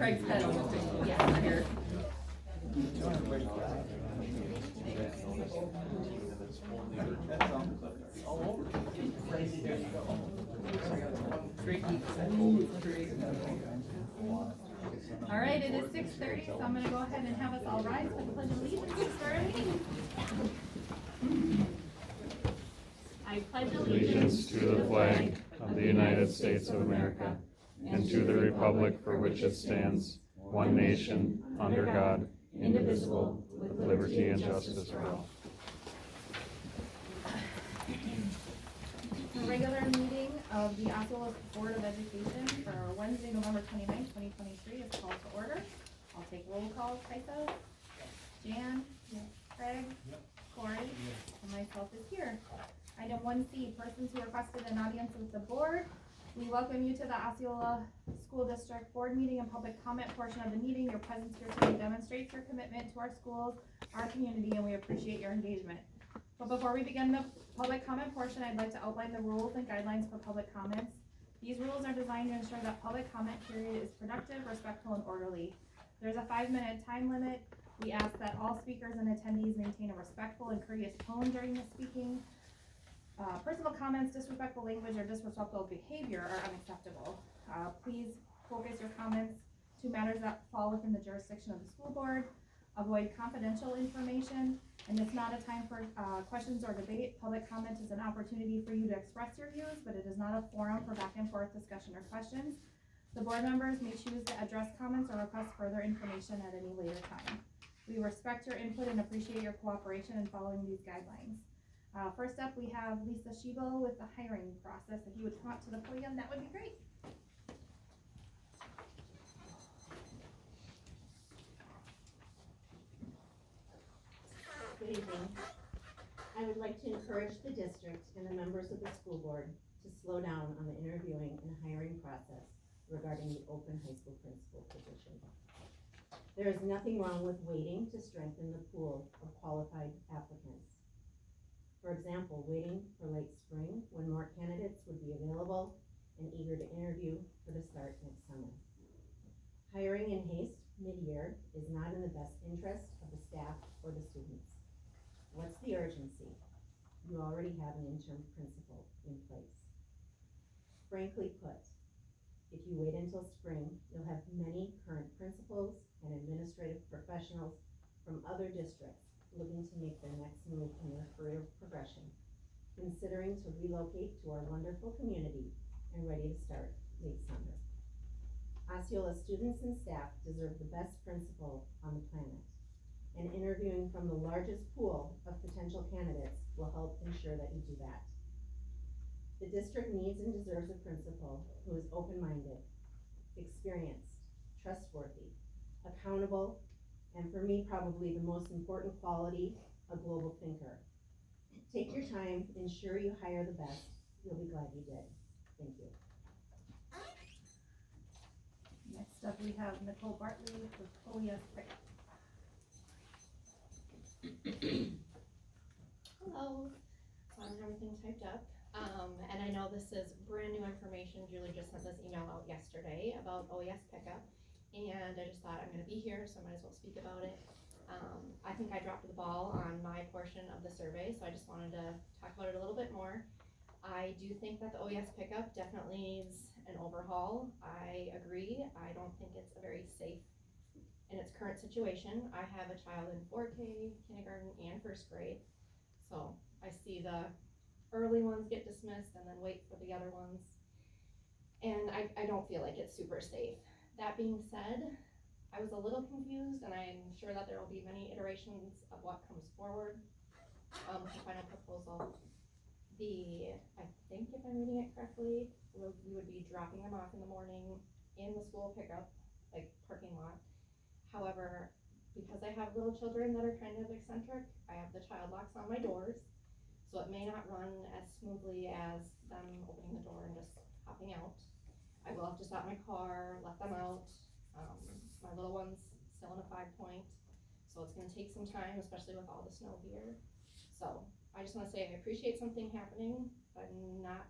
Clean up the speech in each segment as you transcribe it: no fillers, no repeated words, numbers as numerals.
Craig's head almost, yeah, here. All right, it is 6:30, so I'm going to go ahead and have us all rise for the Pledge of Allegiance to start our meeting. I pledge Allegiance to the flag of the United States of America and to the republic for which it stands, one nation, under God, indivisible, with liberty and justice for all. The regular meeting of the Osceola Board of Education for Wednesday, November 29th, 2023 is called to order. I'll take roll calls. Kaisa? Jan? Craig? Corey? And myself is here. Item 1C, persons who requested an audience with the board. We welcome you to the Osceola School District Board meeting and public comment portion of the meeting. Your presence here today demonstrates your commitment to our schools, our community, and we appreciate your engagement. But before we begin the public comment portion, I'd like to outline the rules and guidelines for public comments. These rules are designed to ensure that public comment period is productive, respectful, and orderly. There's a 5-minute time limit. We ask that all speakers and attendees maintain a respectful and courteous tone during the speaking. Personal comments, disrespectful language, or disrespectful behavior are unacceptable. Please focus your comments to matters that fall within the jurisdiction of the school board. Avoid confidential information, and it's not a time for questions or debate. Public comment is an opportunity for you to express your views, but it is not a forum for back and forth discussion or questions. The board members may choose to address comments or request further information at any later time. We respect your input and appreciate your cooperation in following these guidelines. First up, we have Lisa Schiebel with the hiring process. If you would come up to the podium, that would be great. Good evening. I would like to encourage the district and the members of the school board to slow down on the interviewing and hiring process regarding the open high school principal position. There is nothing wrong with waiting to strengthen the pool of qualified applicants. For example, waiting for late spring when more candidates would be available and eager to interview for the start next summer. Hiring in haste mid-year is not in the best interest of the staff or the students. What's the urgency? You already have an interim principal in place. Frankly put, if you wait until spring, you'll have many current principals and administrative professionals from other districts looking to make their next move in their career progression, considering to relocate to our wonderful community and ready to start late summer. Osceola students and staff deserve the best principal on the planet, and interviewing from the largest pool of potential candidates will help ensure that you do that. The district needs and deserves a principal who is open-minded, experienced, trustworthy, accountable, and for me, probably the most important quality, a global thinker. Take your time, ensure you hire the best. You'll be glad you did. Thank you. Next up, we have Nicole Bartley with OES Pickup. Hello. So I have everything typed up. And I know this is brand new information. Julie just sent this email out yesterday about OES Pickup. And I just thought I'm going to be here, so I might as well speak about it. I think I dropped the ball on my portion of the survey, so I just wanted to talk about it a little bit more. I do think that the OES Pickup definitely needs an overhaul. I agree. I don't think it's a very safe in its current situation. I have a child in 4K, kindergarten, and first grade. So I see the early ones get dismissed and then wait for the other ones. And I don't feel like it's super safe. That being said, I was a little confused, and I'm sure that there will be many iterations of what comes forward with the final proposal. I think if I'm reading it correctly, we would be dropping them off in the morning in the school pickup, like parking lot. However, because I have little children that are kind of eccentric, I have the child locks on my doors, so it may not run as smoothly as them opening the door and just hopping out. I will have to stop my car, let them out. My little one's still in a 5-point, so it's going to take some time, especially with all the snow here. So I just want to say I appreciate something happening, but I'm not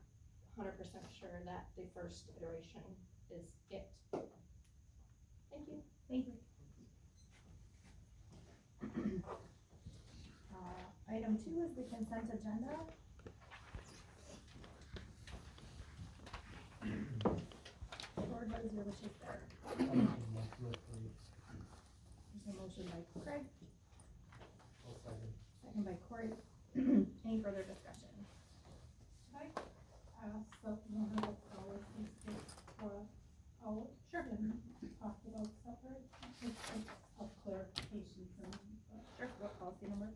100% sure that the first iteration is it. Thank you. Thank you. Item 2 is the consent agenda. Lord, what is your wishes there? There's a motion by Craig, second by Corey. Any further discussion? I asked that one of the policies gets brought out. Sure. And talked about separate, it's a clarification for me, but Sure, what policy number?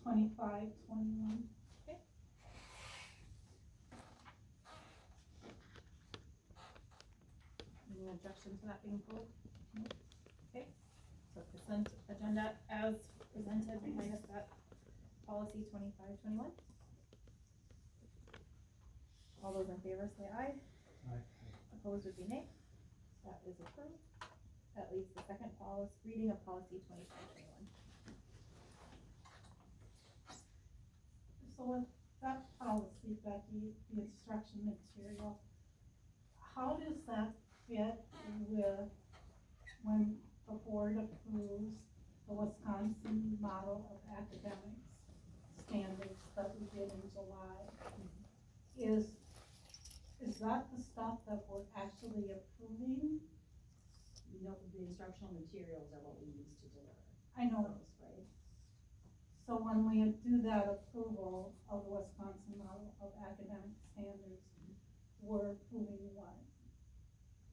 2521. Any objection to that being pulled? No. Okay, so consent agenda as presented, minus that policy 2521. All those in favor say aye. Aye. Opposed would be nay. That is approved. That leaves the second reading of policy 2521. So with that policy, Becky, the instruction material, how does that fit with when the board approves the Wisconsin model of academics standards that we did in July? Is that the stuff that we're actually approving? No, the instructional materials are what we use to deliver I know, those, right? so when we do that approval of the Wisconsin model of academic standards, we're approving what?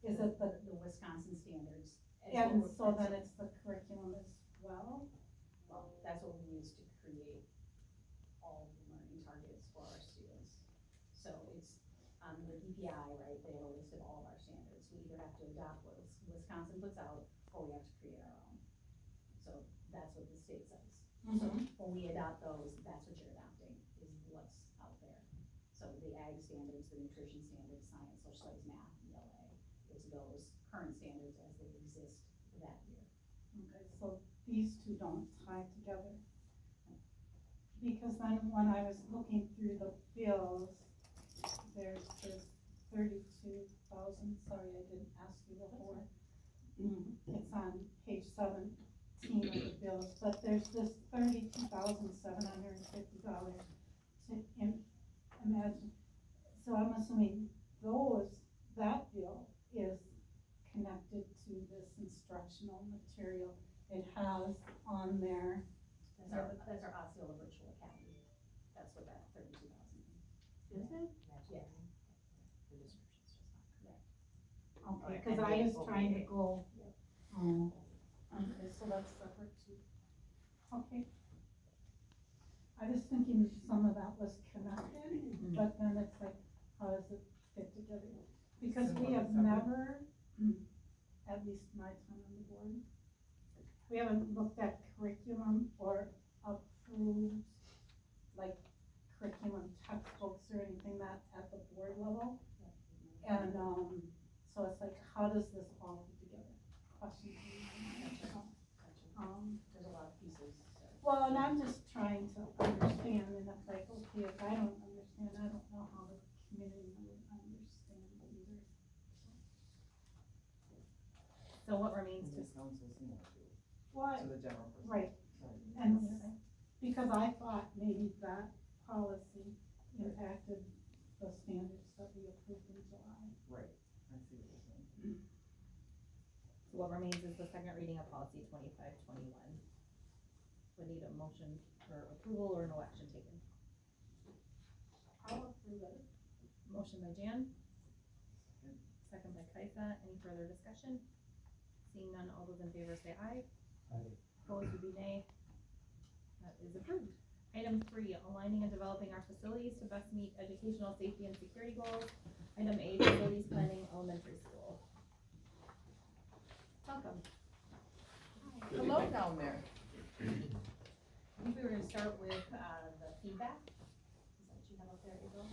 Is it the, The Wisconsin standards. and so then it's the curriculum as well? Well, that's what we use to create all the learning targets for our students. So it's, the DPI, right, they have a list of all of our standards. We either have to adopt what Wisconsin puts out, or we have to create our own. So that's what the state says. So when we adopt those, that's what you're adopting, is what's out there. So the ag standards, the nutrition standards, science, social studies, math, ELA, it's those current standards as they exist that year. Okay, so these two don't tie together? Because then when I was looking through the bills, there's 32,000, sorry, I didn't ask you before. It's on page 17 of the bills, but there's this $32,750 to imagine. So I'm assuming that bill is connected to this instructional material. It has on there. That's our Osceola Virtual Academy. That's what that 32,000 is. Is it? Yes. The description's just not correct. Okay, Right, cause and I they was will trying to be- go, okay, so that's separate too. Okay. I was thinking some of that was connected, but then it's like, how does it fit together? Because we have never, at least my time on the board, we haven't looked at curriculum or approved, like, curriculum textbooks or anything that at the board level. And, so it's like, how does this all fit together? Question. There's a lot of pieces. Well, and I'm just trying to understand, and it's like, okay, if I don't understand, I don't know how the community would understand either. So what remains to, This sounds so similar to What, the general person. right, Sorry. and because I thought maybe that policy impacted the standards that we approved in July. Right, I see what you're saying. so what remains is the second reading of policy 2521. Would need a motion for approval or no action taken. I'll approve it. Motion by Jan. Second by Kaisa. Any further discussion? Seeing none, all those in favor say aye. Aye. Opposed would be nay. That is approved. Item 3, aligning and developing our facilities to best meet educational safety and security goals. Item A, facilities planning, elementary school. Welcome. Hello down there. I think we were gonna start with, the feedback. Is that what you have up there, April?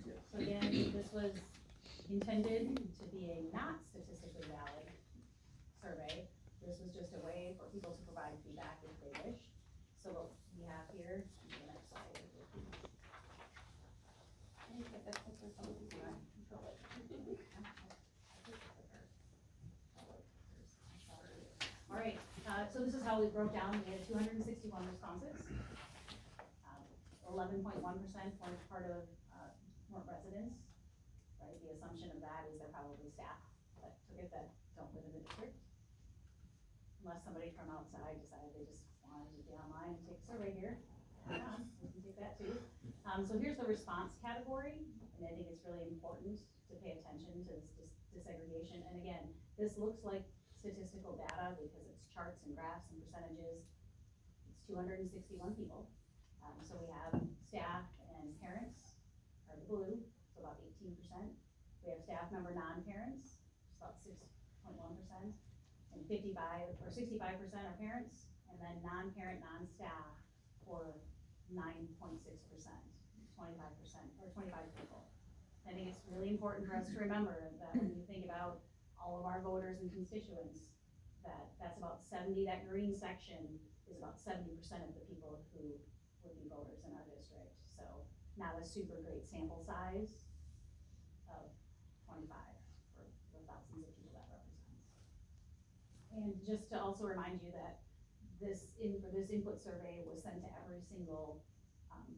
Yes. So again, this was intended to be a not statistically valid survey. This was just a way for people to provide feedback if they wish. So what we have here, the next slide. Control it. So this is how we broke down, we had 261 responses. 11.1% weren't part of, weren't residents, right? The assumption of that is they're probably staff that took it that don't live in the district. Unless somebody from outside decided they just wanted to be online and take a survey here. Yeah, we can take that too. So here's the response category, and I think it's really important to pay attention to this disaggregation. And again, this looks like statistical data because it's charts and graphs and percentages. It's 261 people. So we have staff and parents are the blue, so about 18%. We have staff member non-parents, about 6.1%, and 65% are parents, and then non-parent, non-staff for 9.6%, 25%, or 25 people. I think it's really important for us to remember that when you think about all of our voters and constituents, that's about 70, that green section is about 70% of the people who would be voters in our district. So not a super great sample size of 25 for the thousands of people that represents. And just to also remind you that this input survey was sent to every single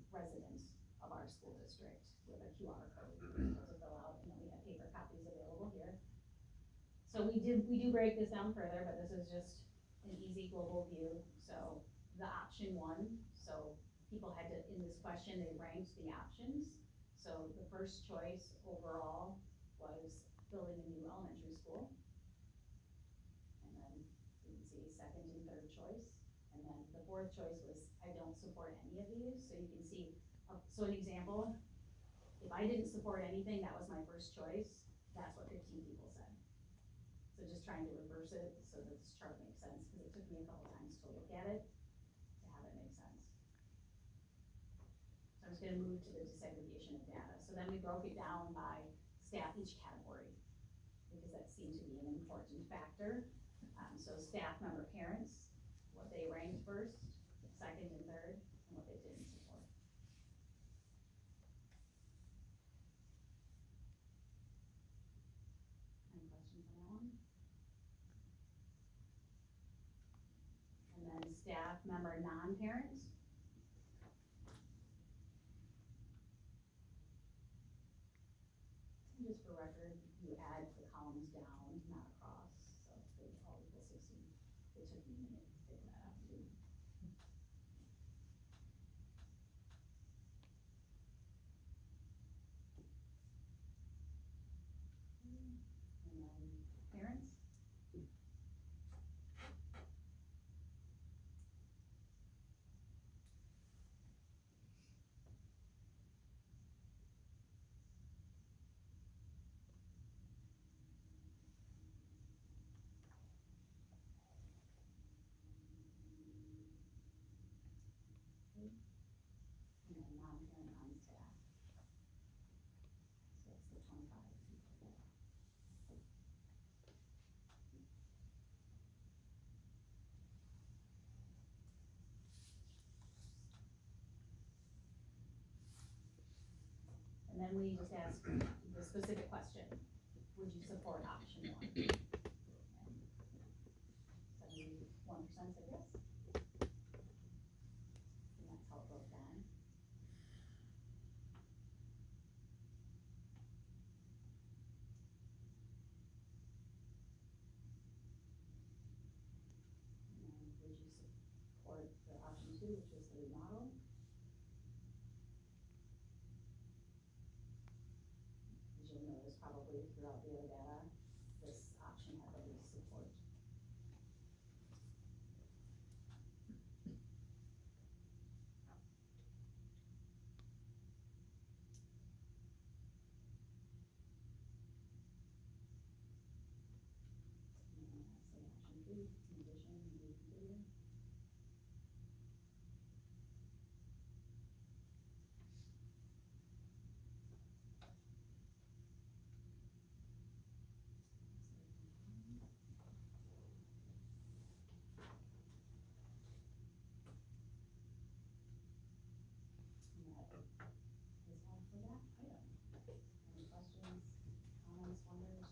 resident of our school district with a QR code to fill out, and then we have paper copies available here. So we do break this down further, but this is just an easy global view. So the option 1, so people had to, in this question, they ranked the options. So the first choice overall was building a new elementary school. And then you can see second and third choice. And then the fourth choice was, I don't support any of these. So you can see, so an example, if I didn't support anything, that was my first choice, that's what 15 people said. So just trying to reverse it so that this chart makes sense, because it took me a couple times to look at it to have it make sense. So I'm just gonna move to the disaggregation of data. So then we broke it down by staff each category, because that seemed to be an important factor. So staff member parents, what they ranked first, second and third, and what they didn't support. Any questions on that one? And then staff member non-parents. Just for record, you add the columns down, not across, so they all equal 60. It took me a minute to figure that out too. And then parents. And then non-parent, non-staff. So that's the 25 people. And then we just ask the specific question, would you support option 1? And 71% said yes. And that's how it broke down. And then would you support the option 2, which was the remodel? As you'll notice probably throughout the other data, this option had the least support. And then say option 3, in addition, we continue. And that is all for that item. Any questions, comments, wonders?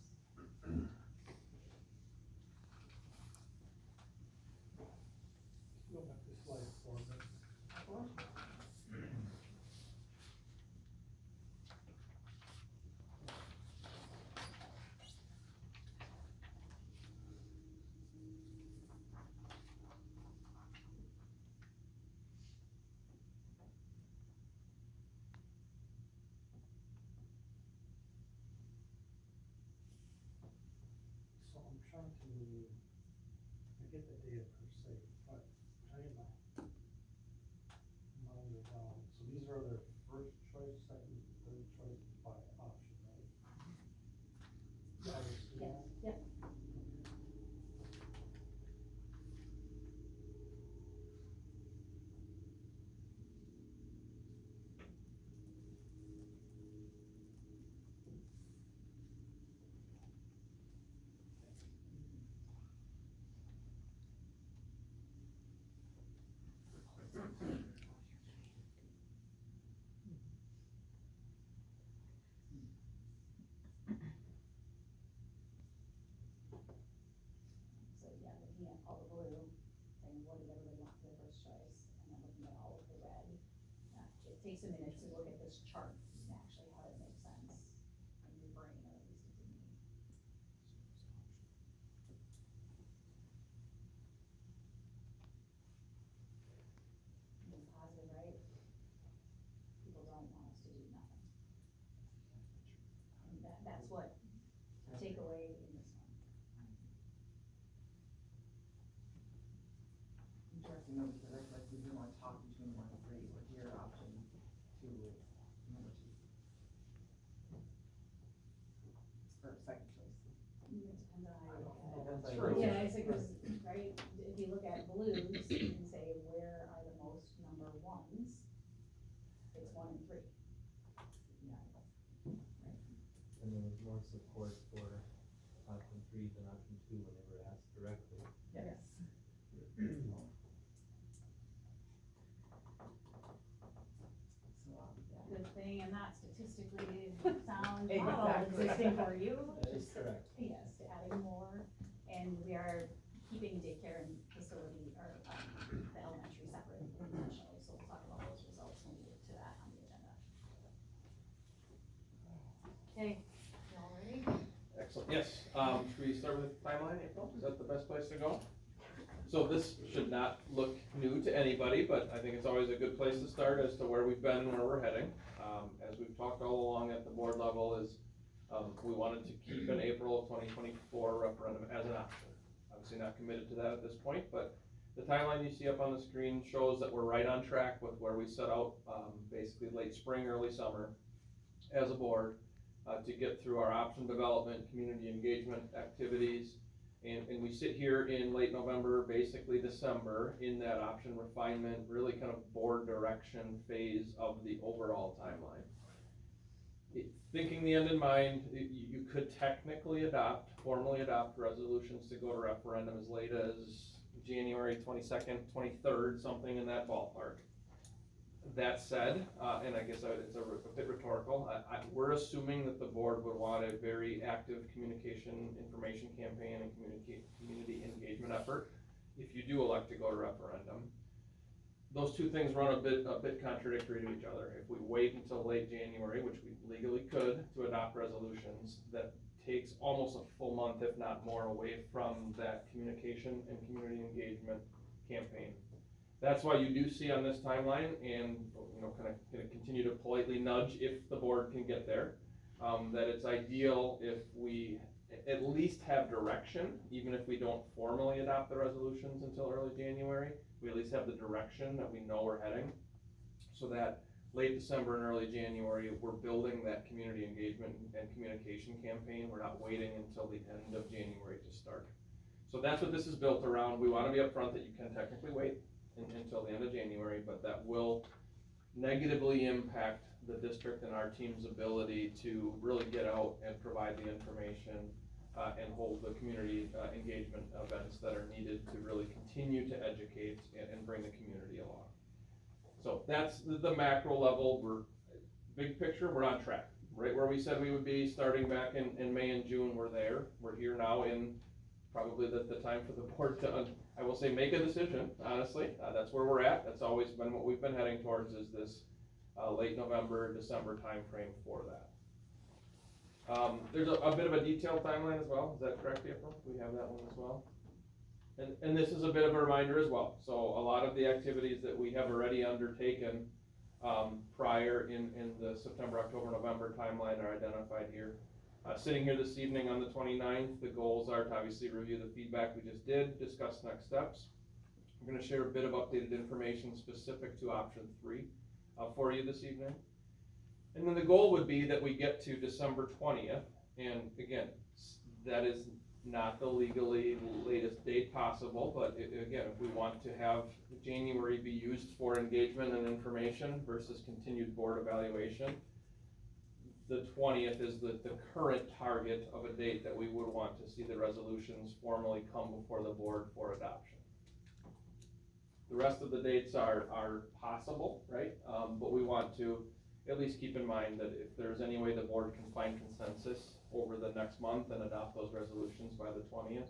trying to, I get the data per se, but trying to get my mind around, so these are their first choice, second, third choice by option, right? I would assume that. Yep. So yeah, looking at all the blue, saying what did everybody want for their first choice, and then looking at all of the red. It takes a minute to look at this chart and actually have it make sense in your brain, or at least it did me. Being positive, right? People don't want us to do nothing. And that's what take away in this one. Interesting though, because I feel like we didn't want to talk between 1 and 3, but here option 2 is number 2. Or second choice. It depends on how you look at it. That's True. Yeah, it's because, right, if you look at blues, you can say where are the most number ones? It's 1 and 3. Yeah. And there was more support for option 3 than option 2 when they were asked directly. Yes. So, Good thing I'm not statistically sound model Exactly. existing for you. That is correct. Yes, adding more, and we are keeping daycare and facility, or, the elementary separate intentionally, so we'll talk about those results when we get to that on the agenda. Okay, y'all ready? Excellent, yes, should we start with the timeline, April, is that the best place to go? So this should not look new to anybody, but I think it's always a good place to start as to where we've been and where we're heading. As we've talked all along at the board level is, we wanted to keep an April 2024 referendum as an option. Obviously not committed to that at this point, but the timeline you see up on the screen shows that we're right on track with where we set out, basically late spring, early summer, as a board, to get through our option development, community engagement activities. And we sit here in late November, basically December, in that option refinement, really kind of board direction phase of the overall timeline. Thinking the end in mind, you could technically formally adopt resolutions to go to referendum as late as January 22nd, 23rd, something in that ballpark. That said, and I guess it's a bit rhetorical, we're assuming that the board would want a very active communication, information campaign and community engagement effort if you do elect to go to referendum. Those two things run a bit contradictory to each other. If we wait until late January, which we legally could, to adopt resolutions, that takes almost a full month, if not more, away from that communication and community engagement campaign. That's why you do see on this timeline, and kind of gonna continue to politely nudge if the board can get there, that it's ideal if we at least have direction, even if we don't formally adopt the resolutions until early January. We at least have the direction that we know we're heading, so that late December and early January, we're building that community engagement and communication campaign. We're not waiting until the end of January to start. So that's what this is built around. We want to be upfront that you can technically wait until the end of January, but that will negatively impact the district and our team's ability to really get out and provide the information and hold the community engagement events that are needed to really continue to educate and bring the community along. So that's the macro level. Big picture, we're on track. Right where we said we would be starting back in May and June, we're there. We're here now in probably the time for the board to, I will say, make a decision, honestly. That's where we're at. That's always been what we've been heading towards, is this late November, December timeframe for that. There's a bit of a detailed timeline as well. Is that correct, April? We have that one as well. And this is a bit of a reminder as well. So a lot of the activities that we have already undertaken prior in the September, October, November timeline are identified here. Sitting here this evening on the 29th, the goals are to obviously review the feedback we just did, discuss next steps. I'm going to share a bit of updated information specific to option 3 for you this evening. And then the goal would be that we get to December 20th, and again, that is not the legally latest date possible, but again, if we want to have January be used for engagement and information versus continued board evaluation, the 20th is the current target of a date that we would want to see the resolutions formally come before the board for adoption. The rest of the dates are possible, right? But we want to at least keep in mind that if there's any way the board can find consensus over the next month and adopt those resolutions by the 20th,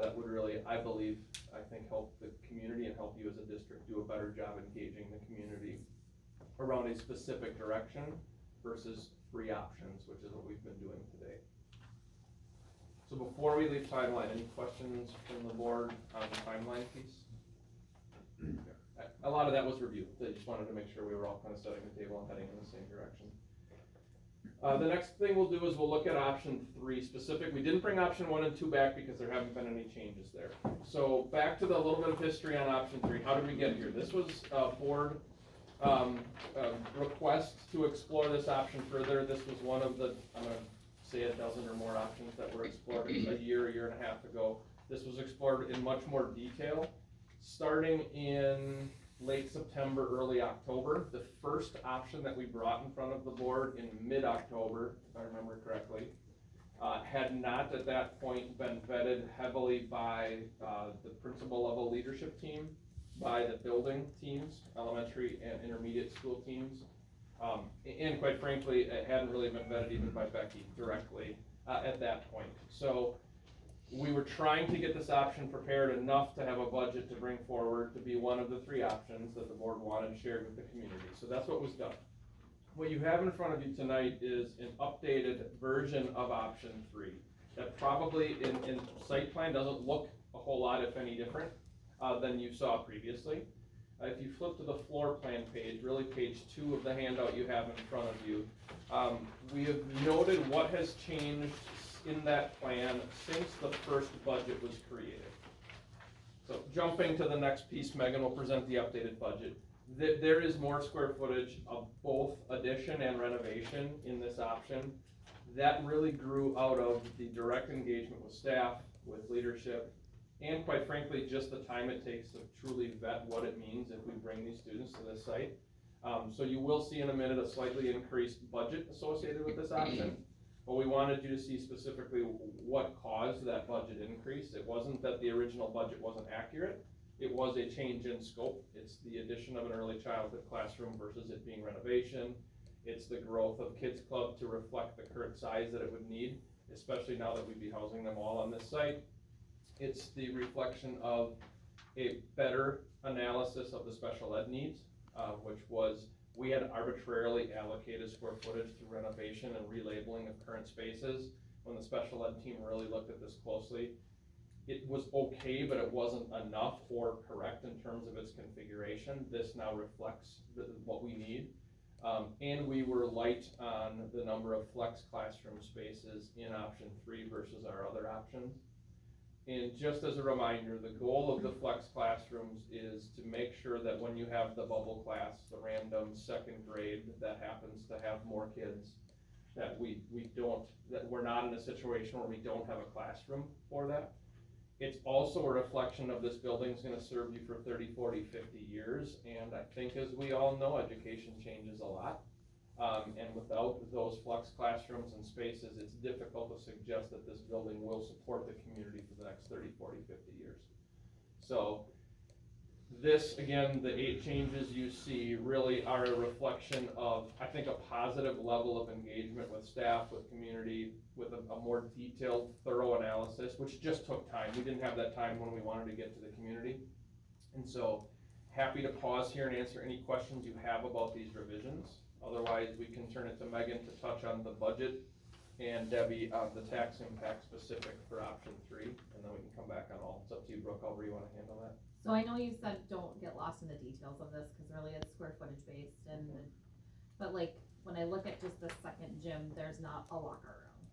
that would really, I think help the community and help you as a district do a better job engaging the community around a specific direction versus free options, which is what we've been doing today. So before we leave timeline, any questions from the board on the timeline piece? A lot of that was review. I just wanted to make sure we were all kind of setting the table and heading in the same direction. The next thing we'll do is we'll look at option 3 specific. We didn't bring option 1 and 2 back because there haven't been any changes there. So back to the little bit of history on option 3. How did we get here? This was a board request to explore this option further. This was one of the, I'm going to say a dozen or more options that were explored a year and a half ago. This was explored in much more detail, starting in late September, early October. The first option that we brought in front of the board in mid-October, if I remember correctly, had not at that point been vetted heavily by the principal level leadership team, by the building teams, elementary and intermediate school teams, and quite frankly, it hadn't really been vetted even by Becky directly at that point. So we were trying to get this option prepared enough to have a budget to bring forward to be one of the 3 options that the board wanted shared with the community. So that's what was done. What you have in front of you tonight is an updated version of option 3 that probably in site plan doesn't look a whole lot, if any, different than you saw previously. If you flip to the floor plan page, really page 2 of the handout you have in front of you, we have noted what has changed in that plan since the first budget was created. So jumping to the next piece, Megan will present the updated budget. There is more square footage of both addition and renovation in this option. That really grew out of the direct engagement with staff, with leadership, and quite frankly, just the time it takes to truly vet what it means if we bring these students to this site. So you will see in a minute a slightly increased budget associated with this option. But we wanted you to see specifically what caused that budget increase. It wasn't that the original budget wasn't accurate. It was a change in scope. It's the addition of an early childhood classroom versus it being renovation. It's the growth of Kids Club to reflect the current size that it would need, especially now that we'd be housing them all on this site. It's the reflection of a better analysis of the special ed needs, which was we had arbitrarily allocated square footage through renovation and relabeling of current spaces. When the special ed team really looked at this closely, it was okay, but it wasn't enough or correct in terms of its configuration. This now reflects what we need. And we were light on the number of flex classroom spaces in option 3 versus our other options. And just as a reminder, the goal of the flex classrooms is to make sure that when you have the bubble class, the random second grade that happens to have more kids, that we're not in a situation where we don't have a classroom for that. It's also a reflection of this building's gonna serve you for 30, 40, 50 years. And I think as we all know, education changes a lot. And without those flex classrooms and spaces, it's difficult to suggest that this building will support the community for the next 30, 40, 50 years. So this, again, the 8 changes you see really are a reflection of, I think, a positive level of engagement with staff, with community, with a more detailed, thorough analysis, which just took time. We didn't have that time when we wanted to get to the community. And so happy to pause here and answer any questions you have about these revisions. Otherwise, we can turn it to Megan to touch on the budget and Debbie on the tax impact specific for option 3, and then we can come back on all. It's up to you, Brooke, however you want to handle that. So I know you said don't get lost in the details of this because really it's square footage based, but like when I look at just the second gym, there's not a locker room.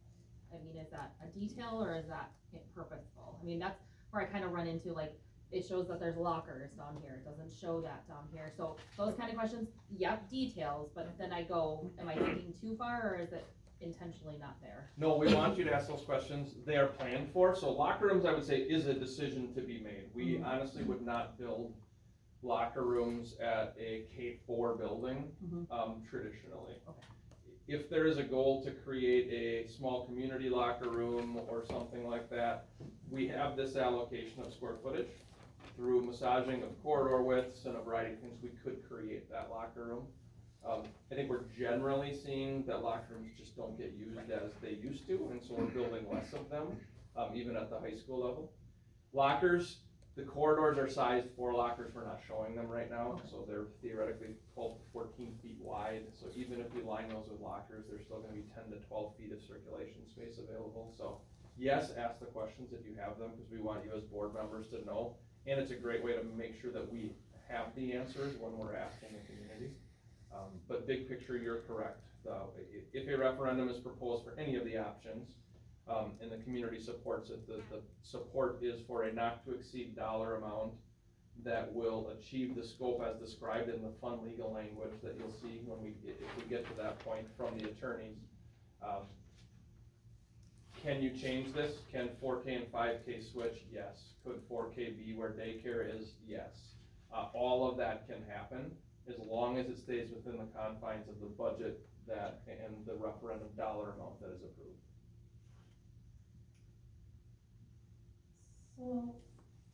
I mean, is that a detail or is that purposeful? I mean, that's where I kind of run into, like, it shows that there's lockers down here, it doesn't show that down here, so those kind of questions, yep, details, but then I go, am I thinking too far, or is it intentionally not there? No, we want you to ask those questions, they are planned for, so locker rooms, I would say, is a decision to be made. We honestly would not build locker rooms at a K-4 building, traditionally. Okay. If there is a goal to create a small community locker room or something like that, we have this allocation of square footage. Through massaging of corridor widths and a variety of things, we could create that locker room. I think we're generally seeing that locker rooms just don't get used as they used to, and so we're building less of them, even at the high school level. Lockers, the corridors are sized for lockers, we're not showing them right now, so they're theoretically 12 to 14 feet wide, so even if we line those with lockers, there's still gonna be 10 to 12 feet of circulation space available, so yes, ask the questions if you have them, because we want you as board members to know, and it's a great way to make sure that we have the answers when we're asking the community. But big picture, you're correct. If a referendum is proposed for any of the options, and the community supports it, the support is for a not to exceed dollar amount that will achieve the scope as described in the fun legal language that you'll see when if we get to that point from the attorneys. Can you change this? Can 4K and 5K switch? Yes. Could 4K be where daycare is? Yes. All of that can happen as long as it stays within the confines of the budget and the referendum dollar amount that is approved. So,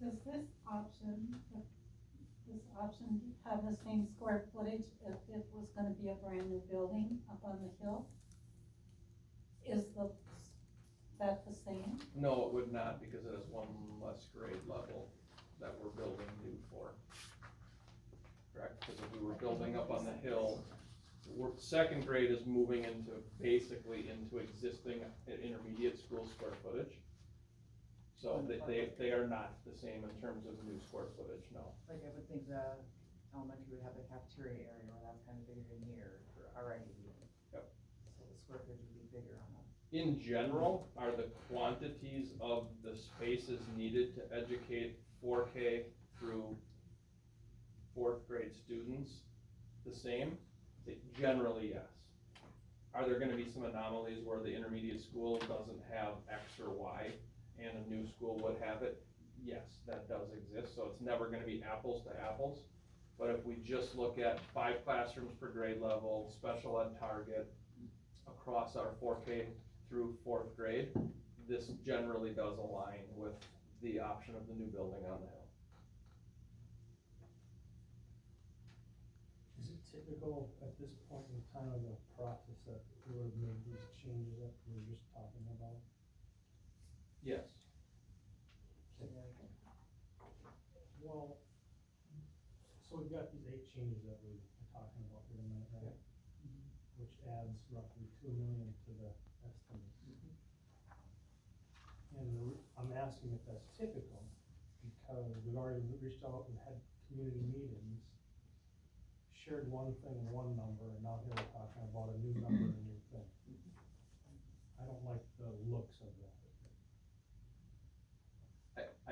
does this option have the same square footage if it was gonna be a brand new building up on the hill? Is that the same? No, it would not, because it has one less grade level that we're building new for. Correct, because if we were building up on the hill, second grade is moving basically into existing intermediate school square footage. So they are not the same in terms of new square footage, no. Like I would think the elementary would have the cafeteria area where that's kind of bigger than here already. Yep. So the square footage would be bigger on that. In general, are the quantities of the spaces needed to educate 4K through 4th grade students the same? Generally, yes. Are there gonna be some anomalies where the intermediate school doesn't have X or Y and a new school would have it? Yes, that does exist, so it's never gonna be apples to apples. But if we just look at 5 classrooms per grade level, special ed target across our 4K through 4th grade, this generally does align with the option of the new building on the hill. Is it typical at this point in time of the process that we would have made these changes that we were just talking about? Yes. Well, so we've got these 8 changes that we're talking about here tonight, right? Which adds roughly 2 million to the estimate. And I'm asking if that's typical, because we've already reached out and had community meetings, shared one thing, one number, and now here we're talking about a new number and a new thing. I don't like the looks of that.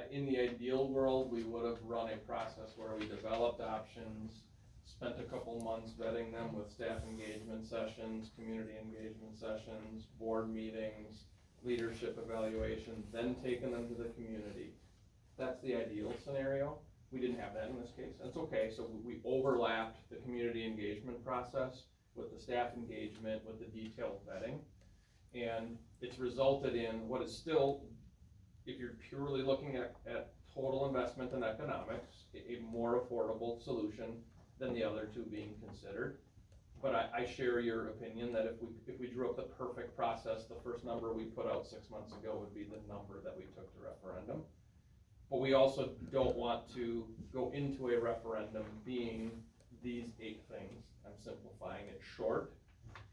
In the ideal world, we would have run a process where we developed options, spent a couple months vetting them with staff engagement sessions, community engagement sessions, board meetings, leadership evaluation, then taken them to the community. That's the ideal scenario. We didn't have that in this case. That's okay, so we overlapped the community engagement process with the staff engagement, with the detailed vetting. And it's resulted in what is still, if you're purely looking at total investment and economics, a more affordable solution than the other two being considered. But I share your opinion that if we drew up the perfect process, the first number we put out 6 months ago would be the number that we took to referendum. But we also don't want to go into a referendum being these 8 things. I'm simplifying it short.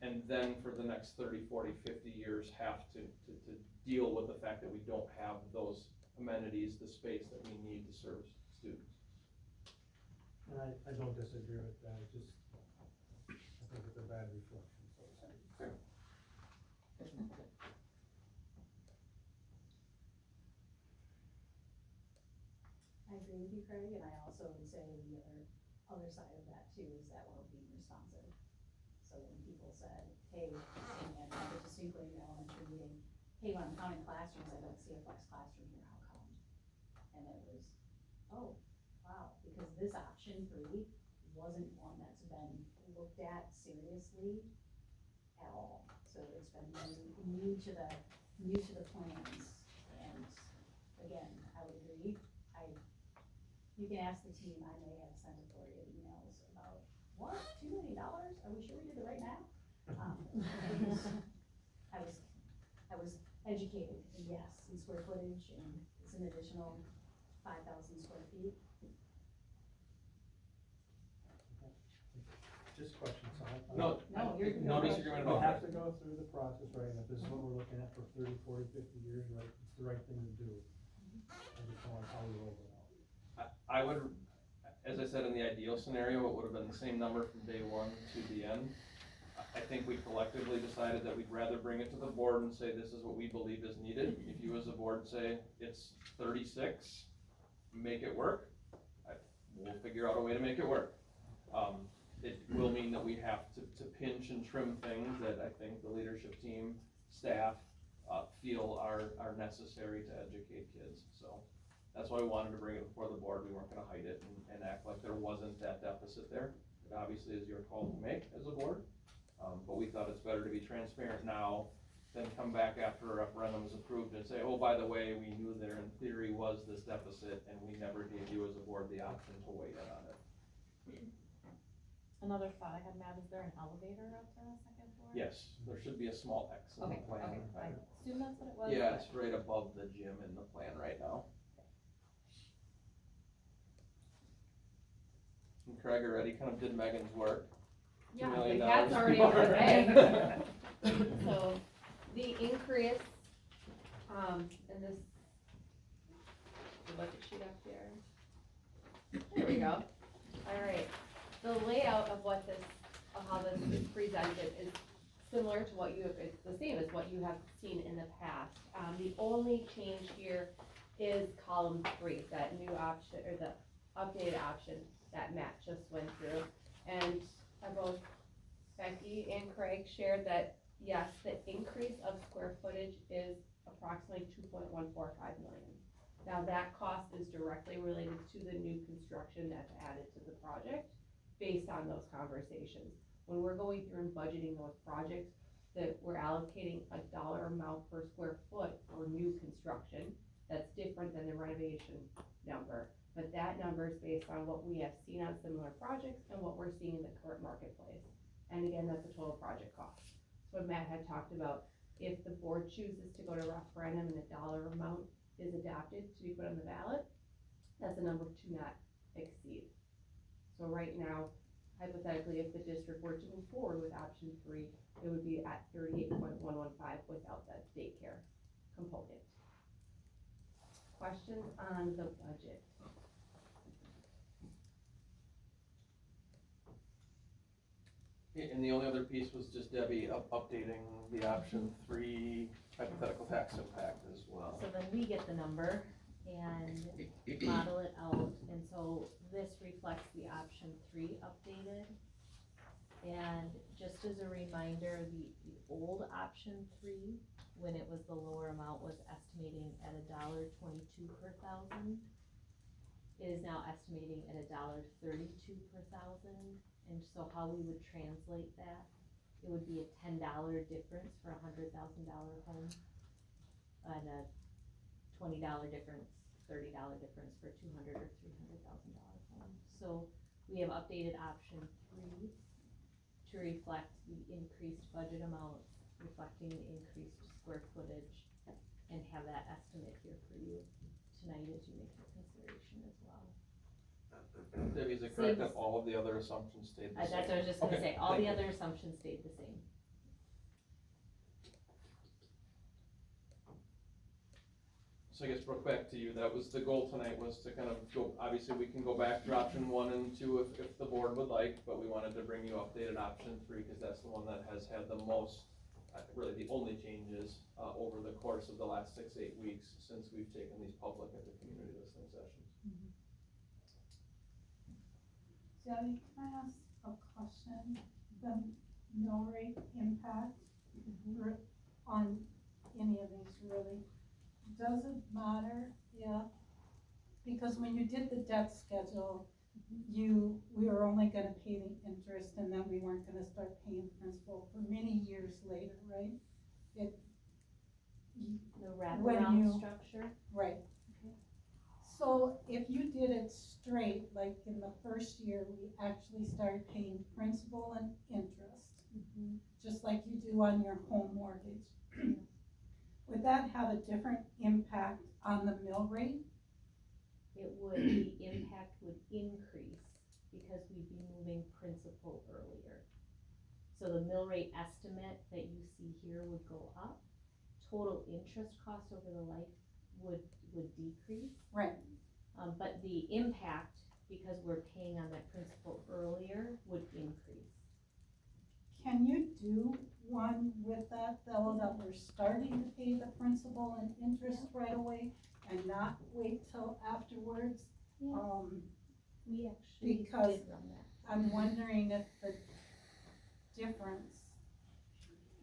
And then for the next 30, 40, 50 years have to deal with the fact that we don't have those amenities, the space that we need to serve students. And I don't disagree with that, it's just, I think it's a bad reflection, so to speak. agree with you, Craig, and I also would say the other side of that too is that we're being responsive. So when people said, hey, and I was distinctly in the elementary meeting, hey, when I'm counting classrooms, I don't see a flex classroom here, how come? And it was, oh, wow, because this option 3 wasn't one that's been looked at seriously at all. So it's been new to the plans, and again, I would agree. You can ask the team, I may have sent a flurry of emails about, what, $2 million? Are we sure we did the right math? I was educated, and yes, in square footage, and it's an additional 5,000 square feet. Just questions, so I. No, you're good. no disagreement We about have that. to go through the process, right, and if this is what we're looking at for 30, 40, 50 years, right, it's the right thing to do. I just don't like how we roll it out. I would, as I said, in the ideal scenario, it would have been the same number from day one to the end. I think we collectively decided that we'd rather bring it to the board and say, this is what we believe is needed. If you as a board say, it's 36, make it work, we'll figure out a way to make it work. It will mean that we have to pinch and trim things that I think the leadership team, staff, feel are necessary to educate kids. So that's why we wanted to bring it before the board. We weren't gonna hide it and act like there wasn't that deficit there. It obviously is your call to make as a board, but we thought it's better to be transparent now than come back after a referendum is approved and say, oh, by the way, we knew there in theory was this deficit and we never gave you as a board the option to weigh in on it. Another thought I had, Matt, is there an elevator up to the second floor? Yes, there should be a small X in the Okay, plan. okay, I assume that's what it was. Yeah, but- it's right above the gym in the plan right now. And Craig already kind of did Megan's work. $2 Yeah, million like that's already more. in the bag. So, the increase, in this, the budget sheet up here. There we go. Alright, the layout of what this, of how this is presented is similar to what you have, it's the same as what you have seen in the past. The only change here is column 3, that new option, or the updated option that Matt just went through. And both Becky and Craig shared that, yes, the increase of square footage is approximately 2.145 million. Now, that cost is directly related to the new construction that's added to the project based on those conversations. When we're going through and budgeting those projects, that we're allocating a dollar amount per square foot for new construction, that's different than the renovation number. But that number is based on what we have seen on similar projects and what we're seeing in the current marketplace. And again, that's the total project cost. So what Matt had talked about, if the board chooses to go to referendum and the dollar amount is adopted to be put on the ballot, that's a number to not exceed. So right now, hypothetically, if the district were to move forward with option 3, it would be at 38.115 without that daycare component. Questions on the budget? And the only other piece was just Debbie updating the option 3 hypothetical tax impact as well. So then we get the number and model it out, and so this reflects the option 3 updated. And just as a reminder, the old option 3, when it was the lower amount, was estimating at $1.22 per thousand. It is now estimating at $1.32 per thousand. And so how we would translate that, it would be a $10 difference for a $100,000 home, and a $20 difference, $30 difference for $200,000 or $300,000 home. So we have updated option 3 to reflect the increased budget amount, reflecting the increased square footage, and have that estimate here for you tonight as you make your consideration as well. Debbie, is it correct that all of the other assumptions stayed the same? That's what I was just gonna Okay, say, all thank the you. other assumptions stayed the same. So I guess, Brooke, back to you, that was the goal tonight, was to kind of go, obviously, we can go back to option 1 and 2 if the board would like, but we wanted to bring you updated option 3, because that's the one that has had the most, really the only changes, over the course of the last 6-8 weeks since we've taken these public at the community listening sessions. Debbie, can I ask a question? The mill rate impact on any of these really, does it matter if, because when you did the debt schedule, we were only gonna pay the interest and then we weren't gonna start paying principal for many years later, right? The When wraparound you- structure, Right. So if you did it straight, like in the first year, we actually started paying principal and interest, just like you do on your home mortgage. Would that have a different impact on the mill rate? it would, the impact would increase because we'd be moving principal earlier. So the mill rate estimate that you see here would go up. Total interest cost over the life would decrease. Right. But the impact, because we're paying on that principal earlier, would increase. Can you do one with that though, that we're starting to pay the principal and interest right away and not wait till afterwards? We actually Because did run that. I'm wondering if the difference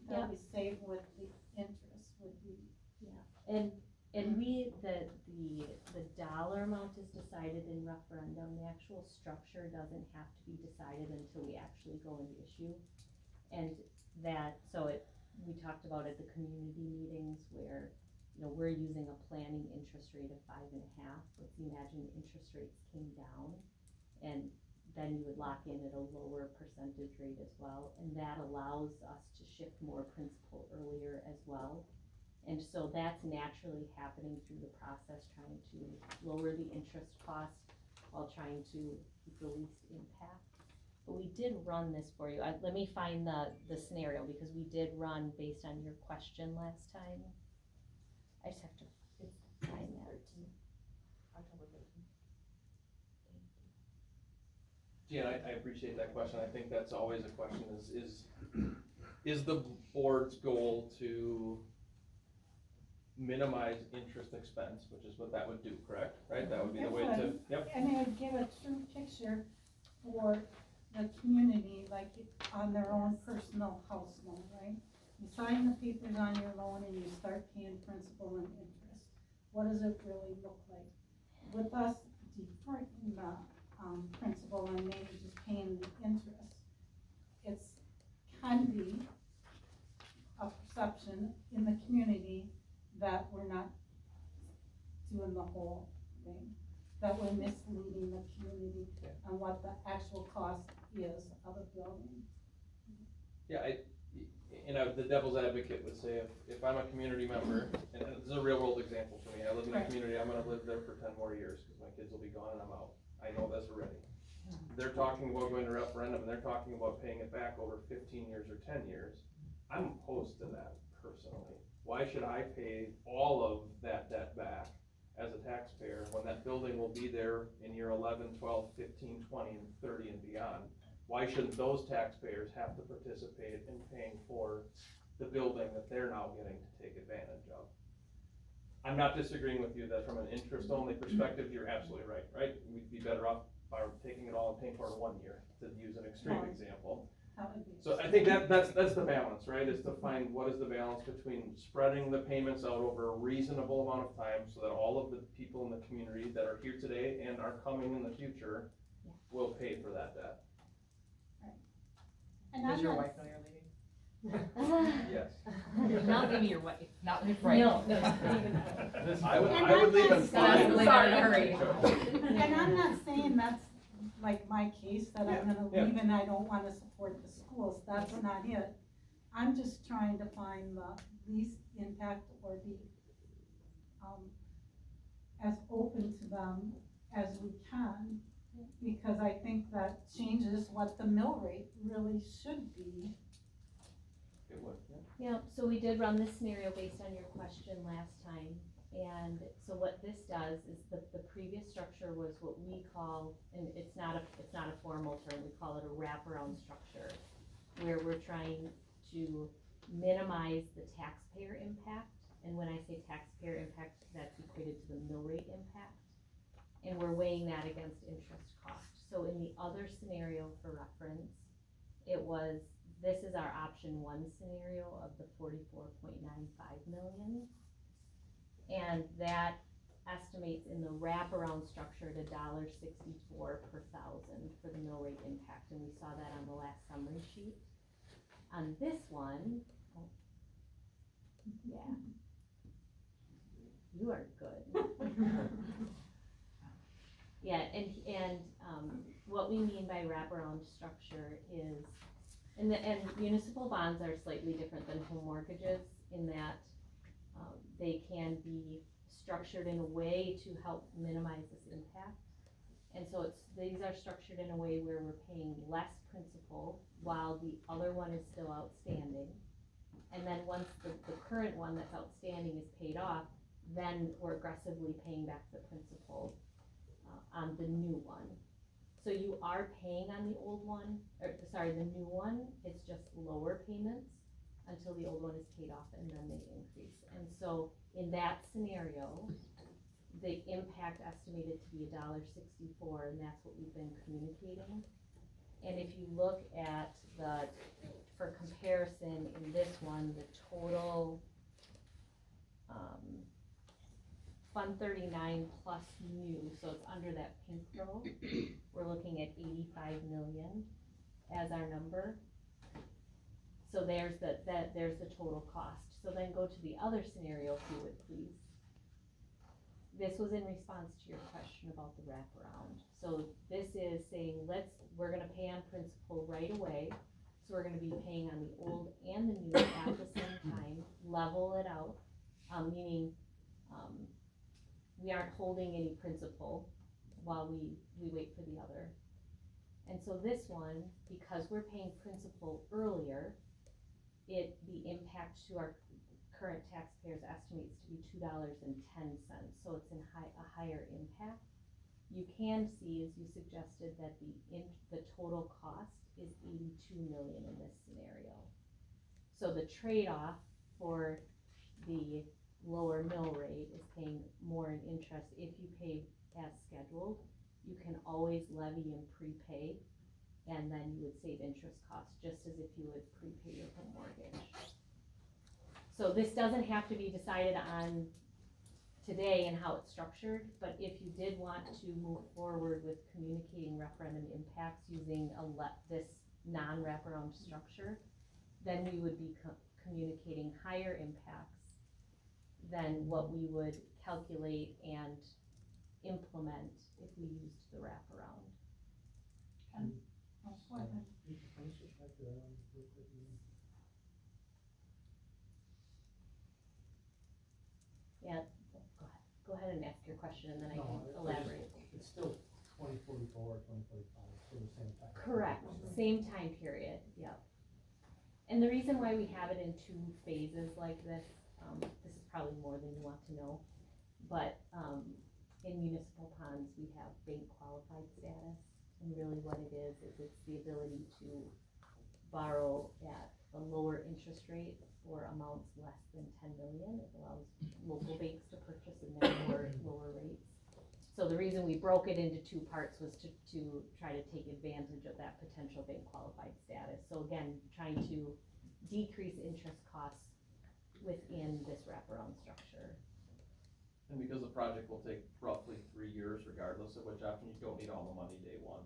that Yep. we save with the interest would be. And we, the dollar amount is decided in referendum, the actual structure doesn't have to be decided until we actually go into issue. And that, we talked about at the community meetings where, we're using a planning interest rate of 5.5. Let's imagine the interest rates came down, and then you would lock in at a lower percentage rate as well, and that allows us to shift more principal earlier as well. And so that's naturally happening through the process, trying to lower the interest cost while trying to keep the least impact. But we did run this for you. Let me find the scenario, because we did run based on your question last time. I just have to find that. October 13th. Yeah, I appreciate that question. I think that's always a question is the board's goal to minimize interest expense, which is what that would do, correct? Right? That would be the way to, yep. And it would give a true picture for the community, like on their own personal house loan, right? You sign the papers on your loan and you start paying principal and interest. What does it really look like? With us deferring the principal and maybe just paying the interest, it's can be a perception in the community that we're not doing the whole thing, that we're misleading the community on what the actual cost is of a building. Yeah, the devil's advocate would say if I'm a community member, and this is a real world example for me, I live in a community, I'm gonna live there for 10 more years, because my kids will be gone and I'm out. I know this already. They're talking about going to referendum, and they're talking about paying it back over 15 years or 10 years. I'm opposed to that personally. Why should I pay all of that debt back as a taxpayer when that building will be there in year 11, 12, 15, 20, and 30 and beyond? Why shouldn't those taxpayers have to participate in paying for the building that they're now getting to take advantage of? I'm not disagreeing with you that from an interest-only perspective, you're absolutely right, right? We'd be better off by taking it all and paying for it in 1 year, to use an extreme example. So I think that's the balance, right, is to find what is the balance between spreading the payments out over a reasonable amount of time so that all of the people in the community that are here today and are coming in the future will pay for that debt. And Does I'm your not, wife know you're leaving? Yes. Not maybe your wife. Not right. No. I And would I'm leave not in saying- 5. Sorry, hurry. and I'm not saying that's like my case, that I'm gonna Yeah. leave and I don't wanna support the schools, that's not it. I'm just trying to find the least impact or be, as open to them as we can, because I think that changes what the mill rate really should be. It would, yeah. Yeah, so we did run this scenario based on your question last time, and so what this does is the previous structure was what we call, and it's not a formal term, we call it a wraparound structure, where we're trying to minimize the taxpayer impact, and when I say taxpayer impact, that's equated to the mill rate impact. and we're weighing that against interest cost. So in the other scenario for reference, it was, this is our option one scenario of the 44.95 million. And that estimates in the wraparound structure at $1.64 per thousand for the mill rate impact, and we saw that on the last summary sheet. On this one, yeah. You are good. Yeah, and what we mean by wraparound structure is, and municipal bonds are slightly different than home mortgages in that they can be structured in a way to help minimize this impact. And so these are structured in a way where we're paying less principal while the other one is still outstanding. And then once the current one that's outstanding is paid off, then we're aggressively paying back the principal on the new one. So you are paying on the old one, or sorry, the new one, it's just lower payments until the old one is paid off, and then they increase. And so in that scenario, the impact estimated to be $1.64, and that's what we've been communicating. And if you look at for comparison in this one, the total Fund 39 plus new, so it's under that pink row, we're looking at 85 million as our number. So there's the total cost. So then go to the other scenario, if you would please. This was in response to your question about the wraparound. So this is saying, we're gonna pay on principal right away. So we're gonna be paying on the old and the new at the same time, level it out, meaning we aren't holding any principal while we wait for the other. And so this one, because we're paying principal earlier, the impact to our current taxpayers estimates to be $2.10, so it's a higher impact. You can see, as you suggested, that the total cost is 82 million in this scenario. So the trade-off for the lower mill rate is paying more in interest. If you pay as scheduled, you can always levy and prepay, and then you would save interest costs just as if you would prepay your home mortgage. So this doesn't have to be decided on today and how it's structured, but if you did want to move forward with communicating referendum impacts using this non-wraparound structure, then we would be communicating higher impacts than what we would calculate and implement if we used the wraparound. And, go ahead. Can you switch back to that one real quick? Yeah, go ahead and ask your question and then I can elaborate. It's still 2044, 2045, still the same time. Correct, same time period, yep. And the reason why we have it in two phases like this, this is probably more than you want to know, but in municipal ponds we have bank qualified status, and really what it is it's the ability to borrow at a lower interest rate for amounts less than 10 million. It allows local banks to purchase and then lower rates. So the reason we broke it into two parts was to try to take advantage of that potential bank qualified status. So again, trying to decrease interest costs within this wraparound structure. And because the project will take roughly 3 years, regardless of which option, you don't need all the money day one.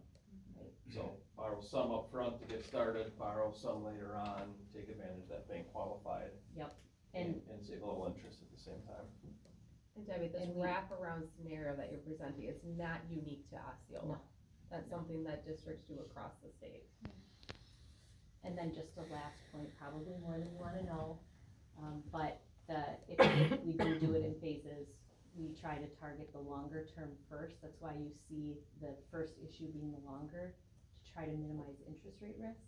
Right. So borrow some up front to get started, borrow some later on, take advantage of that bank qualified. Yep. And save a little interest at the same time. And Debbie, this And wraparound scenario that you're presenting is not unique to Osceola. No. That's something that districts do across the state. And then just the last point, probably more than you want to know, but if we do it in phases, we try to target the longer term first. That's why you see the first issue being the longer, to try to minimize interest rate risk.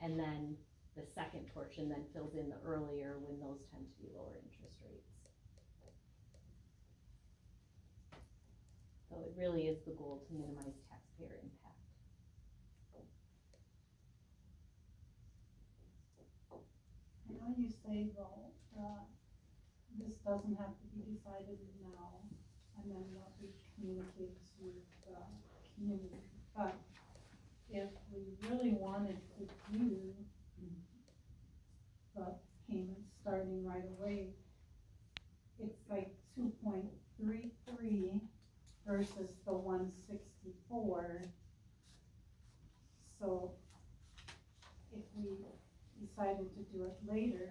And then the second portion then fills in the earlier when those tend to be lower interest rates. So it really is the goal to minimize taxpayer impact. I know you say though, this doesn't have to be decided now, and then what we communicate to the community, but if we really wanted to do the payments starting right away, it's like 2.33 versus the 164. So if we decided to do it later,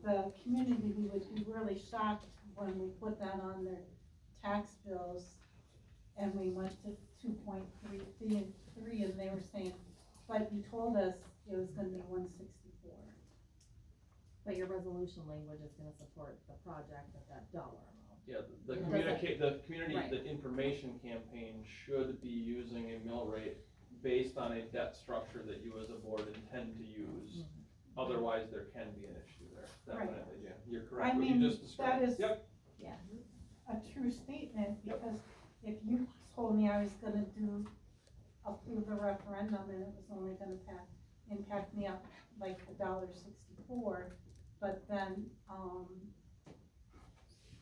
the community would be really shocked when we put that on their tax bills and we went to 2.33 and they were saying, but you told us it was gonna be 164. But your resolution language is gonna support the project at that dollar amount. Yeah, the It communicate, the community, Right. the information campaign should be using a mill rate based on a debt structure that you as a board intend to use. Otherwise, there can be an issue there, Right. definitely, yeah, you're I correct, what you mean, just described. that is- Yep, Yeah. A true statement, because if you told me I was gonna approve the referendum and it was only gonna impact me up like $1.64, but then,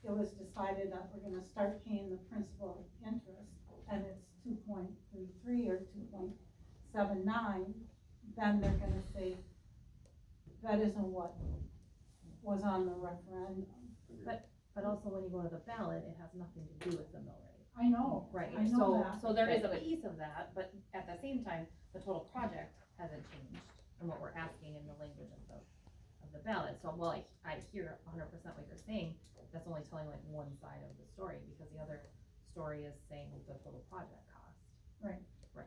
it was decided that we're gonna start paying the principal interest, and it's 2.33 or 2.79, then they're gonna say, that isn't what was on the referendum. But also when you go to the ballot, it has nothing to do with the mill rate. I know, Right, I know that. so there is a piece of that, but at the same time, the total project hasn't changed from what we're asking in the language of the ballot. So while I hear 100% what you're saying, that's only telling like one side of the story, because the other story is saying the total project cost. Right. Right.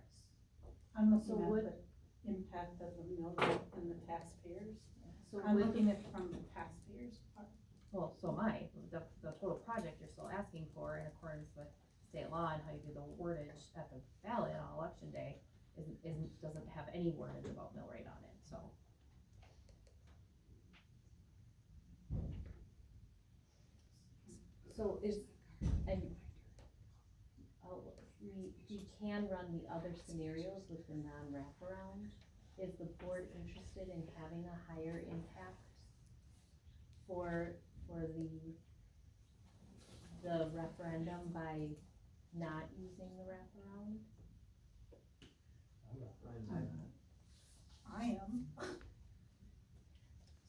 I'm So looking would- at the impact of the mill rate and the taxpayers. So I'm with, looking at it from the taxpayers' part. well, so am I, the total project you're still asking for in accordance with state law and how you do the wordage at the ballot on election day doesn't have any wordage about mill rate on it, so. So we can run the other scenarios with the non-wraparound. Is the board interested in having a higher impact for the referendum by not using the wraparound? I'm not fine with that. I am.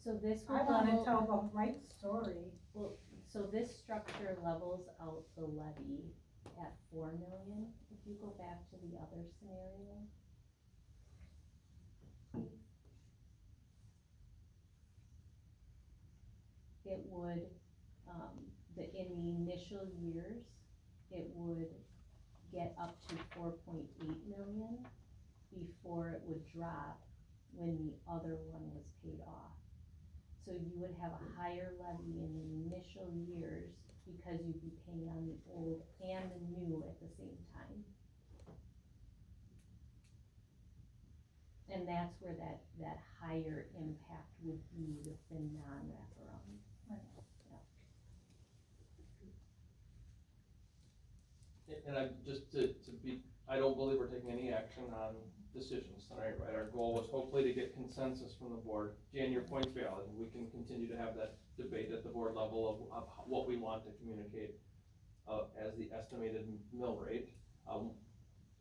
So this I will wanna level, tell the right story. so this structure levels out the levy at 4 million, if you go back to the other scenario. It would, in the initial years, it would get up to 4.8 million before it would drop when the other one was paid off. So you would have a higher levy in the initial years because you'd be paying on the old and the new at the same time. And that's where that higher impact would be with the non-wraparound. and I, just to be, I don't believe we're taking any action on decisions tonight, right? Our goal was hopefully to get consensus from the board. Jan, your point's valid, we can continue to have that debate at the board level of what we want to communicate as the estimated mill rate.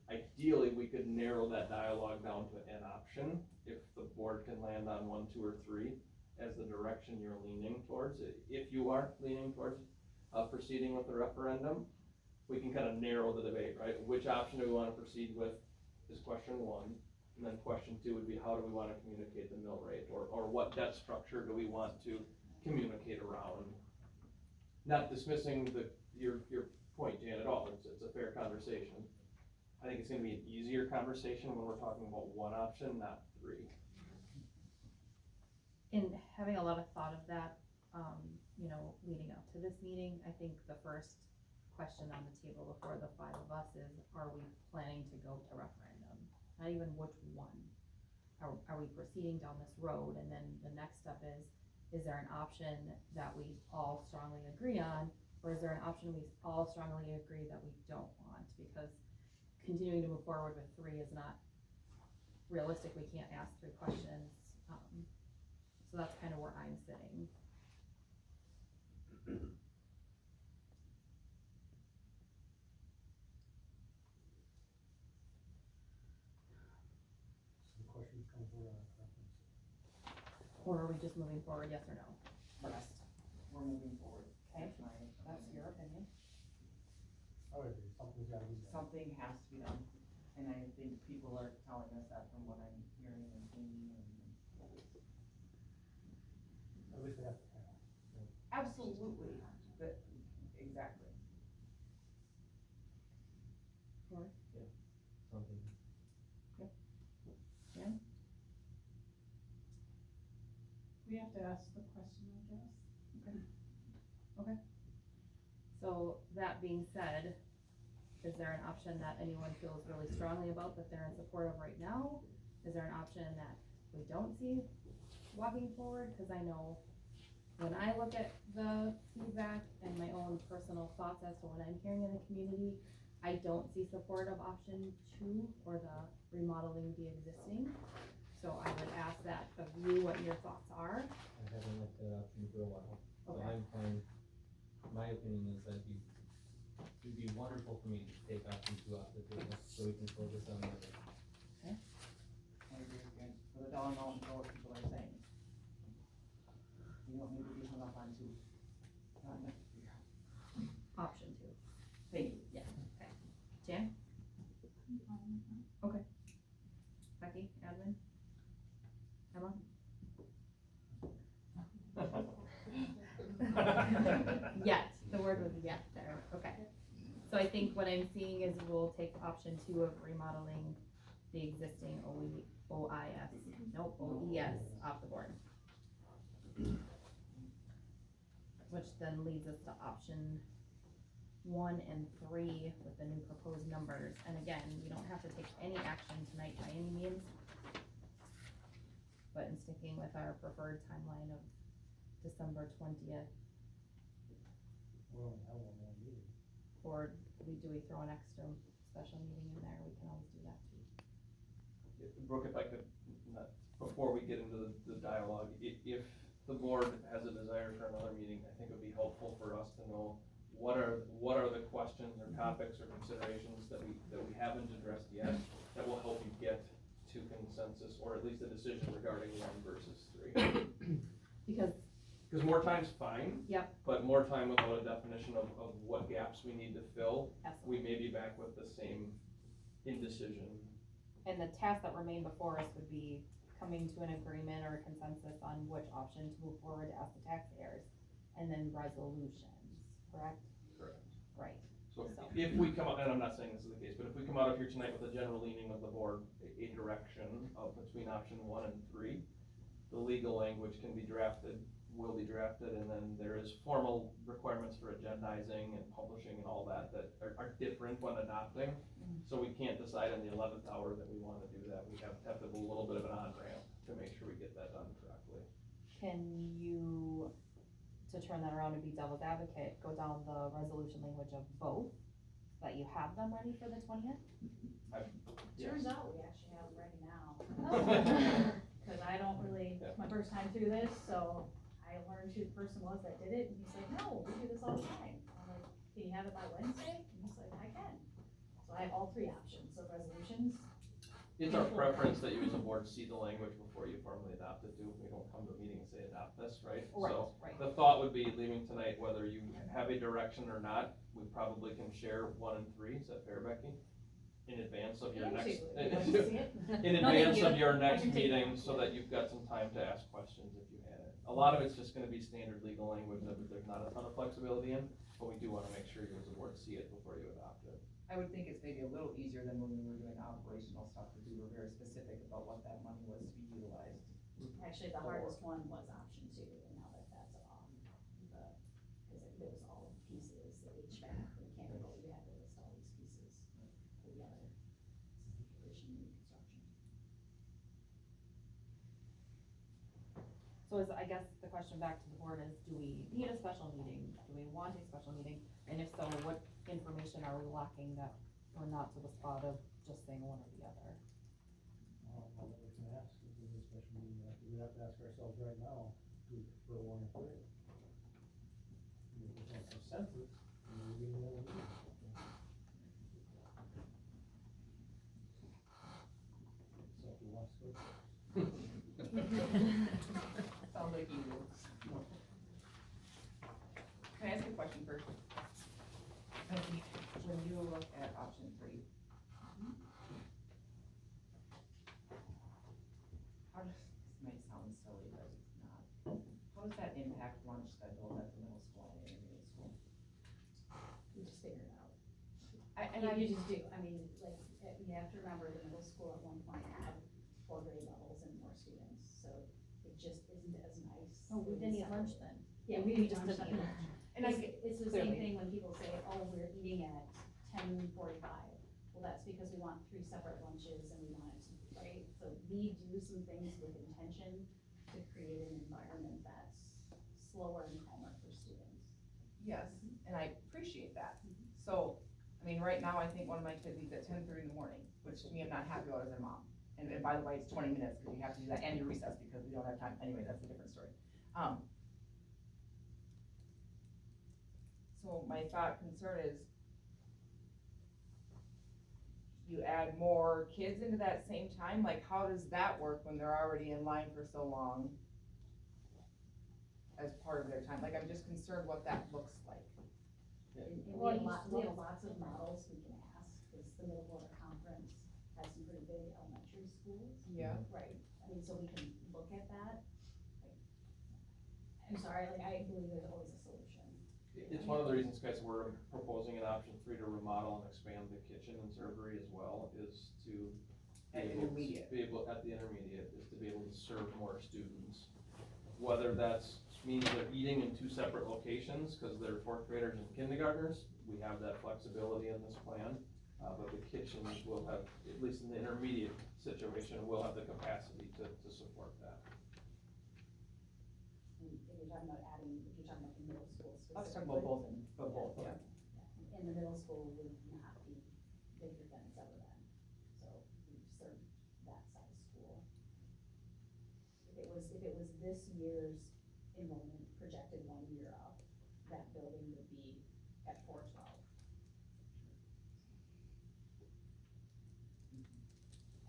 Ideally, we could narrow that dialogue down to an option, if the board can land on 1, 2, or 3 as the direction you're leaning towards. If you are leaning towards proceeding with the referendum, we can kind of narrow the debate, right? Which option do we want to proceed with is question 1, and then question 2 would be how do we want to communicate the mill rate, or what debt structure do we want to communicate around? Not dismissing your point, Jan, at all. It's a fair conversation. I think it's gonna be an easier conversation when we're talking about one option, not 3. In having a lot of thought of that, leading up to this meeting, I think the first question on the table before the 5 of us is, are we planning to go to referendum? Not even which one. Are we proceeding down this road? And then the next step is there an option that we all strongly agree on, or is there an option we all strongly agree that we don't want? Because continuing to move forward with 3 is not realistic. We can't ask 3 questions. So that's kind of where I'm sitting. Or are we just moving forward, yes or no? Yes, we're moving forward. Okay. That's my That's your opinion. I would agree, something's gotta be done. Something has to be done, and I think people are telling us that from what I'm hearing and seeing, and At least they have to have. absolutely, but, exactly. Something. We have to ask the question, I guess. So that being said, is there an option that anyone feels really strongly about that they're in support of right now? Is there an option that we don't see walking forward? Cause I know when I look at the feedback and my own personal thoughts as to what I'm hearing in the community, I don't see support of option 2 or the remodeling the existing. So I would ask that of you what your thoughts are. I haven't looked at option for a while, so Okay. I'm fine. My opinion is that it'd be wonderful for me to take option 2 off the table, so we can focus on the other. I agree with you, put a dollar amount and know what people are saying. You don't need to be hung up on two. Not necessarily. Option 2. Thank you. Jan? Okay. Becky, admin? Emma? Yet, the word was yet there, okay. So I think what I'm seeing is we'll take option 2 of remodeling the existing OES off the board. Which then leads us to option 1 and 3 with the new proposed numbers, and again, we don't have to take any action tonight by any means. But in sticking with our preferred timeline of December 20th, We only have one more meeting. or do we throw an extra special meeting in there? We can always do that too. Brooke, if I could, before we get into the dialogue, if the board has a desire for another meeting, I think it would be helpful for us to know what are the questions or topics or considerations that we haven't addressed yet that will help you get to consensus, or at least a decision regarding 1 versus 3. Because, More time's fine. Yep. But more time without a definition of what gaps we need to fill, absolutely, we may be back with the same indecision. and the tasks that remain before us would be coming to an agreement or a consensus on which option to move forward to ask the taxpayers, and then resolutions, correct? Correct. Right. So So- if we come out, and I'm not saying this is the case, but if we come out of here tonight with a general leaning of the board, a direction of between option 1 and 3, the legal language can be drafted, will be drafted, and then there is formal requirements for agendizing and publishing and all that are different when adopting. So we can't decide in the 11th hour that we wanna do that. We have to have a little bit of an on-ramp to make sure we get that done correctly. Can you, to turn that around and be devil's advocate, go down the resolution language of both, so that you have them ready for the 20th? Turns out we actually have them ready now. Cause I don't really, it's my first time through this, so I learned who the person was that did it, and he's like, no, we do this all the time. I'm like, can you have it by Wednesday? And he's like, I can. So I have all 3 options, so resolutions. It's our preference that you as a board see the language before you formally adopt it too. We don't come to a meeting and say adopt this, right? So Right. the thought would be leaving tonight, whether you have a direction or not, we probably can share 1 and 3. Is that fair, Becky? In advance of your next, in advance of your next meeting, so that you've got some time to ask questions if you had it. A lot of it's just gonna be standard legal language that there's not a ton of flexibility in, but we do wanna make sure you as a board see it before you adopt it. I would think it's maybe a little easier than when we were doing operational stuff, because we were very specific about what that money was to be utilized. Actually, the hardest one was option 2, and now that that's off, cause it was all pieces, the HVAC, mechanical, you had to list all these pieces together. Addition and construction. So is, I guess the question back to the board is, do we need a special meeting? Do we want a special meeting? And if so, what information are we lacking that we're not to the spot of just saying one or the other? I don't know what we can ask, if there's a special meeting, we have to ask ourselves right now, do we prefer 1 or 3? If there's no consensus, then we need another meeting. So if you want to switch. You just do, I mean, like, you have to remember the middle school at one point had 4 grade levels and more students, so it just isn't as nice. Oh, we didn't eat lunch then. Yeah, we just lunch didn't eat then. lunch. And It's the same thing when people say, oh, we're eating at 10:45. Well, that's because we want 3 separate lunches and we want it to, right? So we do some things with intention to create an environment that's slower and calmer for students. Yes, and I appreciate that. So, I mean, right now, I think one of my kids eats at 10:30 in the morning, which to me, I'm not happy about as their mom. And by the way, it's 20 minutes, because you have to do that, and your recess, because we don't have time, anyway, that's a different story. So my thought concern is, you add more kids into that same time, like, how does that work when they're already in line for so long as part of their time? Like, I'm just concerned what that looks like. And we have lots of models we can ask, because the Middle Florida Conference has some pretty big elementary schools. Yeah. Right, I mean, so we can look at that. Like, I'm sorry, like, I believe there's always a solution. It's one of the reasons, guys, we're proposing in option 3 to remodel and expand the kitchen and servery as well, is to At intermediate. be able, at the intermediate, is to be able to serve more students. Whether that's means they're eating in 2 separate locations, cause they're 4th graders and kindergartners, we have that flexibility in this plan. But the kitchen will have, at least in the intermediate situation, will have the capacity to support that. And you're talking about adding, you're talking about the middle school I was talking specifically. about both, yeah. And the middle school would not be bigger than it's ever been, so we've served that size school. If it was this year's enrollment projected 1 year up, that building would be at 412.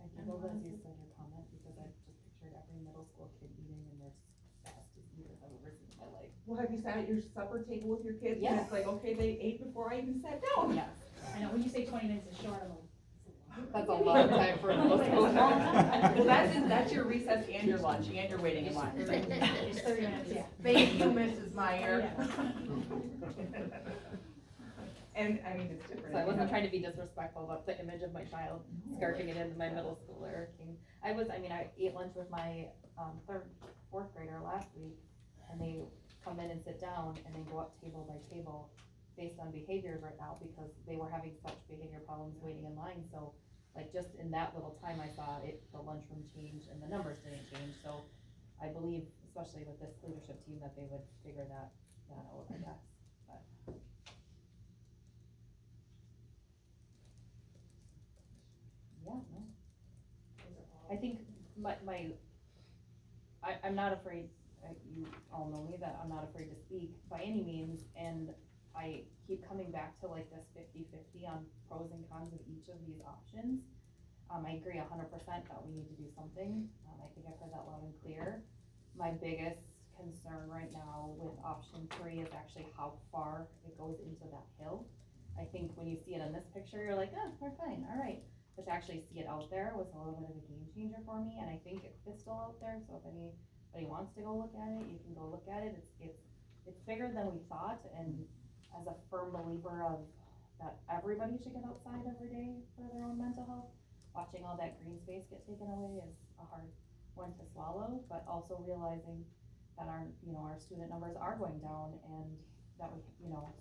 I giggled as you said your comment, because I just pictured every middle school kid eating in their fastest eaters I've ever seen in my life. Well, have you sat at your supper table with your kids? And Yes. it's like, okay, they ate before I even sat down. Yes. I know, when you say 20 minutes is short, I'm like, That's a long time for a middle school. Well, that's your recess and your lunch, and your waiting in line. it's 30 minutes, yeah. Thank you, Mrs. Meyer. Yeah. And, I mean, it's different. So I wasn't trying to be disrespectful, but the image of my child scarfing it into my middle schooler came. I ate lunch with my, 4th grader last week, and they come in and sit down, and then go up table by table based on behaviors right now, because they were having such behavior problems waiting in line, so, like, just in that little time I saw it, the lunchroom change and the numbers didn't change, so I believe, especially with this leadership team, that they would figure that out, I guess, but. Yeah, no. I think I'm not afraid, you all know me, that I'm not afraid to speak by any means, and I keep coming back to like this 50-50 on pros and cons of each of these options. I agree 100% that we need to do something. I think I've heard that loud and clear. My biggest concern right now with option 3 is actually how far it goes into that hill. I think when you see it in this picture, you're like, oh, we're fine, all right. But to actually see it out there was a little bit of a game changer for me, and I think it's still out there, so if anybody wants to go look at it, you can go look at it. It's bigger than we thought, and as a firm believer of that everybody should get outside every day for their own mental health, watching all that green space get taken away is a hard one to swallow, but also realizing that our student numbers are going down, and that we,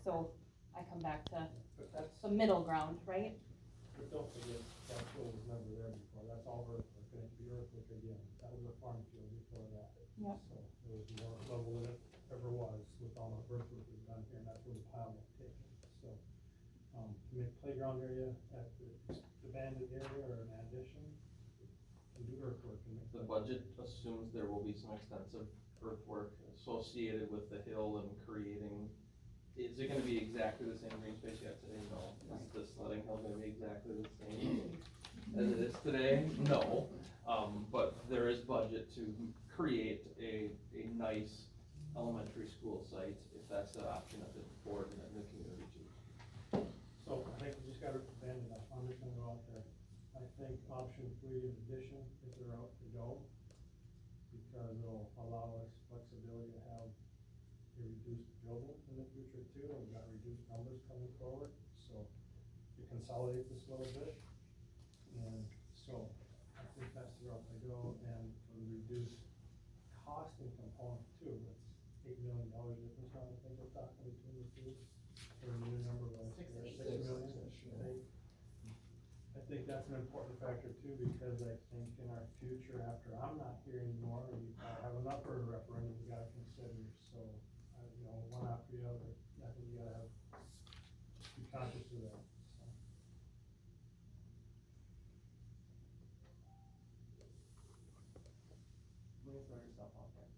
so I come back to the middle ground, right? But don't forget, that field was never there before, that's all earthwork, and it could be earthwork again, that was a farm field before that. Yep. So there was more level than it ever was with all the earthwork we've done here, and that's where the pile got taken. So, to make playground area at the abandoned area or an addition, to do earthwork and make. The budget assumes there will be some extensive earthwork associated with the hill and creating. Is it gonna be exactly the same green space you have today? No. Is the sledding hill gonna be exactly the same as it is today? No. But there is budget to create a nice elementary school site, if that's the option that the board and the community choose. So I think we just gotta abandon that, I'm just gonna go out there. I think option 3 in addition, if they're out to go, because it'll allow us flexibility to have a reduced building in the future too, and we've got reduced numbers coming forward, so if consolidate this a little bit. And so I think that's the route I go, and for the reduced costing component too, it's $8 million difference now, I think we're talking between the two. Or a new number like Six to eight. 6 million, I think that's an important factor too, because I think in our future, after I'm not here anymore, we have another referendum we gotta consider, so, you know, one after the other, I think you gotta be conscious of that, so. We'll throw yourself out there.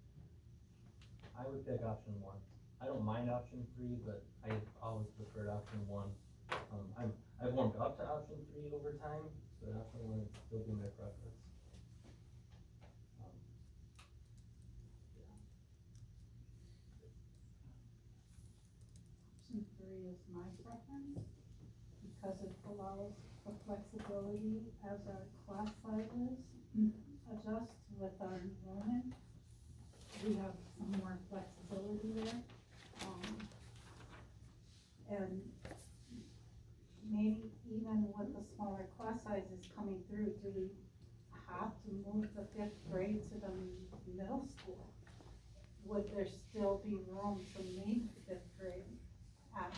I would pick option one. I don't mind option three, but I always preferred option one. I've warmed up to option three over time, but option one would still be my preference. Option 3 is my preference, because it allows for flexibility as our class sizes adjust with our enrollment. We have some more flexibility there. And maybe even with the smaller class sizes coming through, do we have to move the 5th grade to the middle school? Would there still be room to make 5th grade at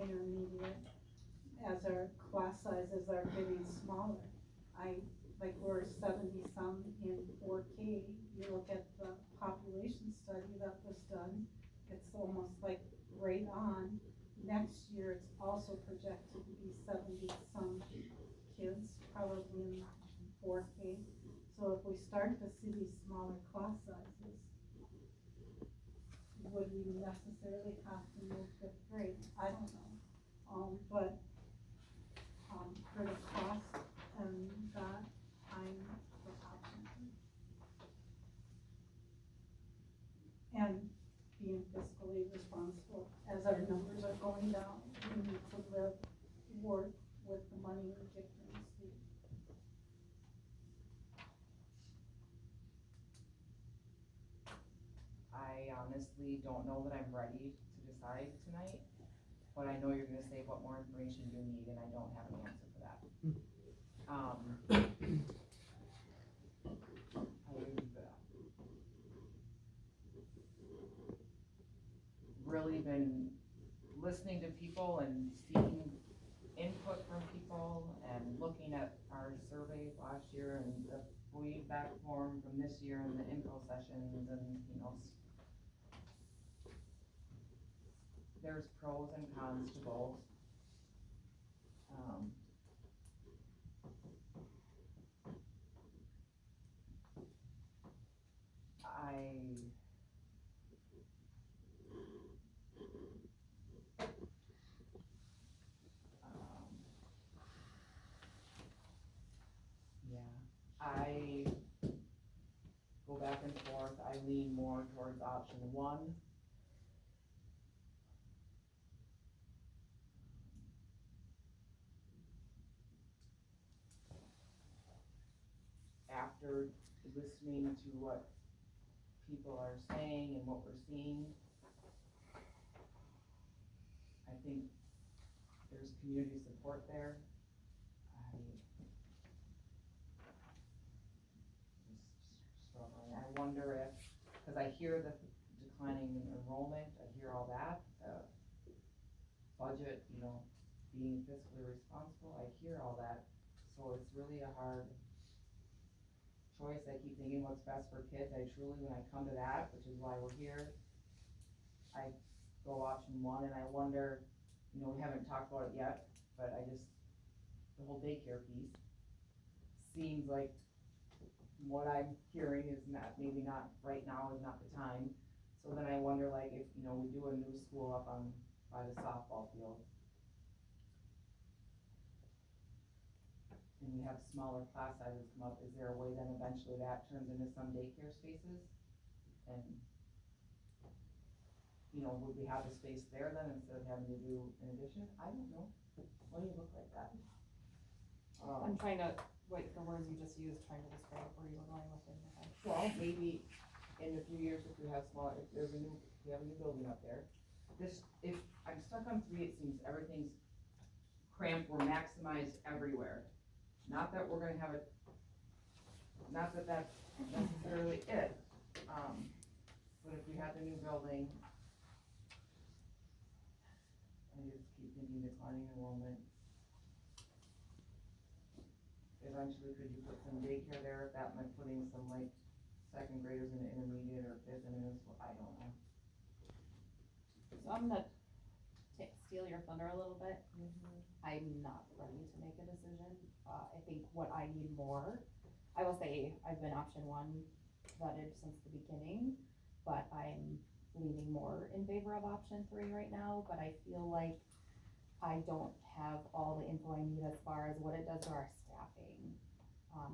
intermediate as our class sizes are getting smaller? Like we're 70 some in 4K, you look at the population study that was done, it's almost like right on. Next year, it's also projected to be 70 some kids, probably in 4K. So if we start to see these smaller class sizes, would we necessarily have to move 5th grade? I don't know. But for the cost and that, I'm for option 3. And being fiscally responsible, as our numbers are going down, we need to work with the money we get from the state. I honestly don't know that I'm ready to decide tonight, but I know you're gonna say what more information you need, and I don't have an answer for that. I've really been listening to people and seeking input from people and looking at our survey last year and the feedback form from this year and the info sessions, and you know, there's pros and cons to both. I go back and forth. I lean more towards option 1. After listening to what people are saying and what we're seeing, I think there's community support there. I wonder if, because I hear the declining enrollment, I hear all that, budget, you know, being fiscally responsible, I hear all that. So it's really a hard choice. I keep thinking what's best for kids. I truly, when I come to that, which is why we're here, I go option 1, and I wonder, you know, we haven't talked about it yet, but the whole daycare piece seems like what I'm hearing is maybe not right now is not the time. So then I wonder, like, if, you know, we do a new school up by the softball field, and we have smaller class sizes come up, is there a way then eventually that turns into some daycare spaces? And, you know, would we have the space there then instead of having to do an addition? I don't know. What do you look like that? I'm trying to, wait, the words you just used, trying to describe where you were going with in your head. Well, maybe in a few years if we have smaller, if we have a new building up there. If I'm stuck on 3, it seems everything's cramped, we're maximized everywhere. Not that we're gonna have a, not that that's necessarily it, but if we had the new building, I just keep thinking declining enrollment. Eventually, could you put some daycare there, if that meant putting some like second graders in the intermediate or fifth and middle school, I don't know. So I'm gonna steal your thunder a little bit. I'm not ready to make a decision. I think what I need more, I will say, I've been option one vetted since the beginning, but I'm leaning more in favor of option three right now, but I feel like I don't have all the info I need as far as what it does to our staffing.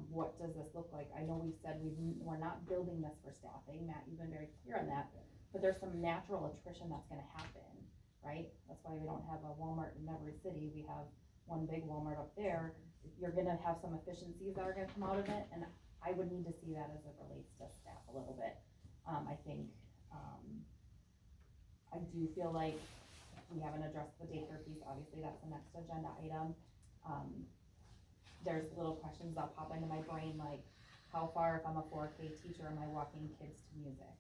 What does this look like? I know we've said we're not building this for staffing. Matt, you've been very clear on that, but there's some natural attrition that's gonna happen, right? That's why we don't have a Walmart in every city. We have one big Walmart up there. You're gonna have some efficiencies that are gonna come out of it, and I would need to see that as it relates to staff a little bit. I think, I do feel like we haven't addressed the daycare piece. Obviously, that's the next agenda item. There's little questions that pop into my brain, like how far, if I'm a 4K teacher, am I walking kids to music?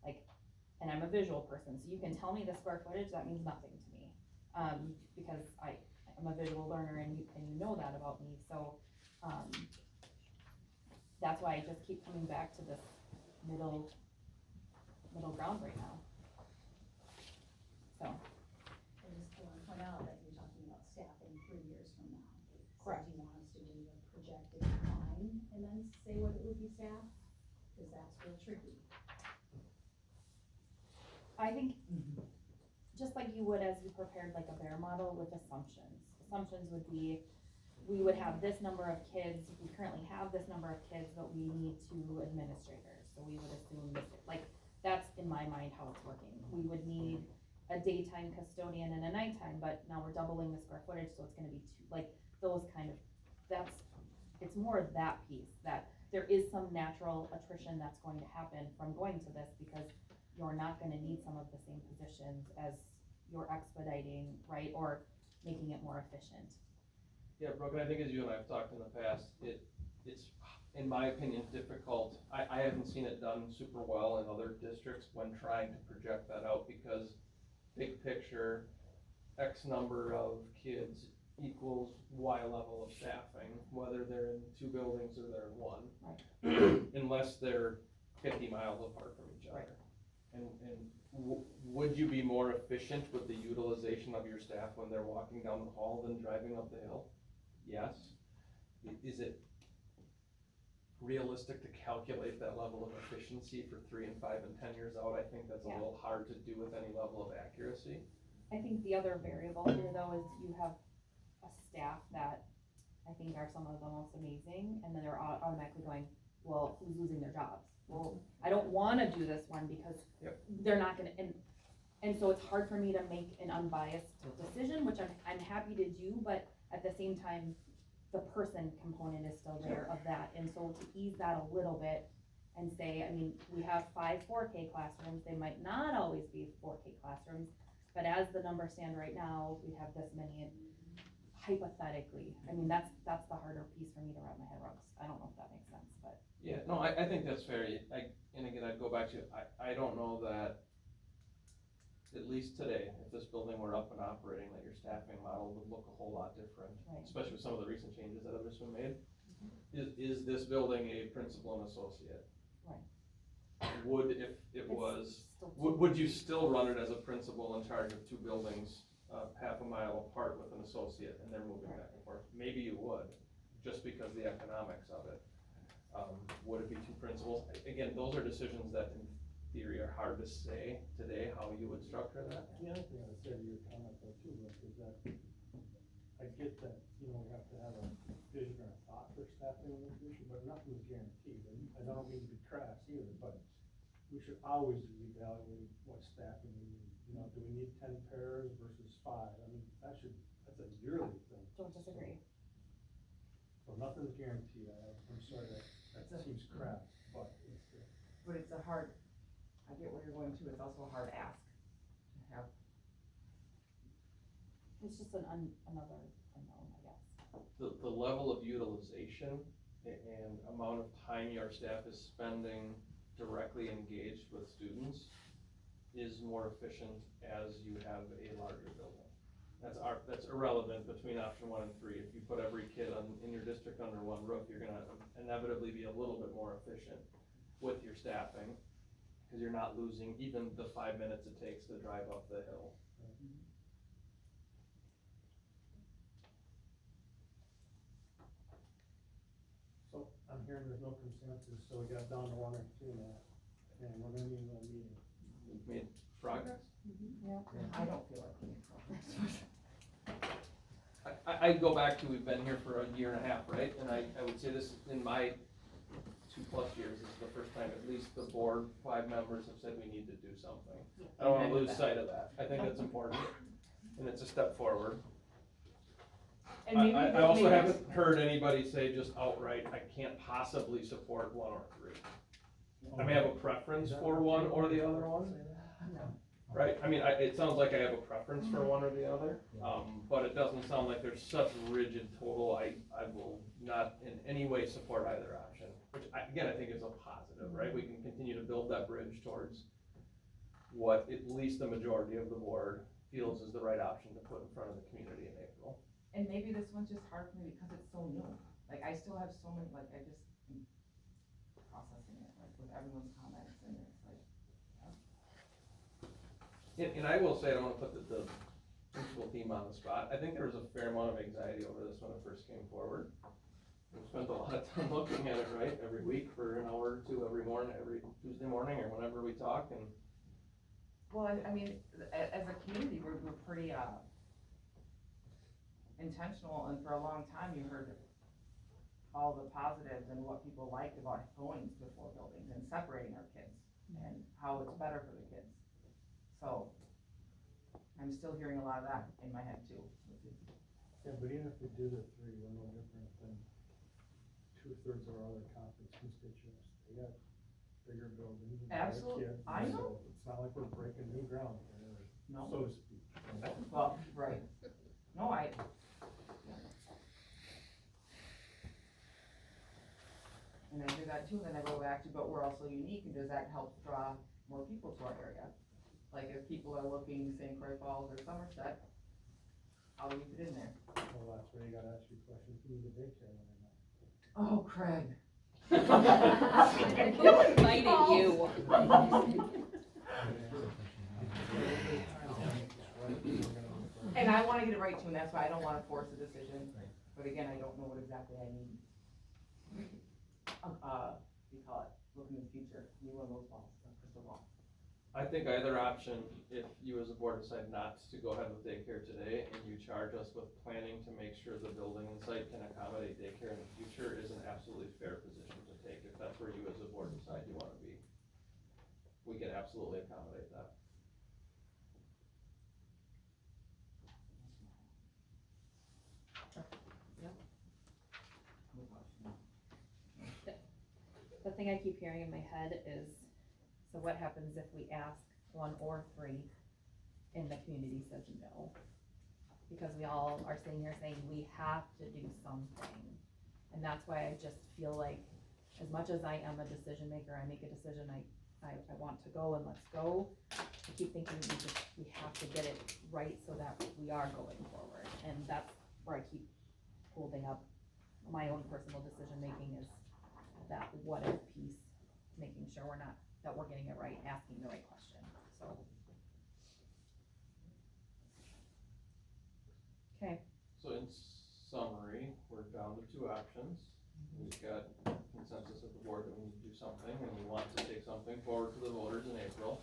Like, and I'm a visual person, so you can tell me the square footage, that means nothing to me. Because I'm a visual learner and you know that about me, so, that's why I just keep coming back to this middle ground right now. So. I just want to point out that you're talking about staffing 3 years from now. Correct. So do you want us to do the projected decline and then say what it would be staffed? Cause that's real tricky. I think, just like you would as you prepared like a bear model with assumptions. Assumptions would be, we would have this number of kids, we currently have this number of kids, but we need 2 administrators, so we would assume this, like, that's in my mind how it's working. We would need a daytime custodian and a nighttime, but now we're doubling the square footage, so it's gonna be 2, like, those kind of, it's more of that piece, that there is some natural attrition that's going to happen from going to this, because you're not gonna need some of the same positions as you're expediting, right, or making it more efficient. Yeah, Brooke, and I think as you and I have talked in the past, it's, in my opinion, difficult. I haven't seen it done super well in other districts when trying to project that out, because big picture, X number of kids equals Y level of staffing, whether they're in 2 buildings or they're in 1. Right. Unless they're 50 miles apart from each other. Right. Would you be more efficient with the utilization of your staff when they're walking down the hall than driving up the hill? Yes. Is it realistic to calculate that level of efficiency for 3 and 5 and 10 years out? I think that's a little hard to do with any level of accuracy. I think the other variable here though is you have a staff that I think are some of the most amazing, and then they're automatically going, well, who's losing their jobs? Well, I don't wanna do this one because they're not gonna, and so it's hard for me to make an unbiased decision, which I'm happy to do, but at the same time, the person component is still there of that, and so to ease that a little bit and say, I mean, we have 5 4K classrooms, they might not always be 4K classrooms, but as the numbers stand right now, we have this many, hypothetically, I mean, that's the harder piece for me to wrap my head around. I don't know if that makes sense, but. Yeah, no, I think that's fair. And again, I'd go back to, I don't know that, at least today, if this building were up and operating, that your staffing model would look a whole lot different, Right. especially with some of the recent changes that have just been made. Is this building a principal and associate? Right. Would, if it was, Still would you still run it as a principal in charge of 2 buildings, half a mile apart with an associate, and they're moving back and forth? Maybe you would, just because the economics of it. Would it be 2 principals? Again, those are decisions that in theory are hard to say today, how you would structure that. The other thing I would say to your comment though too, Rick, is that I get that, you know, we have to have a vision or a thought for staffing in the future, but nothing's guaranteed. And I don't mean to be crass either, but we should always evaluate what staffing we need. You know, do we need 10 pairs versus 5? I mean, that's a yearly thing. Don't disagree. So nothing's guaranteed. I'm sorry that seems crass, but it's. But it's a hard, I get where you're going to, it's also a hard ask to have. It's just another the level of utilization and amount of time your staff is spending directly engaged with students is more efficient as you have a larger building. That's irrelevant between option 1 and 3. If you put every kid in your district under one roof, you're gonna inevitably be a little bit more efficient with your staffing, because you're not losing even the 5 minutes it takes to drive up the hill. So I'm hearing there's no consensus, so we got down to 1 or 2 now, and we're gonna need another meeting. We've made progress. I don't feel like we need progress. I go back to, we've been here for a year and a half, right? And I would say this, in my 2+ years, this is the first time at least the board, 5 members have said we need to do something. I don't wanna lose sight of that. I think that's important, and it's a step forward. And maybe I also haven't heard anybody say just outright, I can't possibly support 1 or 3. I may have a preference for one or the other one. Right, I mean, it sounds like I have a preference for one or the other, but it doesn't sound like there's such rigid total, I will not in any way support either option, which again, I think is a positive, right? We can continue to build that bridge towards what at least the majority of the board feels is the right option to put in front of the community in April. And maybe this one's just hard for me because it's so new. Like, I still have so many, like, I just am processing it, like, with everyone's comments, and it's like, And I will say, I don't wanna put the principal team on the spot, I think there was a fair amount of anxiety over this when it first came forward. We spent a lot of time looking at it, right, every week for an hour or two, every morning, every Tuesday morning, or whenever we talk, and well, I mean, as a community, we're pretty, intentional, and for a long time, you heard all the positives and what people liked about going to 4 buildings and separating our kids, and how it's better for the kids. So, I'm still hearing a lot of that in my head too. Yeah, but even if we do the 3, we're no different than 2/3 of our other conference constituents. They got bigger buildings and better Absolutely, kids, I know. so it's not like we're breaking new ground here, No. so to speak. Well, right. No, and I hear that too, and then I go back to, but we're also unique, and does that help draw more people to our area? Like, if people are looking St. Croix Falls or Somerset, how do we fit in there? Well, that's where you gotta ask your question, who need a daycare when they're not? Oh, Craig. Who invited you? And I wanna get it right too, and that's why I don't wanna force a decision, but again, I don't know what exactly I need. You call it, looking in the future, you one of those balls, a crystal ball. I think either option, if you as a board decide not to go ahead with daycare today, and you charge us with planning to make sure the building and site can accommodate daycare in the future, is an absolutely fair position to take, if that's where you as a board decide you wanna be. We can absolutely accommodate that. The thing I keep hearing in my head is, so what happens if we ask 1 or 3 and the community says no? Because we all are sitting here saying we have to do something. And that's why I just feel like, as much as I am a decision maker, I make a decision, I want to go and let's go. I keep thinking we have to get it right so that we are going forward. And that's where I keep holding up my own personal decision making, is that what if piece, making sure that we're getting it right, asking the right question, so. Okay. So in summary, we're down to 2 options. We've got consensus of the board that we need to do something, and we want to take something forward to the voters in April.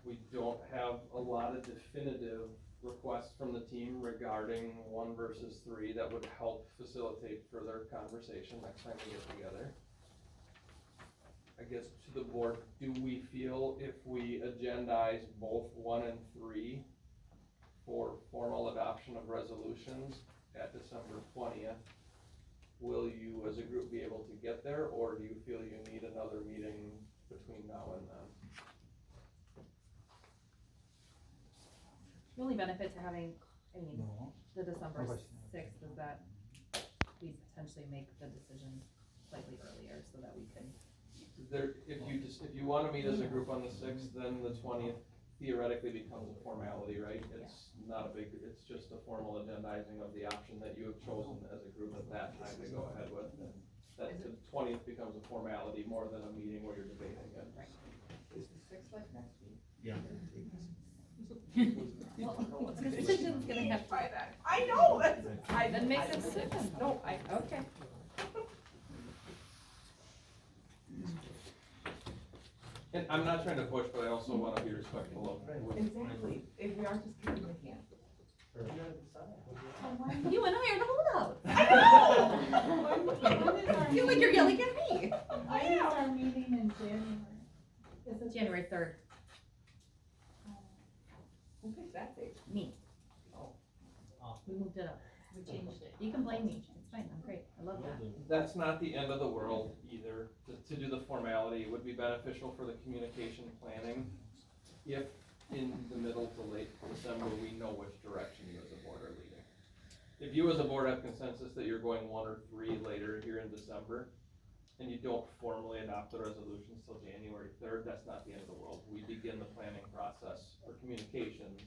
We don't have a lot of definitive requests from the team regarding 1 versus 3 that would help facilitate further conversation next time we get together. I guess to the board, do we feel if we agendize both 1 and 3 for formal adoption of resolutions at December 20th, will you as a group be able to get there, or do you feel you need another meeting between now and then? The only benefit to having, the December 6th is potentially make the decision slightly earlier so that we can. If you wanna meet as a group on the sixth, then the 20th theoretically becomes a formality, right? It's not a big, it's just a formal agendizing of the option that you have chosen as a group at that time to go ahead with. And that the 20th becomes a formality more than a meeting where you're debating it. Is the sixth like next week? Yeah. Decision's gonna have to. Try that. I know, that's. Then make a decision. No, Okay. And I'm not trying to push, but I also wanna be respectful of. exactly, if we aren't just giving the hand. You and I are the holdouts. When is our I feel like you're yelling at me. When is our meeting in January? Is it? January 3rd, Who picked that date? me. Oh. We moved it up. We changed it. You can blame me. It's fine. I'm great. I love that. That's not the end of the world either. To do the formality would be beneficial for the communication planning if in the middle to late December, we know which direction you as a board are leading. If you as a board have consensus that you're going 1 or 3 later here in December, and you don't formally adopt the resolutions till January 3rd, that's not the end of the world. We begin the planning process for communications.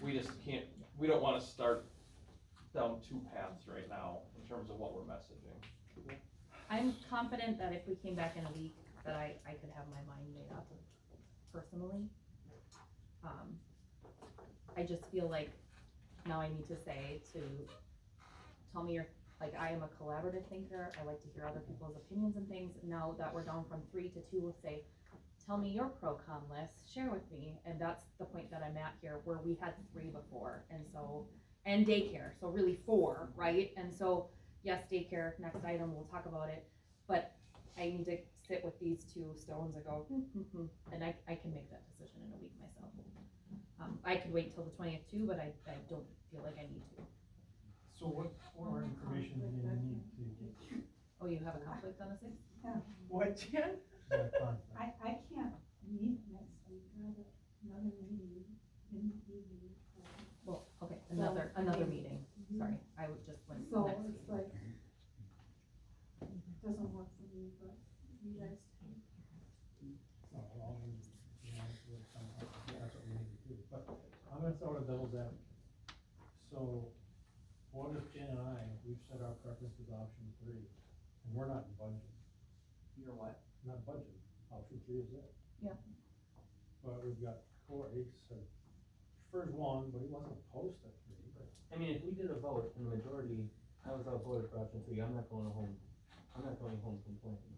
We just can't, we don't wanna start down 2 paths right now in terms of what we're messaging. I'm confident that if we came back in a week, that I could have my mind made up personally. I just feel like now I need to say to, tell me your, like, I am a collaborative thinker, I like to hear other people's opinions and things. Now that we're down from 3 to 2, we'll say, tell me your pro-con list, share with me, and that's the point that I'm at here, where we had 3 before, and so, and daycare, so really 4, right? And so, yes, daycare, next item, we'll talk about it, but I need to sit with these 2 stones and go, and I can make that decision in a week myself. I could wait till the 20th too, but I don't feel like I need to. So what more information do you need to get Oh, you have a conflict on the 6th? What, Jen? that conflict? I can't meet next week, I have another meeting in the evening. Well, okay, another meeting, sorry, I would just went So next it's week. like, it doesn't work for me, but you guys can. No, well, you know, that's what we need to do, but I'm gonna throw a devil's advocate. So, what if Jen and I, we've set our preference as option 3, and we're not budging, You're what? not budging, option 3 is it? Yeah. But we've got Corey said, first 1, but he wasn't opposed to 3, but. I mean, if we did a vote and the majority, I was outvoted for option 3, I'm not going home complaining.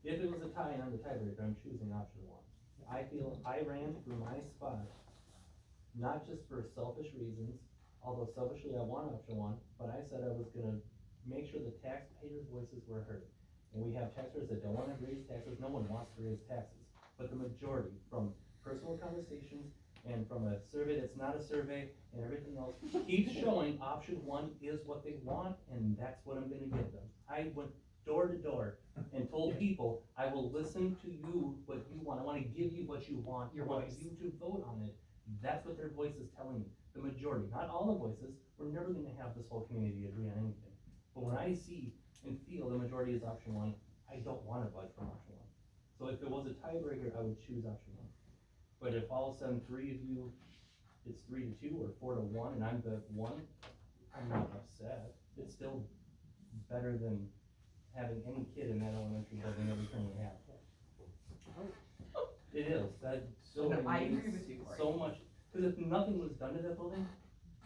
If it was a tie and I'm the tiebreaker, I'm choosing option 1. I feel I ran through my spot, not just for selfish reasons, although selfishly I want option 1, but I said I was gonna make sure the taxpayers' voices were heard. And we have taxpayers that don't wanna raise taxes, no one wants to raise taxes, but the majority, from personal conversations and from a survey that's not a survey and everything else, keeps showing option 1 is what they want, and that's what I'm gonna give them. I went door to door and told people, I will listen to you, what you want, I wanna give you what you want, I want you to vote on it. That's what their voice is telling me, the majority, not all the voices, we're never gonna have this whole community agree on anything. But when I see and feel the majority is option 1, I don't wanna budge from option 1. So if it was a tiebreaker, I would choose option 1. But if all of a sudden 3 of you, it's 3 to 2 or 4 to 1 and I'm the 1, I'm not upset. It's still better than having any kid in that elementary building every time we have. It is, that building I agree needs with you, Cory. so much, cause if nothing was done to that building,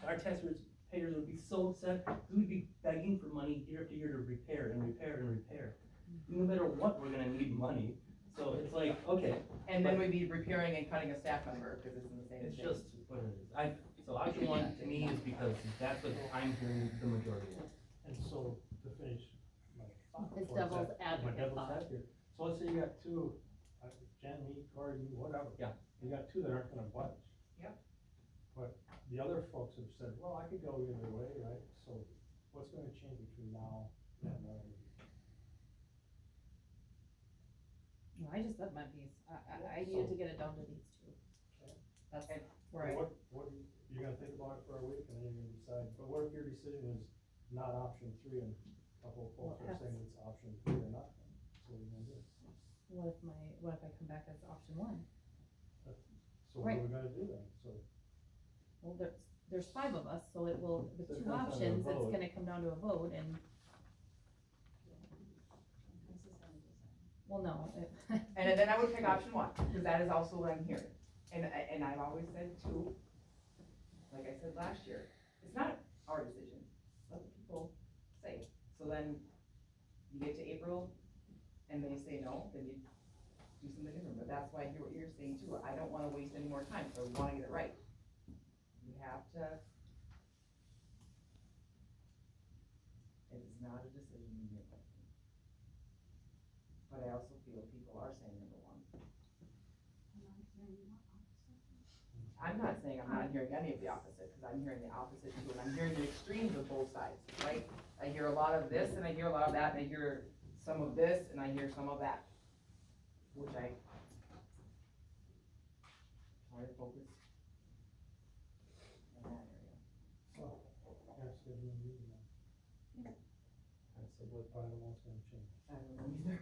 our taxpayers would be so upset, we'd be begging for money year after year to repair and repair and repair. No matter what, we're gonna need money, so it's like, okay. And then we'd be repairing and cutting a staff member, cause it's in the same It's thing. just what it is. So option 1 to me is because that's what I'm hearing the majority of. And so, to finish my thought. It's towards devil's that, advocate my devil's thought. advocate. So let's say you got 2, Jen, me, Corey, you, whatever. Yeah. You got 2 that aren't gonna budge. Yep. But the other folks have said, well, I could go either way, right? So what's gonna change between now and, No, I just said my piece, I needed to get it down to these 2. Okay. That's where what, you're gonna think about it for a week and then you're gonna decide, but what if your decision is not option 3 and couple of folks Well, are saying it's option 3 or nothing, so what are you gonna do? What if I come back as option 1? So what are we gonna do then? So, Well, there's 5 of us, so it will, with So it 2 comes down to a options, it's vote. gonna come down to a vote and, well, no, And then I would pick option 1, because that is also what I'm hearing. And I've always said too, like I said last year, it's not our decision, let the people say. So then you get to April and they say no, then you do something different. But that's why I hear what you're saying too. I don't wanna waste any more time, so I wanna get it right. You have to. It is not a decision you make. But I also feel people are saying number 1. I'm not saying I'm not hearing any of the opposite, because I'm hearing the opposite too, and I'm hearing the extremes of both sides, right? I hear a lot of this, and I hear a lot of that, and I hear some of this, and I hear some of that, which I try to focus in that area. well, yeah, schedule a meeting then. So what, Probably the most gonna change. I don't know either.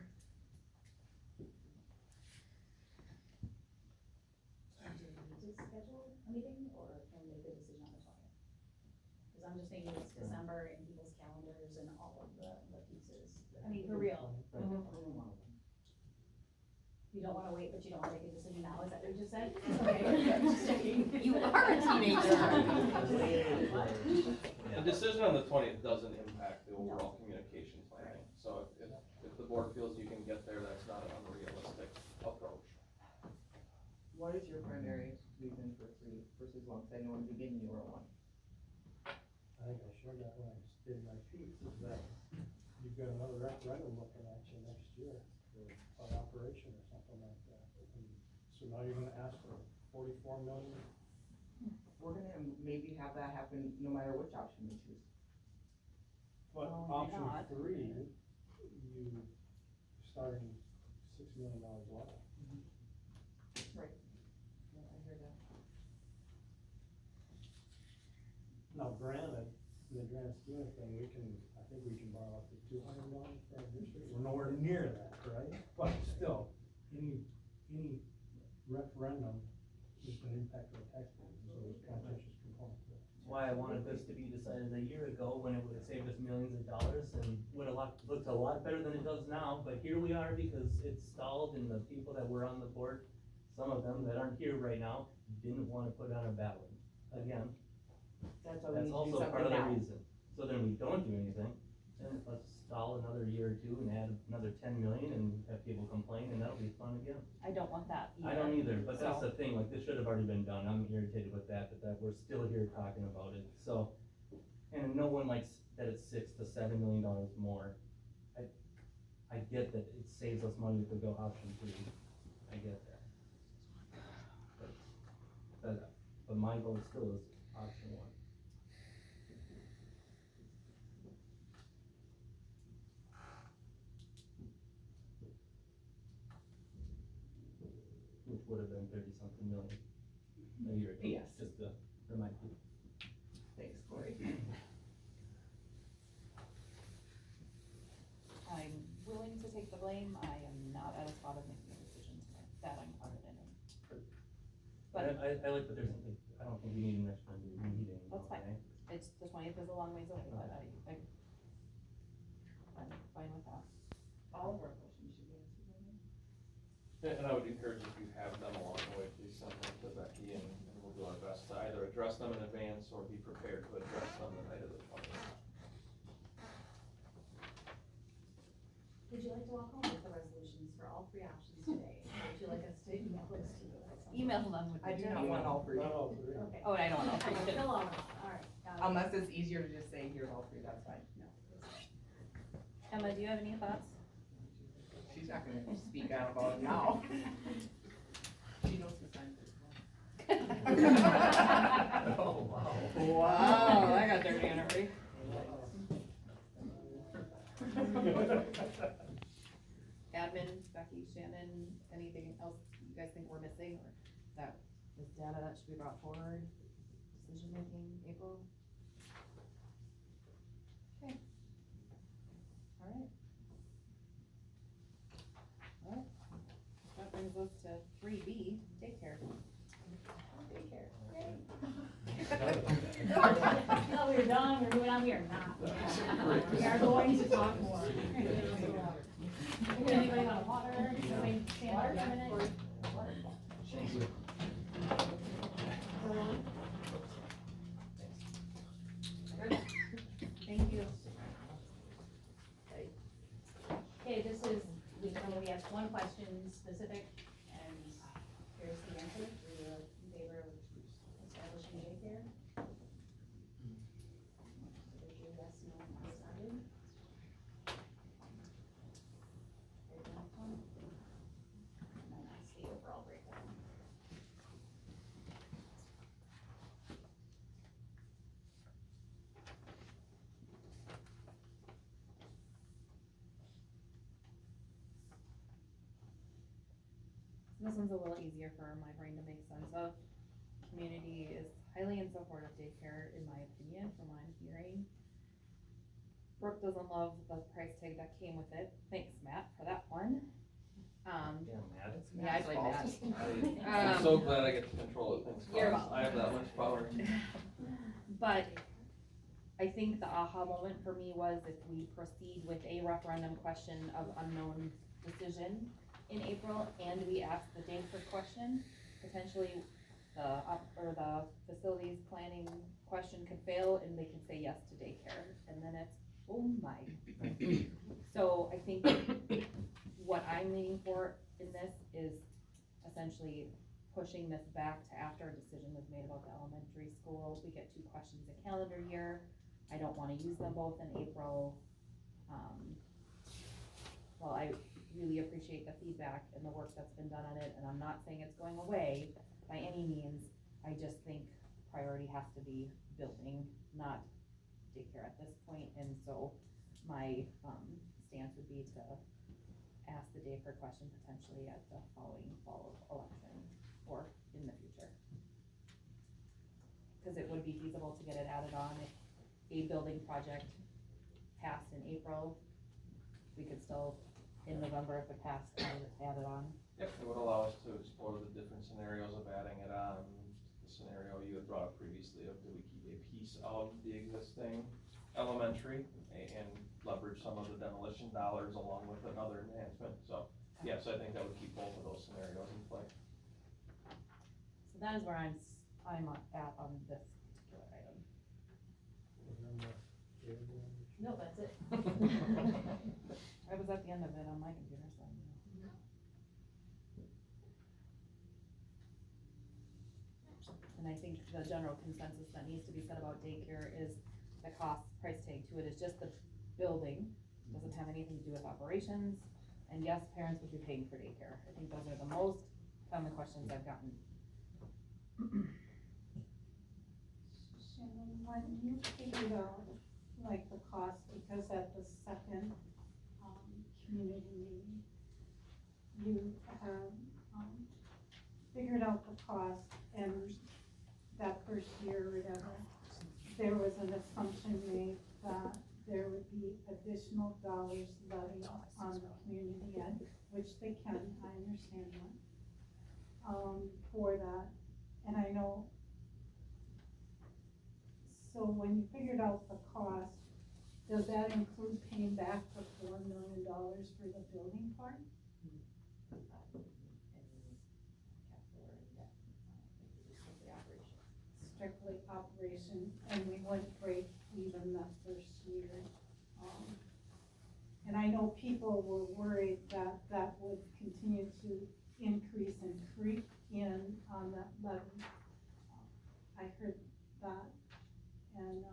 Do we need to schedule a meeting, or can we make a decision on the 20th? Cause I'm just thinking it's December and people's calendars and all of the pieces, I mean, for real. You don't wanna wait, but you don't wanna make a decision now, is that what you just said? Okay, just checking. You are a teenager. The decision on the 20th doesn't impact the overall communication planning, so if the board feels you can get there, that's not an unrealistic approach. What is your primary reason for 3 versus 1? Because I know in the beginning you were 1. I think I shared that when I did my piece, is that you've got another referendum looking at you next year for an operation or something like that. And so now you're gonna ask for 44 million? We're gonna maybe have that happen no matter which option we choose. But Oh, option God. 3, you starting $6 million less. Right. Yeah, I hear that. Now granted, in the grand scheme of thing, I think we can borrow up to 200 million for our district. We're nowhere near that, right? But still, any referendum is gonna impact our taxpayers, so there's a contentious component to it. That's why I wanted this to be decided a year ago, when it would have saved us millions of dollars and would have looked a lot better than it does now, but here we are because it's stalled and the people that were on the board, some of them that aren't here right now, didn't wanna put it on a ballot. Again, That's why we need that's to do also part something of the now. reason. So then we don't do anything, then let's stall another year or 2 and add another 10 million and have people complain, and that'll be fun again. I don't want that either. I don't either, but that's So- the thing, like, this should have already been done, I'm irritated with that we're still here talking about it, so. And no one likes that it's $6 to $7 million more. I get that it saves us money if we go option 3, I get that. But my vote still is option 1. Which would have been 30-something million a year ago. Yes. Just to remind people. Thanks, Corey. I'm willing to take the blame, I am not at a spot of making a decision tonight, that I'm confident in. But I like that there's, I don't think we need an extra meeting. that's fine, okay? it's, the 20th is a long ways away, but I'm fine with that. All of our questions should be answered by me. And I would encourage if you have them along the way, please send them to Becky and we'll do our best to either address them in advance or be prepared to address them the night of the 20th. Would you like to walk home with the resolutions for all 3 options today, or would you like us to email those to you? Email them with I me. do not want all 3. Not all 3. Okay. Oh, and I don't want to. Okay, fill all of them. All right, got it. Unless it's easier to just say, here's all 3, that's fine. No, it's- Emma, do you have any thoughts? She's not gonna speak out about it now. She knows the sign. Oh, wow. Wow, that got dirty on everybody. Admin, Becky, Shannon, anything else you guys think we're missing, or that is data that should be brought forward? Decision making, April? Okay. goes to 3B, daycare. Daycare, yay. No, we were done, we're moving on, we are not. We are going to talk more. Anybody want water? Somebody stand up for a minute? Thank you. Okay, this is, we can only ask one question specific, and here's the answer. Are you in favor of establishing daycare? So there's your yes, no, undecided. Here's the next one. And then that's the overall breakdown. This one's a little easier for my brain to make sense of. Community is highly in support of daycare, in my opinion, from what I'm hearing. Brooke doesn't love the price tag that came with it. Thanks, Matt, for that one. Yeah, Matt. Yeah, I blame Matt. I'm so glad I get to control it, thanks, You're Boss. I have that much power. But I think the aha moment for me was if we proceed with a referendum question of unknown decision in April, and we ask the Deferred question, potentially the facilities planning question could fail, and they could say yes to daycare, and then it's, oh my. So I think what I'm leaning for in this is essentially pushing this back to after a decision was made about the elementary school. We get 2 questions a calendar year. I don't wanna use them both in April. Well, I really appreciate the feedback and the work that's been done on it, and I'm not saying it's going away by any means. I just think priority has to be building, not daycare at this point, and so my, stance would be to ask the Deferred question potentially at the following fall election or in the future. Cause it would be feasible to get it added on if a building project passed in April. We could still, in November, if it passed, add it on. Yep, it would allow us to explore the different scenarios of adding it on. The scenario you had brought up previously of do we keep a piece of the existing elementary and leverage some of the demolition dollars along with another enhancement, so, yes, I think that would keep both of those scenarios in play. So that is where I'm at on this particular item. No, that's it. I was at the end of it on my computer, so. And I think the general consensus that needs to be said about daycare is the cost price tag to it is just the building, doesn't have anything to do with operations, and yes, parents would be paying for daycare. I think those are the most common questions I've gotten. Shannon, when you figured out, like, the cost, because at the second, community meeting, you have, figured out the cost, and that first year or whatever, there was an assumption made that there would be additional dollars levied on the community end, which they can, I understand that, for that, and I know. So when you figured out the cost, does that include paying back the $4 million for the building part? Strictly operation, and we wouldn't break even that first year. And I know people were worried that that would continue to increase and creep in on that levy. I heard that, and,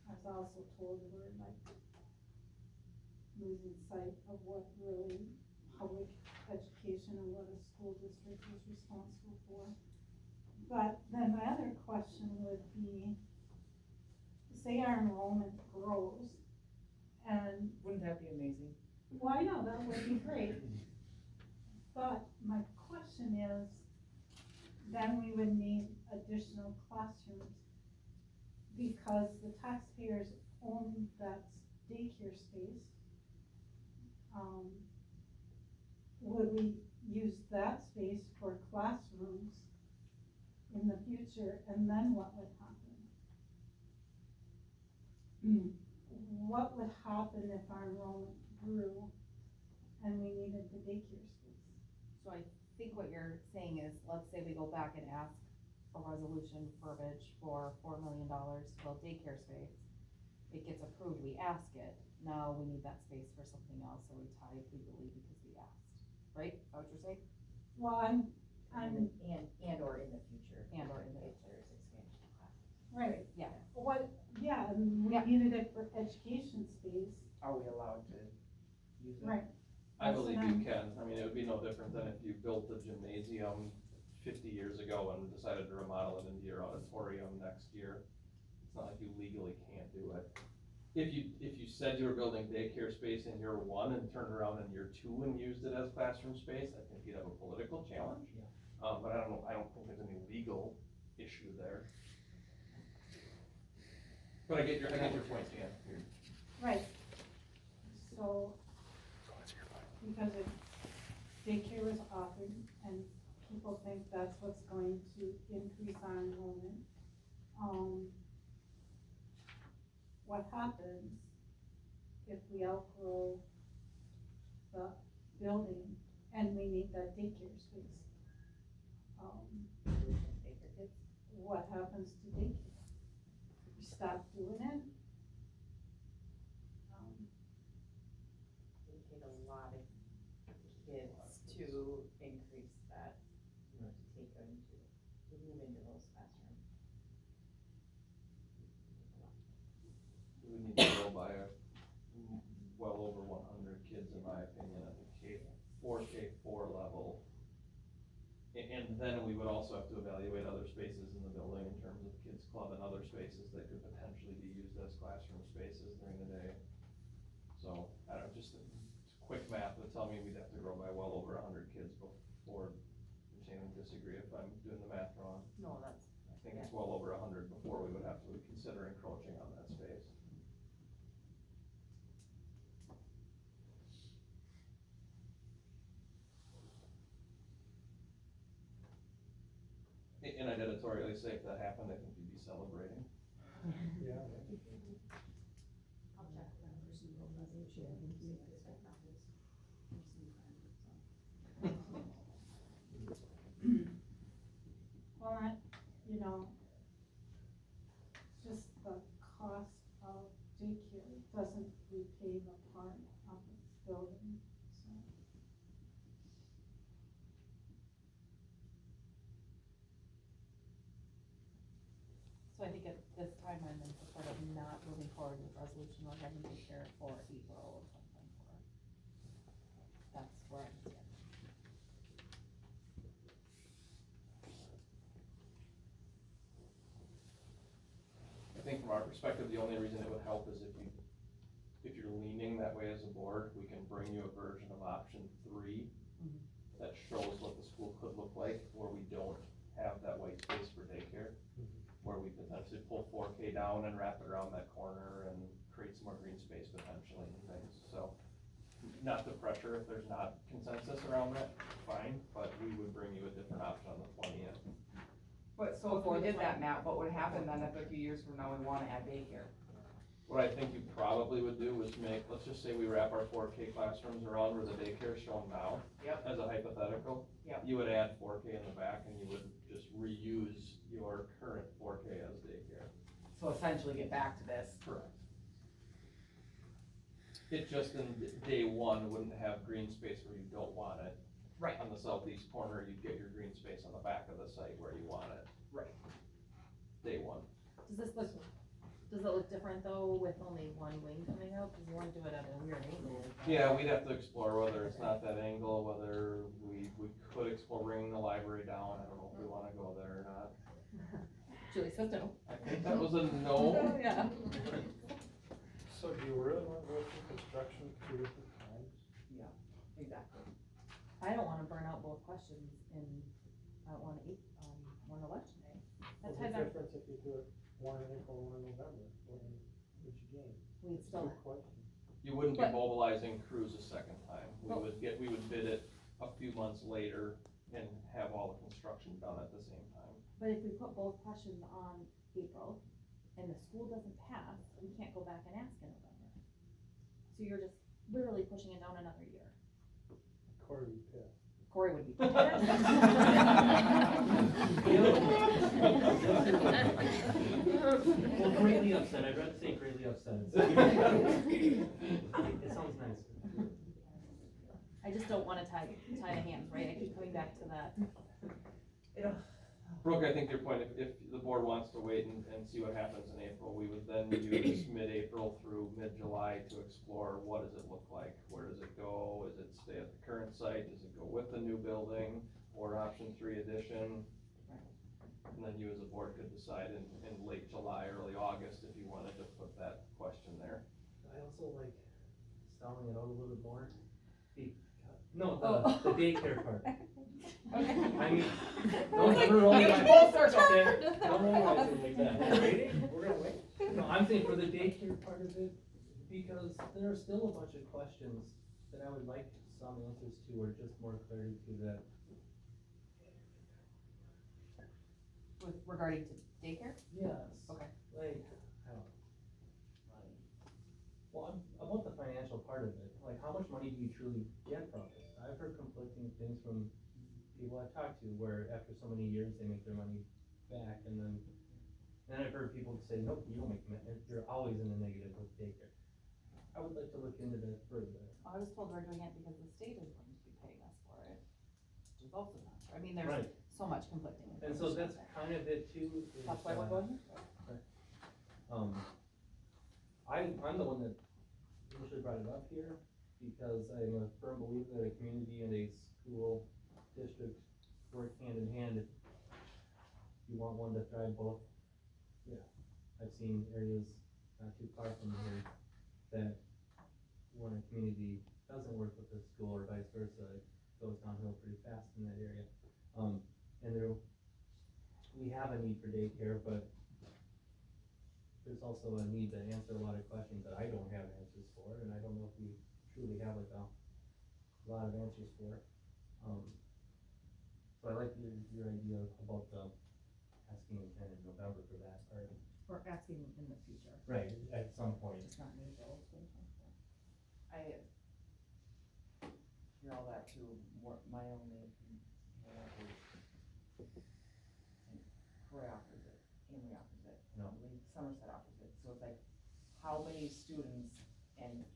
I was also told we're like losing sight of what really public education and what a school district is responsible for. But then my other question would be, say our enrollment grows, and. Wouldn't that be amazing? Well, I know, that would be great. But my question is, then we would need additional classrooms, because the taxpayers own that daycare space. Would would we use that space for classrooms in the future, and then what would happen? What would happen if our enrollment grew and we needed the daycare space? So I think what you're saying is, let's say we go back and ask a resolution verbiage for $4 million to build daycare space. It gets approved, we ask it, now we need that space for something else, or we tied legally because we asked, right? Is that what you're saying? Well, I'm, And or in the future. And or in the If there's expansion of classes. right, Yeah. what, yeah, and we Yeah. needed it for education space, Are we allowed to use it? right? I That's believe what you I'm- can, I mean, it would be no different than if you built a gymnasium 50 years ago and decided to remodel it into your auditorium next year. It's not like you legally can't do it. If you said you were building daycare space in year 1 and turned around in year 2 and used it as classroom space, I think you'd have a political challenge. Yeah. But I don't think there's any legal issue there. But I get your point, Dan. Right, so, because if daycare is offered and people think that's what's going to increase our enrollment, what happens if we outgrow the building and we need that daycare space? Daycare kids? What happens to daycare? We stop doing it? Dedicate a lot of kids to increase that, you know, to take them to move into those classrooms. We would need to go by well over 100 kids, in my opinion, at the K4 level. And then we would also have to evaluate other spaces in the building in terms of kids club and other spaces that could potentially be used as classroom spaces during the day. So, I don't know, just quick math would tell me we'd have to grow by well over 100 kids before, Shannon disagree if I'm doing the math wrong. No, that's. I think it's well over 100 before we would have to consider encroaching on that space. And I'd editorially say if that happened, I think you'd be celebrating. Yeah. I'll check the person who wrote the resolution and see if it's got numbers. Well, just the cost of daycare doesn't repay the part of the building, so. So I think at this time, I'm in support of not moving forward with resolution or having to care for April or something for. That's where I'm standing. I think from our perspective, the only reason it would help is if you're leaning that way as a board, we can bring you a version of option 3 that shows what the school could look like, where we don't have that white space for daycare, where we potentially pull 4K down and wrap it around that corner and create some more green space potentially and things, so. Not the pressure if there's not consensus around that, fine, but we would bring you a different option on the 20th. But, so if we did that, Matt, what would happen then if a few years from now we wanna add daycare? What I think you probably would do is let's just say we wrap our 4K classrooms around where the daycare is shown now. Yep. As a hypothetical. Yep. You would add 4K in the back and you would just reuse your current 4K as daycare. So essentially get back to this. Correct. It just in day 1 wouldn't have green space where you don't want it. Right. On the southeast corner, you'd get your green space on the back of the site where you want it. Right. Day 1. Does it look different though with only one wing coming out, cause you wanna do it at a weird angle? Yeah, we'd have to explore whether it's not that angle, whether we could explore bringing the library down, I don't know if we wanna go there or not. Julie says no. I think that was a no. Yeah. So do you really want to go through construction 2 different times? Yeah, exactly. I don't wanna burn out both questions in, one election day. What's the difference if you do it one in April, one in November, what would you gain? We'd It's a still, good question. You wouldn't be But- mobilizing crews a second time. We But- would bid it a few months later and have all the construction done at the same time. But if we put both questions on April and the school doesn't pass, we can't go back and ask in November. So you're just literally pushing it down another year. Corey would be pissed. Corey would be Well, greatly upset, I'd rather say greatly upset. It sounds nice. I just don't wanna tie the hands, right? I keep coming back to that. Brooke, I think your point, if the board wants to wait and see what happens in April, we would then use mid-April through mid-July to explore what does it look like? Where does it go? Is it stay at the current site? Does it go with the new building or option 3 addition? And then you as a board could decide in late July, early August, if you wanted to put that question there. I also like spelling it out a little bit more. The daycare part. Okay. I mean, don't ever roll your eyes. Don't roll your eyes like that. We're gonna wait. No, I'm saying for the daycare part of it, because there are still a bunch of questions that I would like some answers to, or just more clarity to that. With regarding to daycare? Yes. Okay. Like, I don't know. Well, about the financial part of it, like how much money do you truly get from it? I've heard conflicting things from people I've talked to where after so many years they make their money back, and then I've heard people say, nope, you don't make money, you're always in the negative with daycare. I would like to look into that further. I was told we're doing it because the state is going to be paying us for it, which is also not true. I mean, there's Right. so much conflicting And so information that's out there. kind of it too. Is, That's why we're going here? I'm the one that initially brought it up here because I'm a firm believer that a community and a school district work hand in hand. If you want one to thrive, both. Yeah, I've seen areas not too far from here that when a community doesn't work with the school or vice versa, it goes downhill pretty fast in that area. And we have a need for daycare, but there's also a need to answer a lot of questions that I don't have answers for, and I don't know if we truly have like a lot of answers for. So I like your idea about asking in November for that part. Or asking in the future. Right, at some point. It's not new goals, 2024. I hear all that too, my only, Troy offers it, Amory offers it, No. I believe Somerset offers it, so it's like, how many students and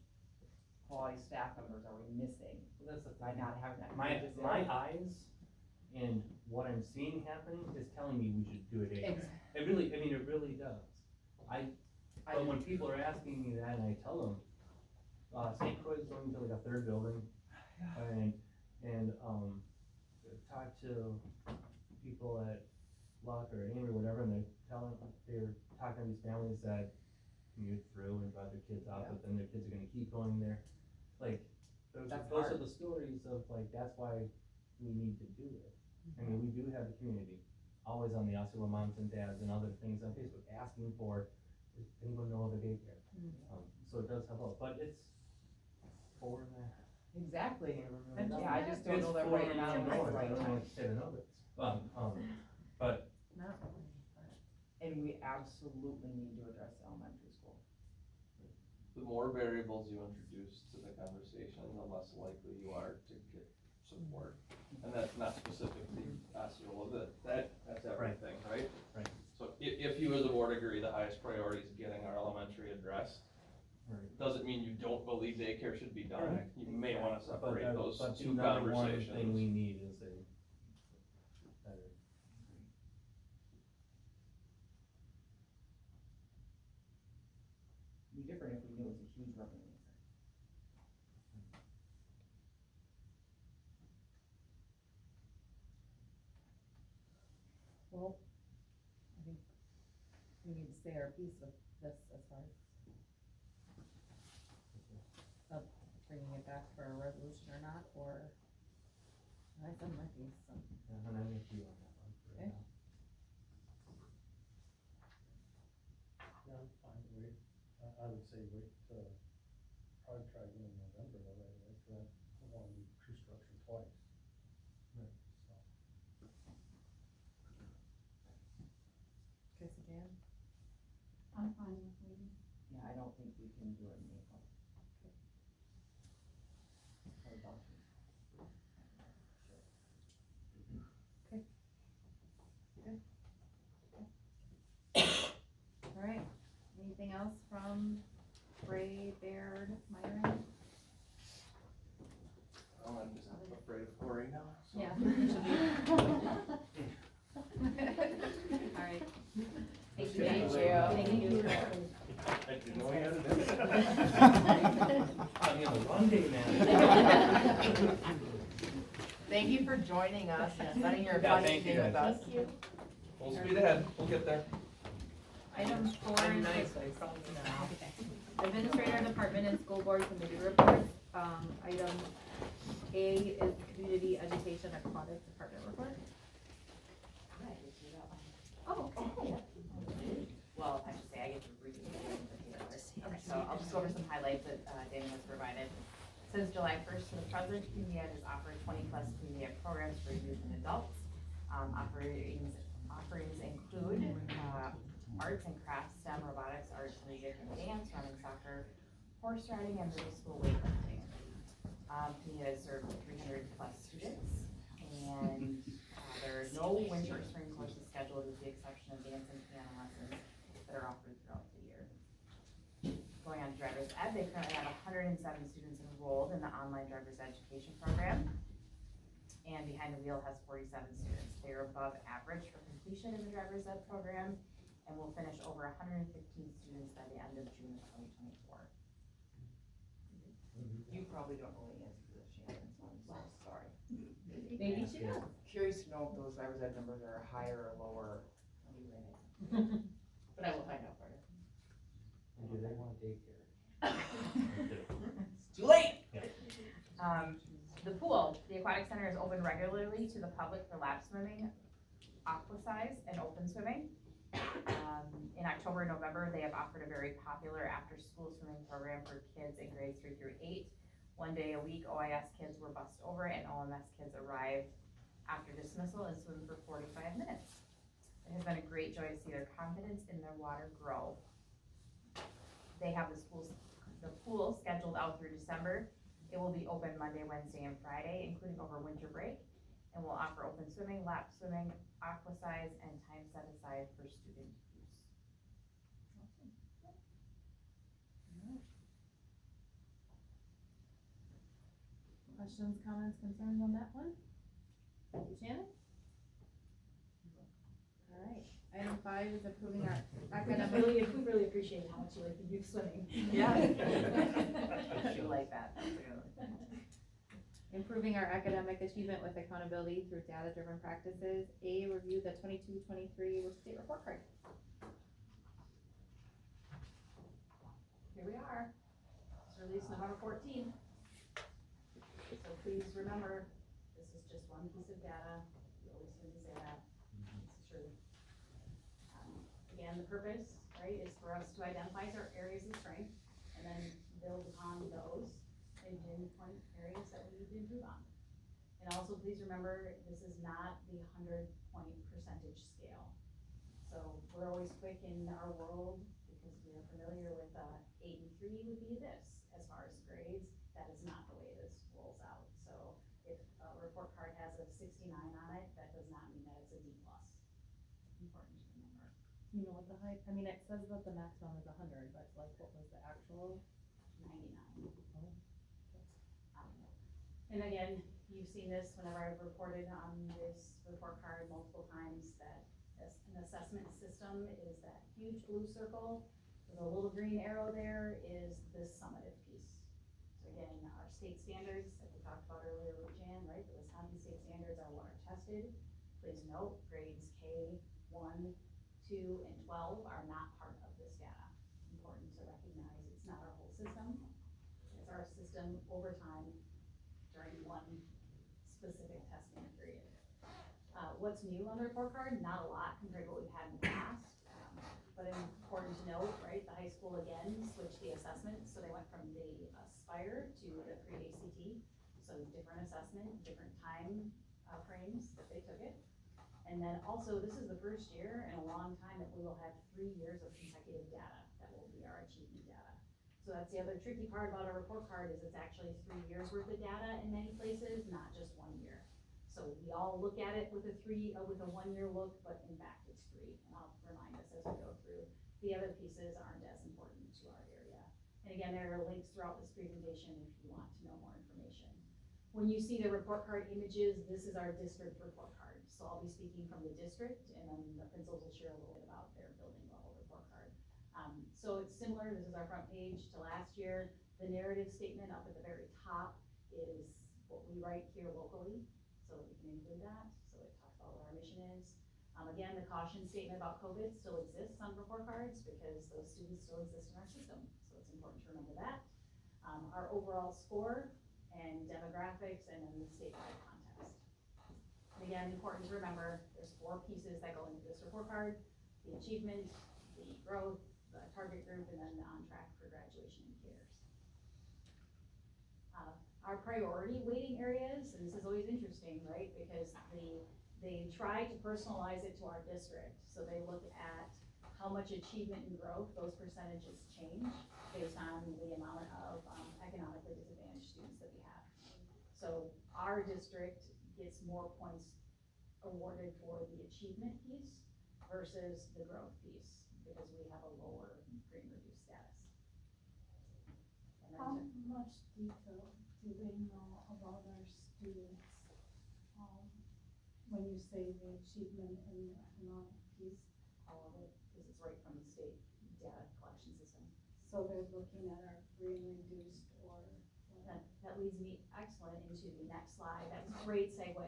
quality staff members are we missing Well, that's the by thing. not having that? My eyes and what I'm seeing happen is telling me we should do it daycare. It really does. But when people are asking me that and I tell them, St. Croix's going to like a 3rd building, and talk to people at Luck or Amory or whatever, and they're talking to these families that commute through and drive their kids out, but then their kids are gonna keep going there. Like, those are the stories of like, that's why we need to do it. I mean, we do have a community, always on the Osceola moms and dads and other things on Facebook, asking for, does anyone know of a daycare? So it does help out, but it's for the. Exactly, And yeah, I just don't know that right now is the right I don't know time. what to say to know this, but. Not really. And we absolutely need to address elementary school. The more variables you introduce to the conversation, the less likely you are to get support. And that's not specifically Osceola, that's everything, right? Right. So if you as a board agree the highest priority is getting our elementary addressed, doesn't mean you don't believe daycare should be done. Right. You may wanna separate those But two the number one conversations. thing we need is a better. It'd be different if we knew it was a huge revenue maker. Well, I think we need to say our piece with this as far as of bringing it back for a resolution or not, or I said my piece, so. And I'm with you on that one for Okay. now. Yeah, I'm fine, wait, I would say wait till, probably try again in November, though, right away, cause I don't wanna do construction twice. can do it in April. For adoption. Alright, anything else from Bray, Baird, Myron? Oh, I'm just afraid of chlorine now, so. Yeah. Alright. Thank you. Thank you. Thank you. I didn't know he had it in. I'm gonna one day, man. Thank you for joining us and spending your Yeah, funny thank you, day with guys. us. Full speed ahead, we'll get there. Item 4 I'm is nice, I promise now. Administrator, Department, and School Board Committee reports. Item A is Community Education Aquatics Department report. Oh, okay. Well, I should say I get to read it. Okay, so I'll just go over some highlights that Dana has provided. Since July 1st to the present, Community Ed has offered 20+ Community Ed programs for youth and adults. Offerings include arts and crafts, STEM, robotics, arts, music, and dance, running, soccer, horse riding, and middle school weightlifting. Community Ed has served 300+ students, and there are no winter or spring courses scheduled with the exception of dance and piano lessons that are offered throughout the year. Going on to driver's ed, they currently have 107 students enrolled in the online driver's education program. And Behind the Wheel has 47 students. They are above average for completion in the driver's ed program and will finish over 115 students by the end of June of 2024. You probably don't know the answer to this, Shannon, so I'm so sorry. Maybe she does. Curious to know if those driver's ed numbers are higher or lower when you ran it. But I will find out for you. And do they want daycare? It's too late! The pool, the aquatic center is open regularly to the public for lap swimming, aquasize, and open swimming. In October and November, they have offered a very popular after-school swimming program for kids in grades 3 through 8. One day a week, OIS kids were bussed over and OMS kids arrived after dismissal and swim for 45 minutes. It has been a great joy to see their confidence in their water grow. They have the pool scheduled out through December. It will be open Monday, Wednesday, and Friday, including over winter break, and will offer open swimming, lap swimming, aquasize, and time set aside for student use. Questions, comments, concerns on that one? Thank you, Shannon. Alright, item 5 is approving our academic. We really appreciate how much you like the youth swimming. Yeah. I feel like that. Improving our academic achievement with accountability through data-driven practices. A, review the 22-23 state report card. Here we are. It's released November 14th. So please remember, this is just one piece of data. We always hear me say that. It's true. Again, the purpose, right, is for us to identify our areas of strength and then build upon those and pinpoint areas that we need to improve on. And also please remember, this is not the 100-point percentage scale. So we're always quick in our world because we are familiar with 83 would be this as far as grades. That is not the way this rolls out. So if a report card has a 69 on it, that does not mean that it's a D+. Important to remember. You know what the height, I mean, it says that the maximum is 100, but like what was the actual? 99. And again, you've seen this whenever I've reported on this report card multiple times, that an assessment system is that huge blue circle with a little green arrow there is this summative piece. So again, our state standards that we talked about earlier with Jan, right? The Wisconsin state standards are water tested. Please note, grades K, 1, 2, and 12 are not part of this data. Important to recognize it's not our whole system. It's our system over time during one specific testing period. What's new on the report card? Not a lot compared to what we've had in the past. But important to note, right, the high school again switched the assessment, so they went from the Aspire to the pre-ACT. So different assessment, different time frames that they took it. And then also, this is the first year in a long time that we will have 3 years of consecutive data that will be our achievement data. So that's the other tricky part about a report card is it's actually 3 years worth of data in many places, not just 1 year. So we all look at it with a 1 year look, but in fact it's 3. And I'll remind us as we go through. The other pieces aren't as important to our area. And again, there are links throughout this presentation if you want to know more information. When you see the report card images, this is our district report card. So I'll be speaking from the district, and then the principals will share a little bit about their building level report card. So it's similar, this is our front page to last year. The narrative statement up at the very top is what we write here locally, so that we can include that. So it talks about what our mission is. Again, the caution statement about COVID still exists on report cards because those students still exist in our system. So it's important to remember that. Our overall score and demographics, and then the statewide context. And again, important to remember, there's 4 pieces that go into this report card: the achievement, the growth, the target group, and then the on track for graduation and cares. Our priority weighting areas, and this is always interesting, right? Because they try to personalize it to our district. So they look at how much achievement and growth, those percentages change based on the amount of economically disadvantaged students that we have. So our district gets more points awarded for the achievement piece versus the growth piece, because we have a lower green review status. And How then much detail do they know about our students? When you say the achievement and the economic piece, all of it, because it's right from the state data collection system. so they're looking at our green reduced or. That leads me excellent into the next slide. That's a great segue,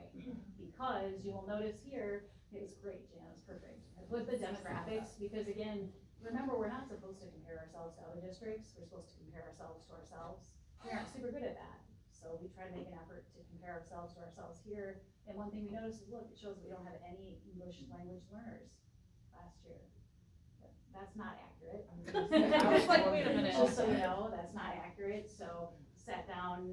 because you will notice here, it was great, Jan, it was perfect. I put the demographics, because again, remember, we're not supposed to compare ourselves to other districts, we're supposed to compare ourselves to ourselves. We aren't super good at that, so we try to make an effort to compare ourselves to ourselves here. And one thing we noticed is, look, it shows we don't have any English language learners last year. That's not accurate. I was like, wait a minute. Just so you know, that's not accurate. So sat down,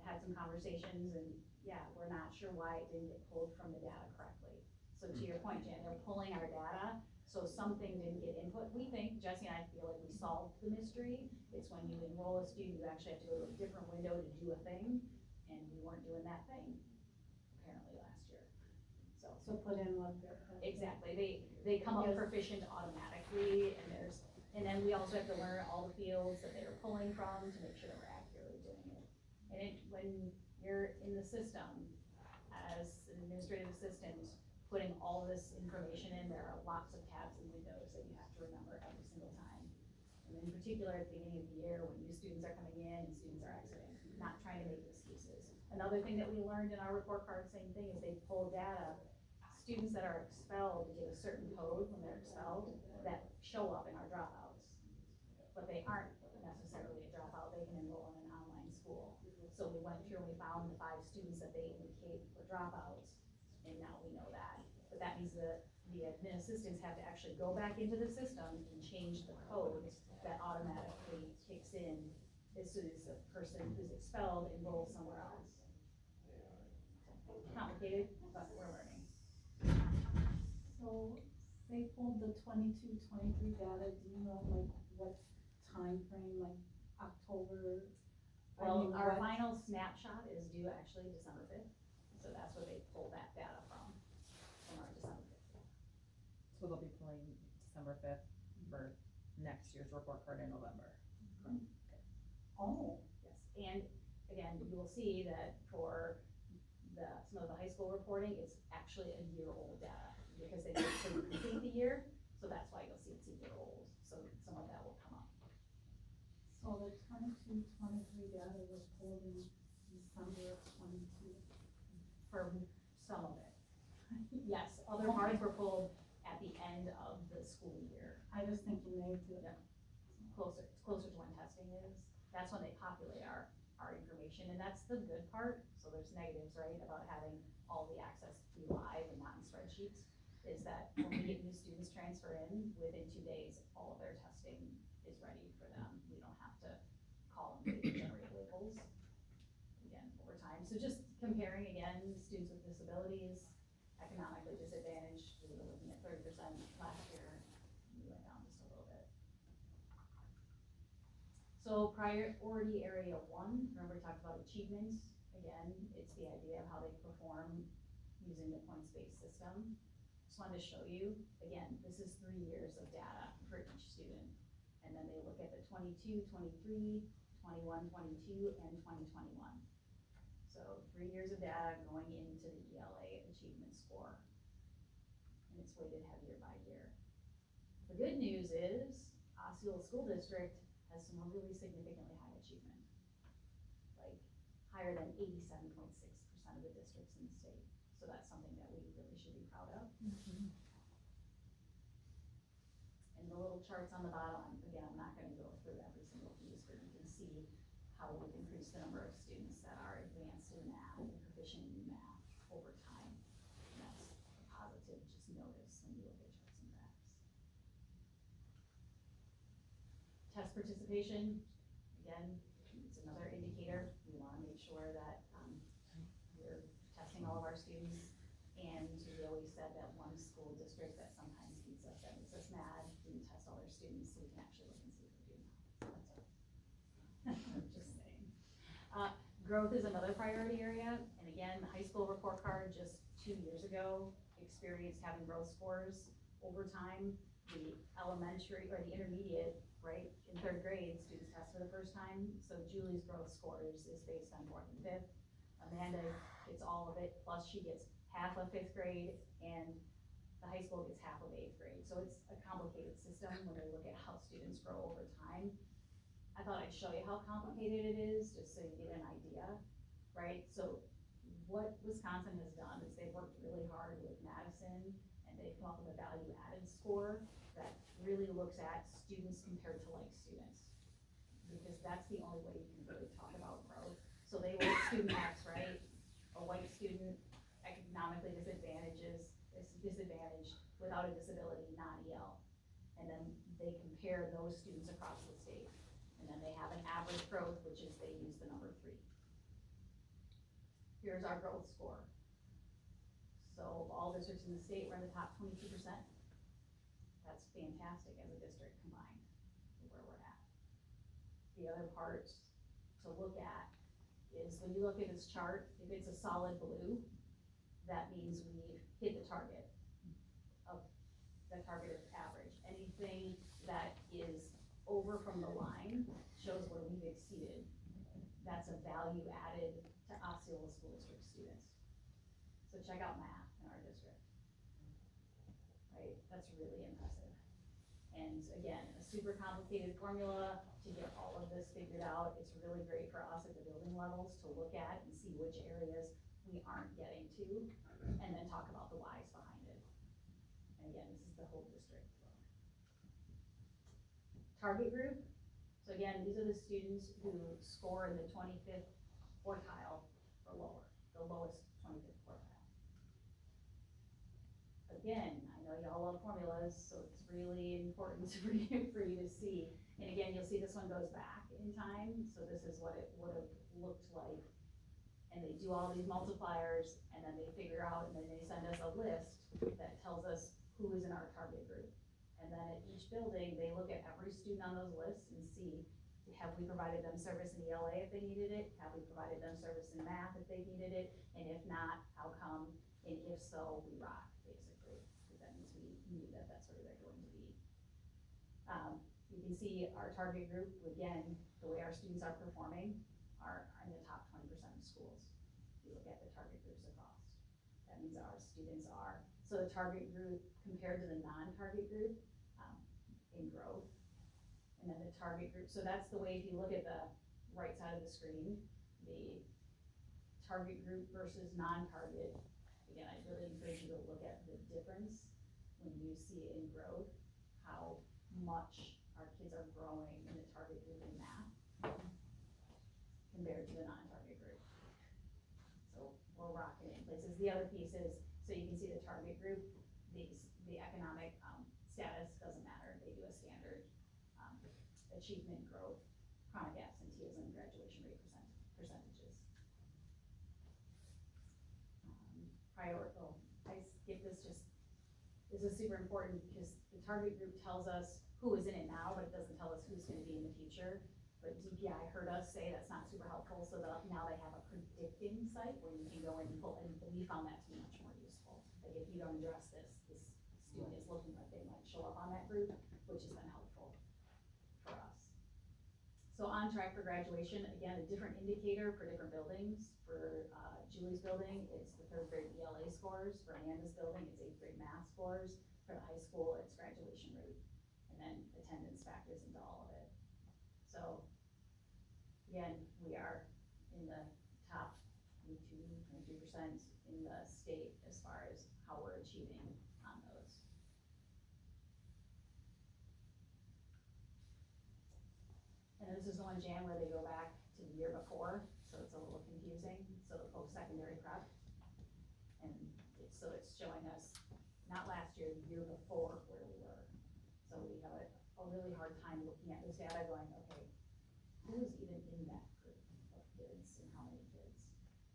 had some conversations, and yeah, we're not sure why it didn't get pulled from the data correctly. So to your point, Jan, they're pulling our data, so something didn't get input. We think, Jesse and I feel like we solved the mystery. It's when you enroll a student, you actually have to go to a different window to do a thing, and we weren't doing that thing, apparently, last year. So put in what they're. Exactly, they come up proficient automatically, and then we also have to learn all the fields that they were pulling from to make sure that we're accurately doing it. And when you're in the system as an administrative assistant, putting all this information in, there are lots of tabs and windows that you have to remember every single time. And in particular, at the beginning of the year, when new students are coming in and students are exiting, not trying to make excuses. Another thing that we learned in our report card, same thing, is they pull data. Students that are expelled get a certain code when they're expelled that show up in our dropouts. But they aren't necessarily a dropout, they can enroll in an online school. So we went through and we found the 5 students that they indicate were dropouts, and now we know that. But that means that the admin assistants have to actually go back into the system and change the code that automatically kicks in as soon as the person who's expelled enrolls somewhere else. Complicated, but we're learning. So they pulled the 22-23 data, do you know like what time frame, like October? Well, our final snapshot is due actually December 5th, so that's where they pulled that data from our December 5th. So they'll be pulling December 5th for next year's report card in November. Oh. Yes, and again, you will see that for some of the high school reporting, it's actually a year-old data, because they didn't complete the year, so that's why you'll see it's a year old, so some of that will come up. So the 22-23 data was pulled in December of 22. For some of it. Yes, other parts were pulled at the end of the school year. I was thinking they did. Yeah. It's closer to when testing is. That's when they populate our information, and that's the good part. So there's negatives, right, about having all the access be live and not in spreadsheets, is that when we get new students transfer in, within 2 days, all of their testing is ready for them. We don't have to call them to generate labels, again, over time. So just comparing again, students with disabilities, economically disadvantaged, we were looking at 30% last year, we went down just a little bit. So priority area 1, remember we talked about achievements, again, it's the idea of how they perform using the points-based system. Just wanted to show you, again, this is 3 years of data for each student. And then they look at the 22, 23, 21, 22, and 2021. So 3 years of data going into the ELA achievement score. And it's weighted heavier by year. The good news is Osceola School District has some really significantly high achievement. Like higher than 87.6% of the districts in the state. So that's something that we really should be proud of. And the little charts on the bottom, again, I'm not gonna go through every single piece, but you can see how we've increased the number of students that are advanced in math and proficient in math over time. And that's a positive, just notice when you look at charts and graphs. Test participation, again, it's another indicator. We wanna make sure that, we're testing all of our students. And we always said that one school district that sometimes beats us, that makes us mad, didn't test all their students, so we can actually look and see if they're doing well. That's all. Just saying. Growth is another priority area, and again, the high school report card just 2 years ago experienced having growth scores over time. The elementary, or the intermediate, right, in 3rd grade, students test for the first time, so Julie's growth scores is based on 4th and 5th. Amanda gets all of it, plus she gets half of 5th grade, and the high school gets half of 8th grade. So it's a complicated system when they look at how students grow over time. I thought I'd show you how complicated it is, just so you get an idea, right? So what Wisconsin has done is they've worked really hard with Madison, and they've come up with a value added score that really looks at students compared to like students. Because that's the only way you can really talk about growth. So they look at student X, right? A white student, economically disadvantaged without a disability, non-EL. And then they compare those students across the state. And then they have an average growth, which is they use the number 3. Here's our growth score. So all districts in the state, we're in the top 22%. That's fantastic as a district combined with where we're at. The other part to look at is when you look at this chart, if it's a solid blue, that means we've hit the target of the targeted average. Anything that is over from the line shows where we've exceeded. That's a value added to Osceola School District students. So check out math in our district. Right, that's really impressive. And again, a super complicated formula to get all of this figured out. It's really great for us at the building levels to look at and see which areas we aren't getting to, and then talk about the whys behind it. And again, this is the whole district. Target group. So again, these are the students who score in the 25th quartile or lower, the lowest 25th quartile. Again, I know y'all love formulas, so it's really important for you to see. And again, you'll see this one goes back in time, so this is what it would have looked like. And they do all these multipliers, and then they figure out, and then they send us a list that tells us who is in our target group. And then at each building, they look at every student on those lists and see, have we provided them service in ELA if they needed it? Have we provided them service in math if they needed it? And if not, how come? And if so, we rock, basically, because that means we knew that that's where they're going to be. You can see our target group, again, the way our students are performing are in the top 20% of schools. You look at the target groups across. That means our students are, so the target group compared to the non-target group in growth. And then the target group, so that's the way, if you look at the right side of the screen, the target group versus non-target. Again, I really encourage you to look at the difference when you see it in growth, how much our kids are growing in the target group in math compared to the non-target group. So we're rocking it in places. The other piece is, so you can see the target group, the economic status doesn't matter. They do a standard achievement, growth, chronic absenteeism, graduation rate percentages. I skipped this, this is super important because the target group tells us who is in it now, but it doesn't tell us who's gonna be in the future. but DPI heard us say that's not super helpful, so now they have a predicting site where you can go in and pull, and we found that to be much more useful. Like if you don't address this student is looking like they might show up on that group, which has been helpful for us. So on track for graduation, again, a different indicator for different buildings. For Julie's building, it's the 3rd grade ELA scores. For Amanda's building, it's 8th grade math scores. For the high school, it's graduation rate. And then attendance factors into all of it. So again, we are in the top 22-23% in the state as far as how we're achieving on those. And this is the one, Jan, where they go back to the year before, so it's a little confusing. So the post-secondary prep. And so it's showing us, not last year, the year before where we were. So we have a really hard time looking at this data going, okay, who is even in that group of kids and how many kids?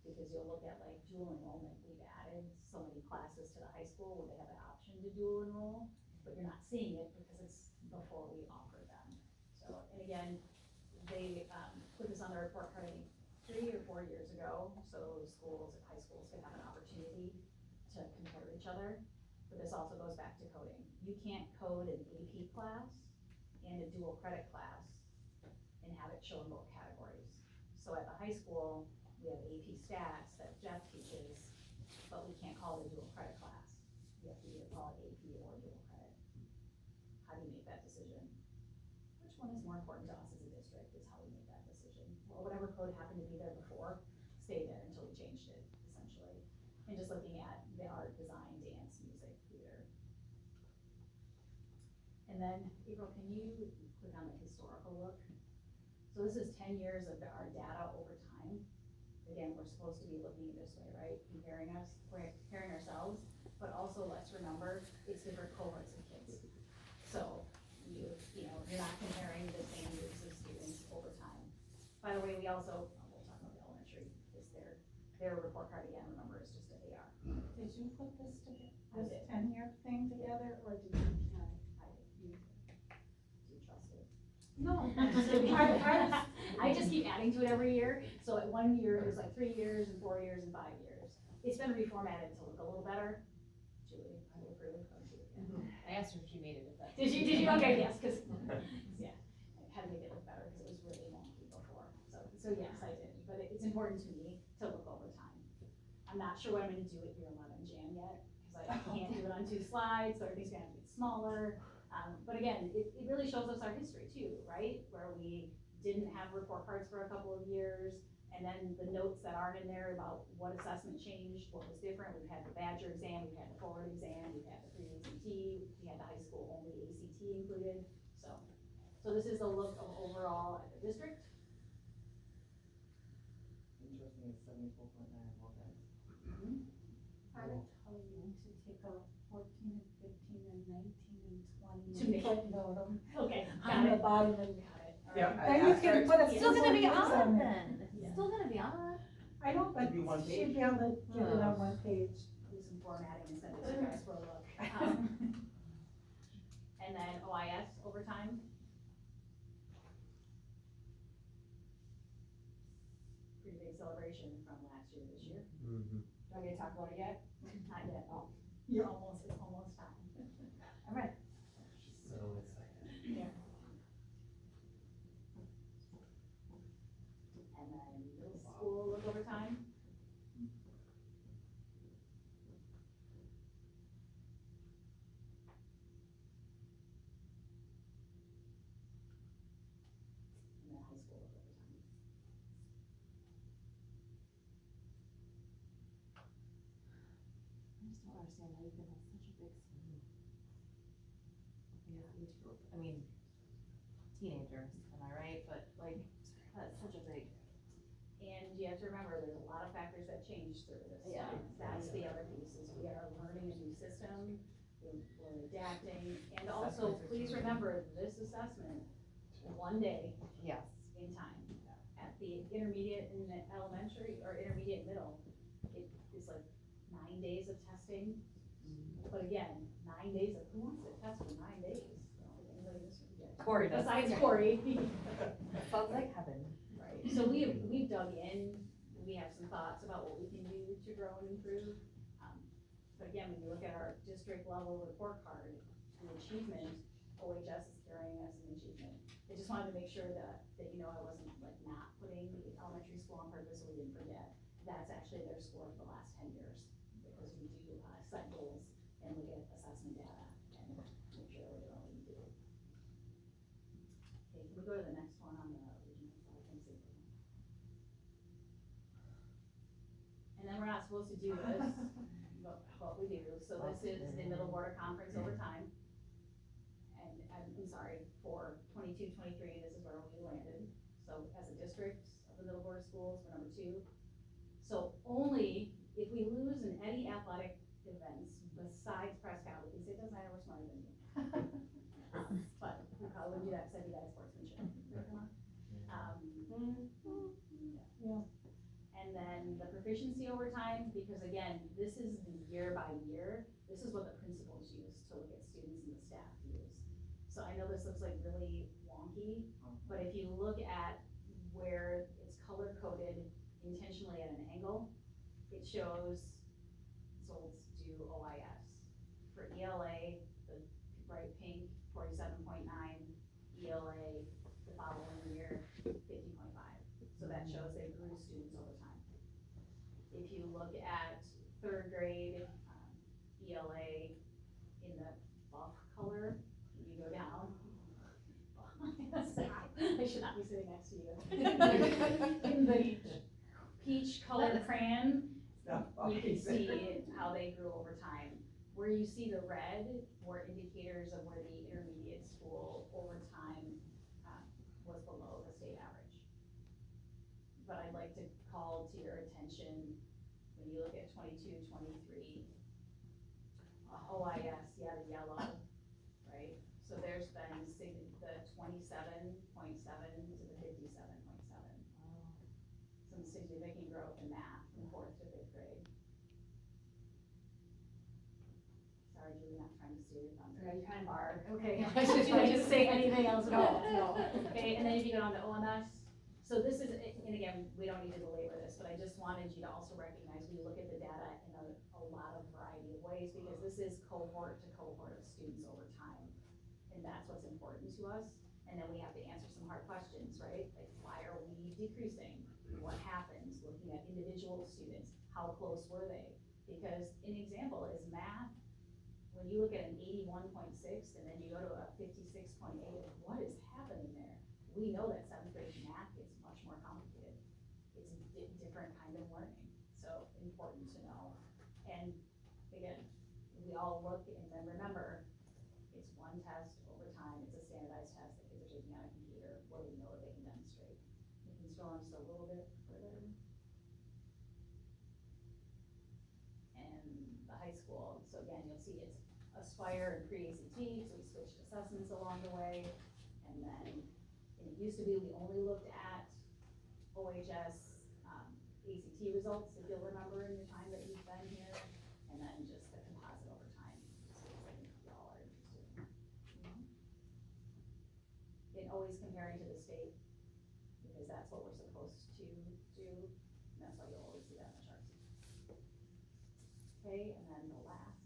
Because you'll look at like dual enrollment, we've added so many classes to the high school where they have an option to dual enroll, but you're not seeing it because it's before we offer them. So, and again, they put this on the report card, I think 3 or 4 years ago, so schools, high schools could have an opportunity to compare each other. But this also goes back to coding. You can't code an AP class and a dual credit class and have it show in both categories. So at the high school, we have AP stats that Jeff teaches, but we can't call it a dual credit class. You have to either call it AP or dual credit. How do you make that decision? Which one is more important to us as a district is how we make that decision. Well, whatever code happened to be there before, stay there until we changed it, essentially. And just looking at the art, design, dance, music, theater. And then, April, can you click on the historical look? So this is 10 years of our data over time. Again, we're supposed to be looking this way, right? Comparing ourselves, but also let's remember it's different cohorts of kids. So you're not comparing the same groups of students over time. By the way, we also, we'll talk about the elementary, is their report card again, remember, it's just an AR. Did you put this together, I this did. 10-year thing together, or did you? Do you trust it? No. I just keep adding to it every year. So at 1 year, it was like 3 years and 4 years and 5 years. It's been reformatted to look a little better. Julie, do you approve? I asked her if she made it, if that's. Did you? Okay, yes, because, yeah, I had to make it look better because it was really wonky before. So yes, I did, but it's important to me to look over time. I'm not sure what I'm gonna do at year 11 Jan yet, because I can't do it on 2 slides, so everything's gonna have to be smaller. But again, it really shows us our history too, right? Where we didn't have report cards for a couple of years, and then the notes that aren't in there about what assessment changed, what was different. We've had the Badger exam, we've had the Forward exam, we've had the pre-ACT, we had the high school only ACT included. So this is a look of overall at the district. Interesting, it's 74.9, well, guys. I would tell you to take out 14 and 15 and 19 and 20 To and make- footnote them Okay, on the bottom and Got it. All Yeah, right. then you can put a. It's still gonna be pencil odd on it. then, it's still gonna be odd. I know, but It'd be one she'd page. be able to get it on one page. Do some formatting and send it to you guys for a look. And then OIS over time. Pretty big celebration from last year to this year. Mm-hmm. Do I get to talk about it yet? Not yet, oh, it's almost time. All right. So excited. Yeah. And then middle school look over time. And then high school look over time. I just don't understand how you can have such a big swing. Yeah, age group, I mean, teenagers, am I right? But like, that's such a big. And you have to remember, there's a lot of factors that change through this. Yeah. That's the other piece, is we are learning a new system, we're adapting, and also, please remember, this assessment, 1 day Yes. in time. At the intermediate and the elementary, or intermediate middle, it is like 9 days of testing. But again, 9 days of, who wants to test for 9 days? I don't think anybody in this room did. Corey does. Besides Corey. Sounds like dug in, we have some thoughts about what we can do to grow and improve. But again, when you look at our district level report card, the achievement, OHS is carrying us in achievement. I just wanted to make sure that you know, I wasn't like not putting the elementary school on purpose so we didn't forget. That's actually their score for the last 10 years, because we do set goals and look at assessment data and make sure we're doing what we need to do. Okay, can we go to the next one on the original slide? Thanks, April. And then we're not supposed to do this, but we do. So this is the middle border conference over time. And I'm sorry, for 22-23, this is where we landed. So as a district of the middle border schools, we're number 2. So only if we lose in any athletic events besides Prescott, we can say, doesn't matter, we're smarter than you. But we probably wouldn't do that because I'd be bad at sportsmanship. Yeah. And then the proficiency over time, because again, this is the year by year. This is what the principals use to look at students and the staff use. So I know this looks like really wonky, but if you look at where it's color coded intentionally at an angle, it shows, so let's do OIS. For ELA, the bright pink, 47.9, ELA, the following year, 50.5. So that shows they grew students over time. If you look at 3rd grade, ELA in the buff color, you go down. I should not be sitting next to you. In the peach colored crayon, you can see how they grew over time. Where you see the red were indicators of where the intermediate school over time was below the state average. But I'd like to call to your attention, when you look at 22-23, OIS, yeah, the yellow, right? So there's been the 27.7 to the 57.7. Some significant growth in math from 4th to 5th grade. Sorry, Julie, not trying to steal your thunder. Yeah, you kind of are. Okay, should I just say anything else at all? No. Okay, and then if you go on to OMS, so this is, and again, we don't need to belabor this, but I just wanted you to also recognize we look at the data in a lot of variety of ways, because this is cohort to cohort of students over time. And that's what's important to us. And then we have to answer some hard questions, right? Like, why are we decreasing? What happens? Looking at individual students, how close were they? Because an example is math. When you look at an 81.6 and then you go to a 56.8, what is happening there? We know that 7th grade math gets much more complicated. It's a different kind of learning, so important to know. And again, we all look and then remember, it's one test over time. It's a standardized test that kids are taking on a computer. What do we know that they can demonstrate? You can scroll on just a little bit further. And the high school, so again, you'll see it's Aspire and pre-ACT, so we switched assessments along the way. And then, and it used to be we only looked at OHS ACT results, if you'll remember in your time that you've been here, and then just the composite over time, so I think y'all are interested in. And always comparing to the state, because that's what we're supposed to do, and that's why you'll always see that in the charts. Okay, and then the last,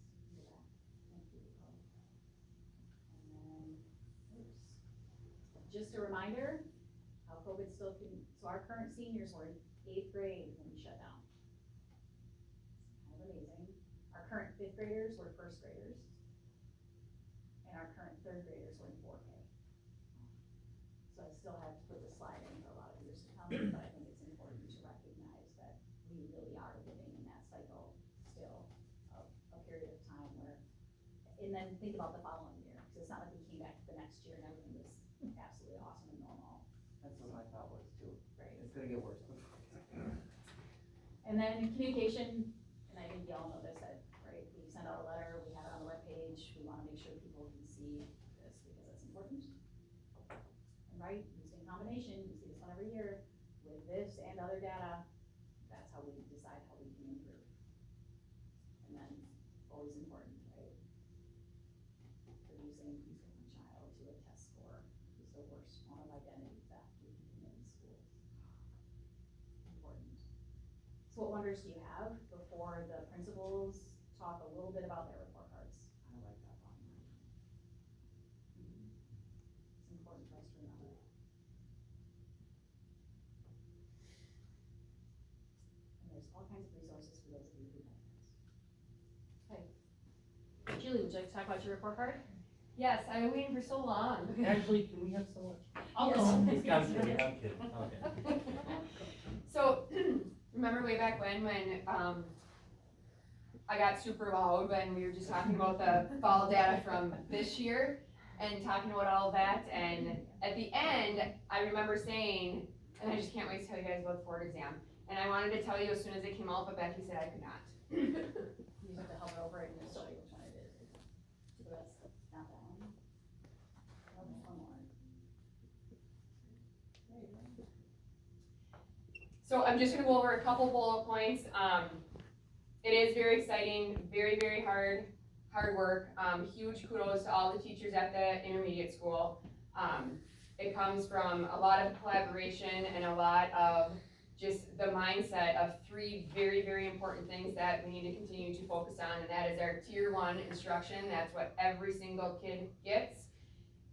thank you. And then, oops. Just a reminder, how COVID still can, so our current seniors were in 8th grade when we shut down. It's kind of amazing. Our current 5th graders were 1st graders. And our current 3rd graders were in 4K. So I still have to put the slide in for a lot of years to come, but I think it's important to recognize that we really are living in that cycle still of a period of time where, and then think about the following year, because it's not like we came back the next year and everything was absolutely awesome and normal. That's what my thought was too. Right. It's gonna get worse. And then communication, and I think y'all know this, right, we send out a letter, we have it on the webpage, we wanna make sure people can see this because it's important. And right, used in combination, we see this one every year, with this and other data, that's how we decide how we can improve. And then, always important, right? Reducing a child to a test score is the worst form of identity theft we can commit in schools. what wonders do you have before the principals talk a little bit about their report cards? I like that one. It's important for us to remember. And there's all kinds of resources for those of you who have kids. Julie, would you like to talk about your report card? Yes, I've been waiting for so long. Actually, can we have so much? I'll Yes. go. It's got to be, I'm kidding, okay. So, remember way back when I got super loud when we were just talking about the fall data from this year and talking about all of that, and at the end, I remember saying, and I just can't wait to tell you guys about the Ford exam, and I wanted to tell you as soon as it came out, but Becky said I could not. You just have to hover over it and it'll show you which one it is. So that's not that one. Oh, there's one more. There you go. So I'm just gonna go over a couple bullet points. It is very exciting, very, very hard work. Huge kudos to all the teachers at the intermediate school. It comes from a lot of collaboration and a lot of just the mindset of three very, very important things that we need to continue to focus on, and that is our tier 1 instruction. That's what every single kid gets.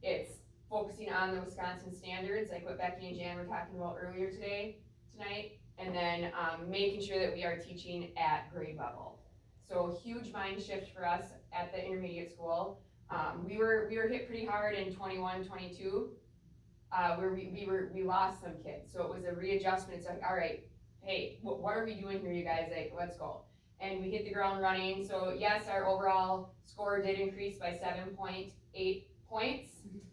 It's focusing on the Wisconsin standards, like what Becky and Jan were talking about earlier tonight, and then making sure that we are teaching at grade level. So huge mind shift for us at the intermediate school. We were hit pretty hard in 21-22, where we lost some kids. So it was a readjustment. It's like, all right, hey, what are we doing here, you guys? Like, let's go. And we hit the ground running. So yes, our overall score did increase by 7.8 points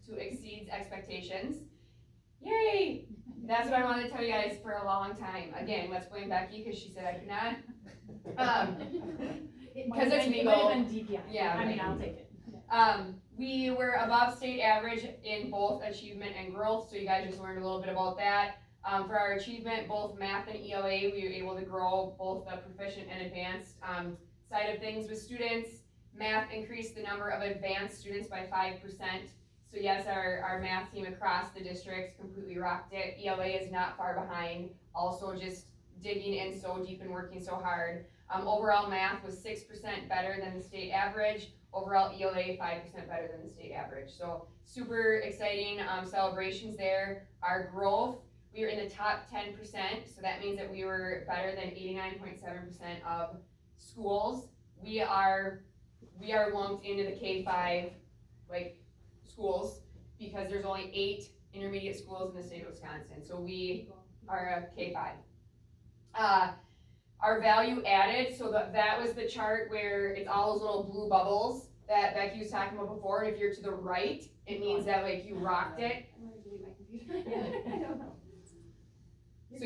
to exceed expectations. Yay! That's what I wanted to tell you guys for a long time. Again, let's blame Becky because she said I could not. Because it's legal. It might have been DPI. Yeah, I mean, right. I'll take it. We were above state average in both achievement and growth, so you guys just learned a little bit about that. For our achievement, both math and ELA, we were able to grow both the proficient and advanced side of things with students. Math increased the number of advanced students by 5%. So yes, our math team across the district completely rocked it. ELA is not far behind, also just digging in so deep and working so hard. Overall math was 6% better than the state average. Overall ELA 5% better than the state average. So super exciting celebrations there. Our growth, we were in the top 10%, so that means that we were better than 89.7% of schools. We are lumped into the K5 schools because there's only 8 intermediate schools in the state of Wisconsin. So we are a K5. Our value added, so that was the chart where it's all those little blue bubbles that Becky was talking about before. And if you're to the right, it means that you rocked it. I'm gonna delete my computer. I don't know. So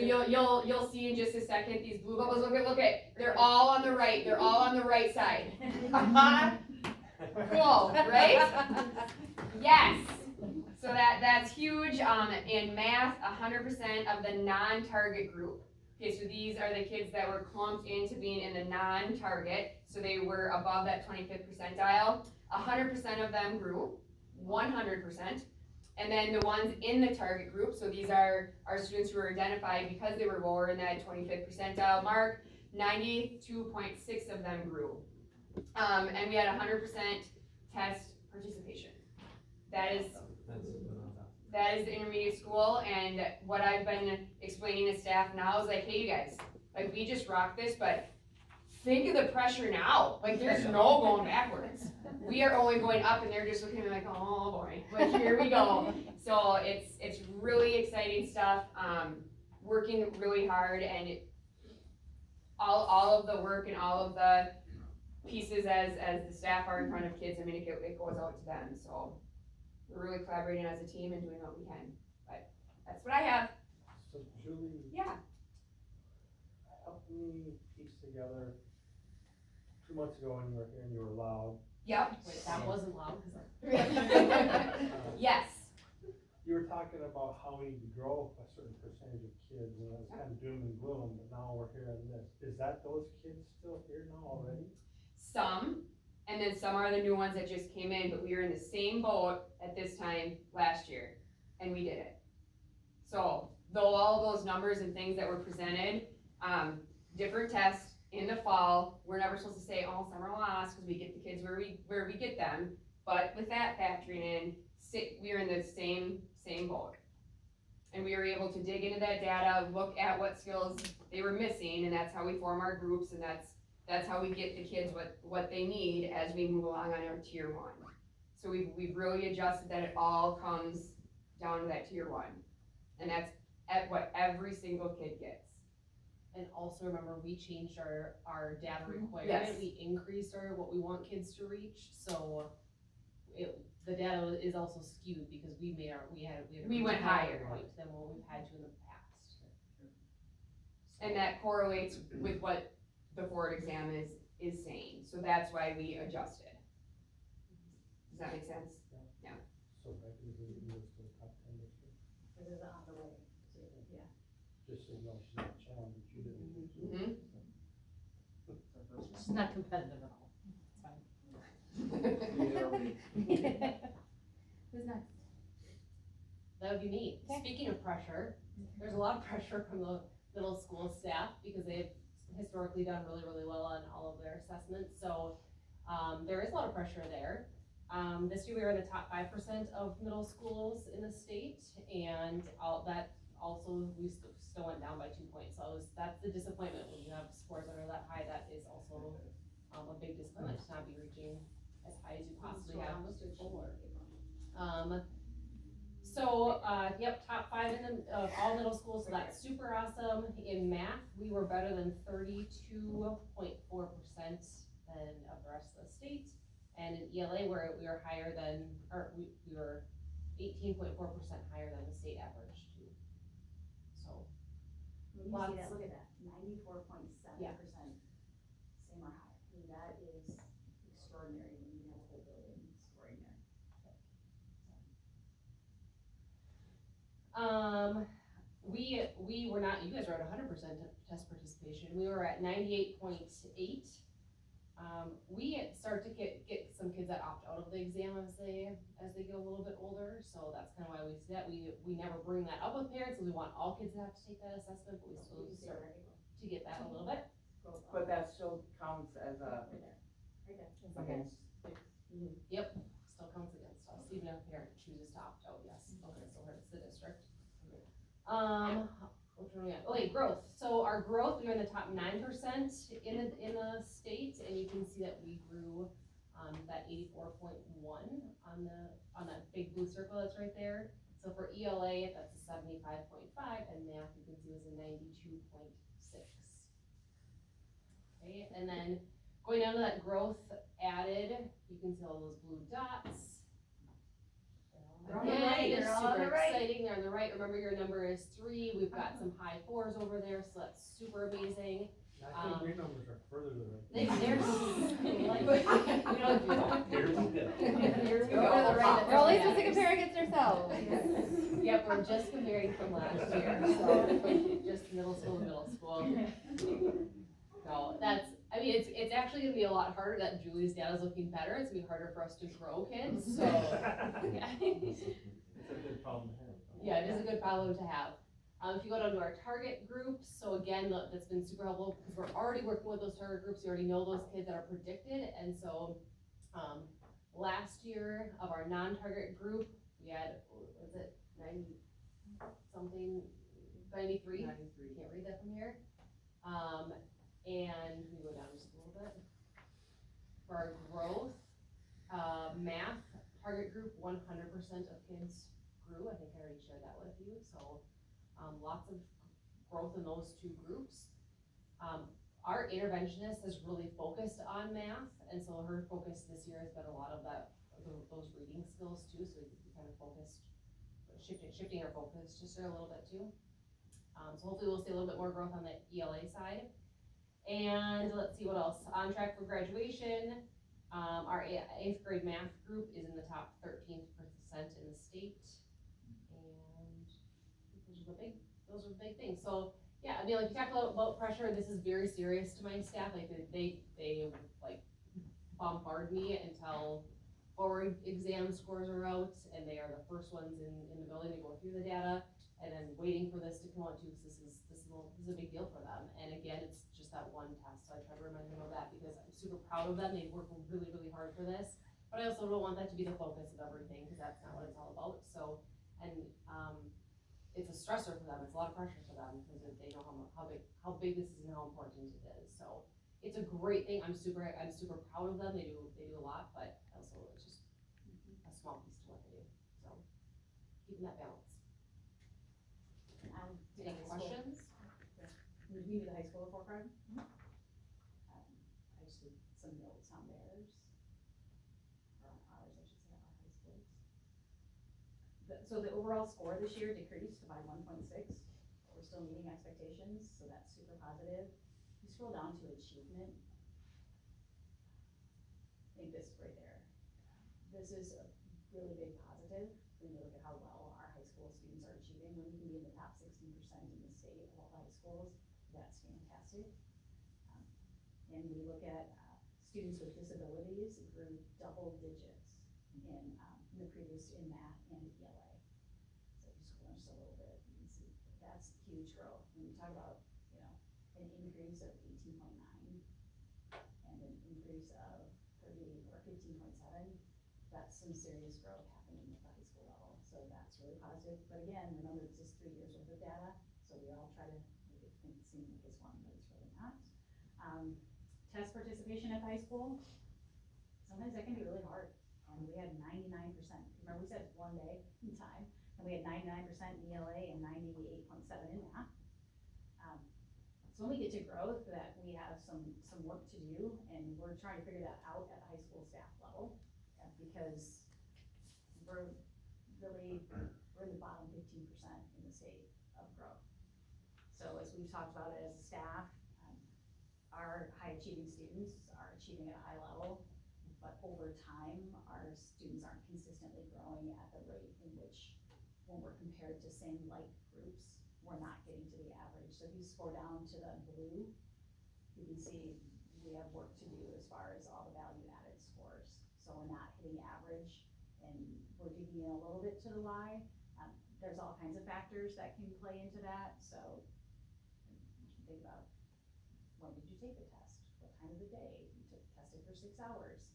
you'll see in just a second these blue bubbles. Look at, they're all on the right. They're all on the right side. Cool, right? Yes. So that's huge. In math, 100% of the non-target group. Okay, so these are the kids that were clumped into being in the non-target, so they were above that 25th percentile. 100% of them grew, 100%. And then the ones in the target group, so these are our students who were identified because they were lower in that 25th percentile mark, 92.6 of them grew. And we had 100% test participation. That is the intermediate school, and what I've been explaining to staff now is hey you guys, we just rocked this, but think of the pressure now. There's no going backwards. We are only going up, and they're just looking at me oh boy, here we go. So it's really exciting stuff, working really hard, and all of the work and all of the pieces as the staff are in front of kids, it goes out to them, so we're really collaborating as a team and doing what we can, but that's what I have. So Julie. Yeah. Help me piece together, 2 months ago when you were here and you were loud. Yep. Wait, that wasn't loud, Yes. You were talking about how we need to grow a certain percentage of kids, and it was kind of doom and gloom, but now we're hearing this. Is that those kids still here now already? Some, and then some are the new ones that just came in, but we were in the same boat at this time last year, and we did it. So, though all of those numbers and things that were presented, different tests in the fall. We're never supposed to say, oh, summer lost, because we get the kids where we get them. But with that factoring in, we are in the same boat. And we were able to dig into that data, look at what skills they were missing, and that's how we form our groups, and that's how we get the kids what they need as we move along on our tier 1. So we've really adjusted that it all comes down to that tier 1. And that's at what every single kid gets. And also remember, we changed our data requirement, Yes. we increased what we want kids to reach, so the data is also skewed because we went higher point than what we've had to in the past. And that correlates with what the board exam is saying, so that's why we adjusted. Does that make sense? Yeah. So back in the list of top 10 districts, It is on the way, yeah. just so you know, she's not challenged, but you didn't. Mm-hmm. It's not competitive at all, it's fine. Who's next? That would be me. Speaking of pressure, there's a lot of pressure from the middle school staff because they've historically done really, really well on all of their assessments, so there is a lot of pressure there. This year we were in the top 5% of middle schools in the state, and that also, we still went down by 2 points, so that's the disappointment when you have scores that are that high. That is also a big disappointment to not be reaching as high as you possibly have before. Yep, top 5 of all middle schools, so that's super awesome. In math, we were better than 32.4% than of the rest of the state. And in ELA, we were higher than, we were 18.4% higher than the state average too. So. When you see that, look at that, 94.7%, same or higher. I mean, that is extraordinary when you have a whole building scoring there. We were not, you guys were at 100% test participation. We were at 98.8. We start to get some kids that opt out of the exam as they get a little bit older, so that's kind of why we see that. We never bring that up with parents, because we want all kids to have to take that assessment, but we still start to get that a little bit. But that still counts as a. Against. Yep, still counts against us, even if a parent chooses to opt out, yes, okay, so hurts the district. Which one we at? Okay, growth. So our growth, we were in the top 9% in the state, and you can see that we grew that 84.1 on that big blue circle that's right there. So for ELA, that's a 75.5, and math, you can see, was a 92.6. Okay, and then going down to that growth added, you can see all those blue dots. They're on the right, It's they're all on super the right. exciting, they're on the right. Remember, your number is 3. We've got some high 4s over there, so that's super amazing. I think your numbers are further to the right. They're we don't do that. Here we go. Here we Go go. to the right. We're only supposed to compare against ourselves. Yep, we're just comparing from last year, so just middle school to middle school. No, I mean, it's actually gonna be a lot harder. That Julie's data's looking better. It's gonna be harder for us to grow kids, so. Yeah. It's a good problem to have. Yeah, it is a good problem to have. If you go down to our target groups, so again, that's been super helpful because we're already working with those target groups. You already know those kids that are predicted, and so last year of our non-target group, we had, was it 90 something, 93? 93. Can't read that from here. And we go down just a little bit. For our growth, math target group, 100% of kids grew. I think I already shared that with you. So lots of growth in those 2 groups. Our interventionist has really focused on math, and so her focus this year has been a lot of those reading skills too. So we kind of focused, shifting our focus just a little bit too. So hopefully we'll see a little bit more growth on the ELA side. And let's see what else. On track for graduation. Our 8th grade math group is in the top 13% in the state. And those are the big things. So yeah, I mean, like you talked about pressure, this is very serious to my staff. Like they like bombard me until forward exam scores are out, and they are the first ones in the building to go through the data. and then waiting for this to come out too, because this is a big deal for them. And again, it's just that one test, so I try to remind them of that, because I'm super proud of them, they work really, really hard for this. But I also don't want that to be the focus of everything, because that's not what it's all about, so, and, it's a stressor for them, it's a lot of pressure for them, because they know how big this is and how important it is, so. It's a great thing, I'm super proud of them, they do a lot, but also it's just a small piece to what they do, so. Keeping that balance. Any questions? Did we do the high school report card? I just did some notes on theirs, or on ours, I should say, on our high schools. So the overall score this year decreased by 1.6, but we're still meeting expectations, so that's super positive. You scroll down to achievement. I think this right there. This is a really big positive when you look at how well our high school students are achieving. When you can be in the top 16% in the state of all the high schools, that's fantastic. And we look at students with disabilities grew double digits in the previous, in math and ELA. So if you scroll just a little bit, you can see that's huge growth. When you talk about, an increase of 18.9 and an increase of 38 or 15.7, that's some serious growth happening at the high school level. So that's really positive. But again, remember, this is 3 years worth of data, so we all try to make it seem like it's one, but it's really not. Test participation at the high school, sometimes that can be really hard. And we had 99%. Remember, we said it's 1 day in time, and we had 99% in ELA and 98.7 in math. So when we get to growth, that we have some work to do, and we're trying to figure that out at the high school staff level, because we're in the bottom 15% in the state of growth. So as we've talked about it as a staff, our high achieving students are achieving at a high level, but over time, our students aren't consistently growing at the rate in which, when we're compared to same like groups, we're not getting to the average. So if you scroll down to the blue, you can see we have work to do as far as all the value added scores. So we're not hitting average, and we're digging in a little bit to the why. There's all kinds of factors that can play into that. So you can think about, when did you take the test? What time of the day? You tested for 6 hours.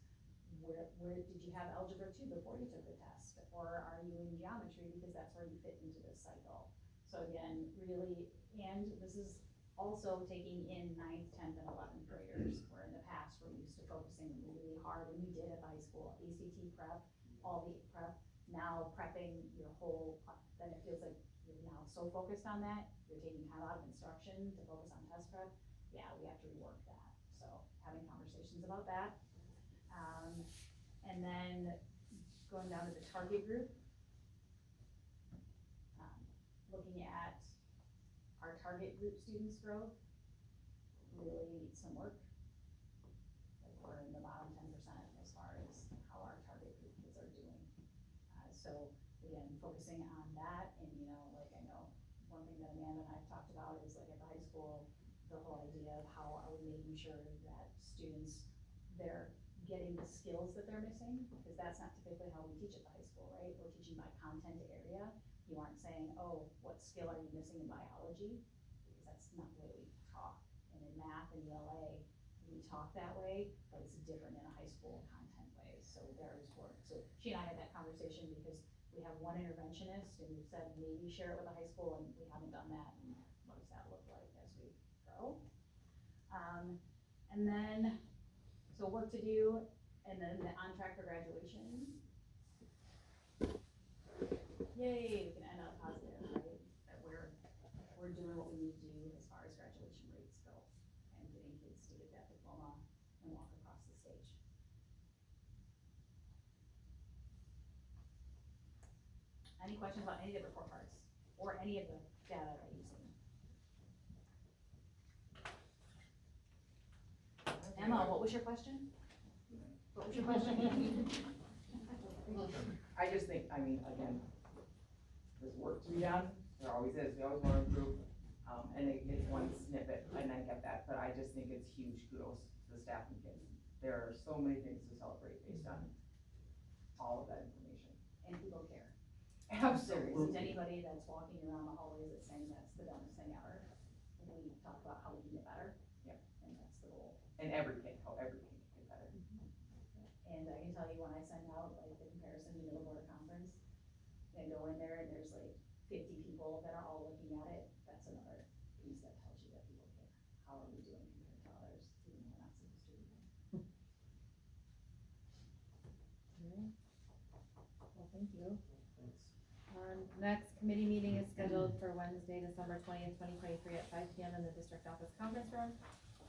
Where did you have algebra 2 before you took the test? Or are you in geometry, because that's where you fit into this cycle? So again, really, and this is also taking in 9th, 10th, and 11th graders, where in the past we're used to focusing really hard, and we did at high school, ACT prep, all the prep, now prepping your whole, then it feels like you're now so focused on that, you're taking time out of instruction to focus on test prep. Yeah, we have to rework that. So having conversations about that. And then going down to the target group, looking at our target group students' growth, really needs some work. Like, we're in the bottom 10% as far as how our target group kids are doing. So again, focusing on that, and like, I know one thing that Amanda and I've talked about is, like, at the high school, the whole idea of how are we making sure that students, they're getting the skills that they're missing, because that's not typically how we teach at the high school, right? We're teaching by content area. You aren't saying, oh, what skill are you missing in biology? Because that's not the way we talk. And in math and ELA, we talk that way, but it's different in a high school content way. So there is work. So she and I had that conversation because we have one interventionist, and we said maybe share it with the high school, and we haven't done that. And what does that look like as we grow? And then, so work to do, and then the on track for graduation. Yay, we can end up positive, right? That we're doing what we need to do as far as graduation rates go, and getting kids to get that diploma and walk across the stage. Any questions about any of the report cards or any of the data that you've seen? Emma, what was your question? What was your question? I just think, again, there's work to be done, there always is, we always wanna improve, and it's one snippet, and I get that, but I just think it's huge kudos to the staff and kids. There are so many things to celebrate based on all of that information. And people care. There isn't Absolutely. anybody that's walking around the hallways that's saying that's the dumbest thing ever. We talk about how we can get better. Yep. And that's the goal. And every kid, how every kid can get better. And I can tell you when I send out like the comparison to middle board conference, and go in there and there's like 50 people that are all looking at it, that's another piece that tells you that people care. How are we doing compared to others, even though we're not supposed to be there. Well, thank you. Next committee meeting is scheduled for Wednesday, December 20th, 2023 at 5 p.m. in the district office conference room.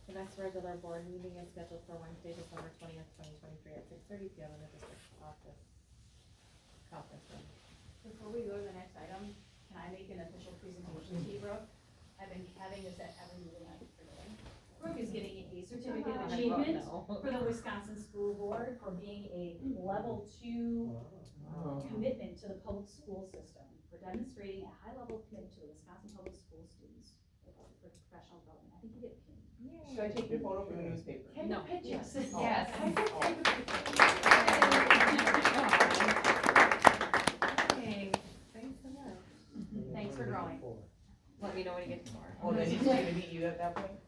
The next regular board meeting is scheduled for Wednesday, December 20th, 2023 at 6:30 p.m. in the district office conference room. Before we go to the next item, can I make an official presentation to you, Brooke? I've been having this at every meeting I've been doing. Brooke is getting a certificate of achievement for the Wisconsin School Board for being a level 2 commitment to the public school system, for demonstrating a high level of commitment to the Wisconsin public school students for professional development. I think you get a pin. Should I take your photo for the newspaper? Take No. a picture. Yes. Yes. Oh. Hey, thanks so much. Thanks for growing. Let me know when you get to more. Oh, then he's going to meet you at that point?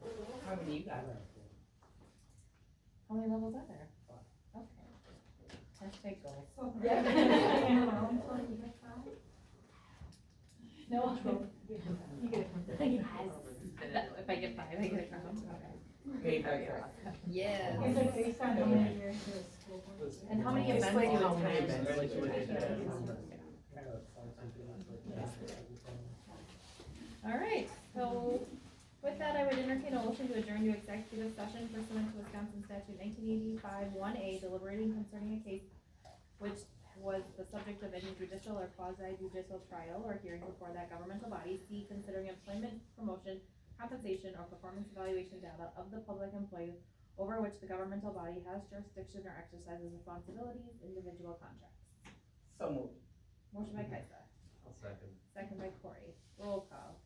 How many you got? How many levels are there? Okay. Hashtag goals. No. You get it. If I get 5, I get a crown. Maybe I guess. Yes. Is it based on how many years the school board? And how many It's events like you how many attend? events you All right, so with that, I would entertain a motion to adjourn to executive session pursuant to Wisconsin statute 1985 1A, deliberating concerning a case which was the subject of any judicial or quasi-judicial trial or hearing before that governmental body. C, considering employment, promotion, compensation, or performance evaluation data of the public employee over which the governmental body has jurisdiction or exercises responsibilities, individual contracts. So moved. Motion by Kaisa, I'll second. second by Corey. Roll call.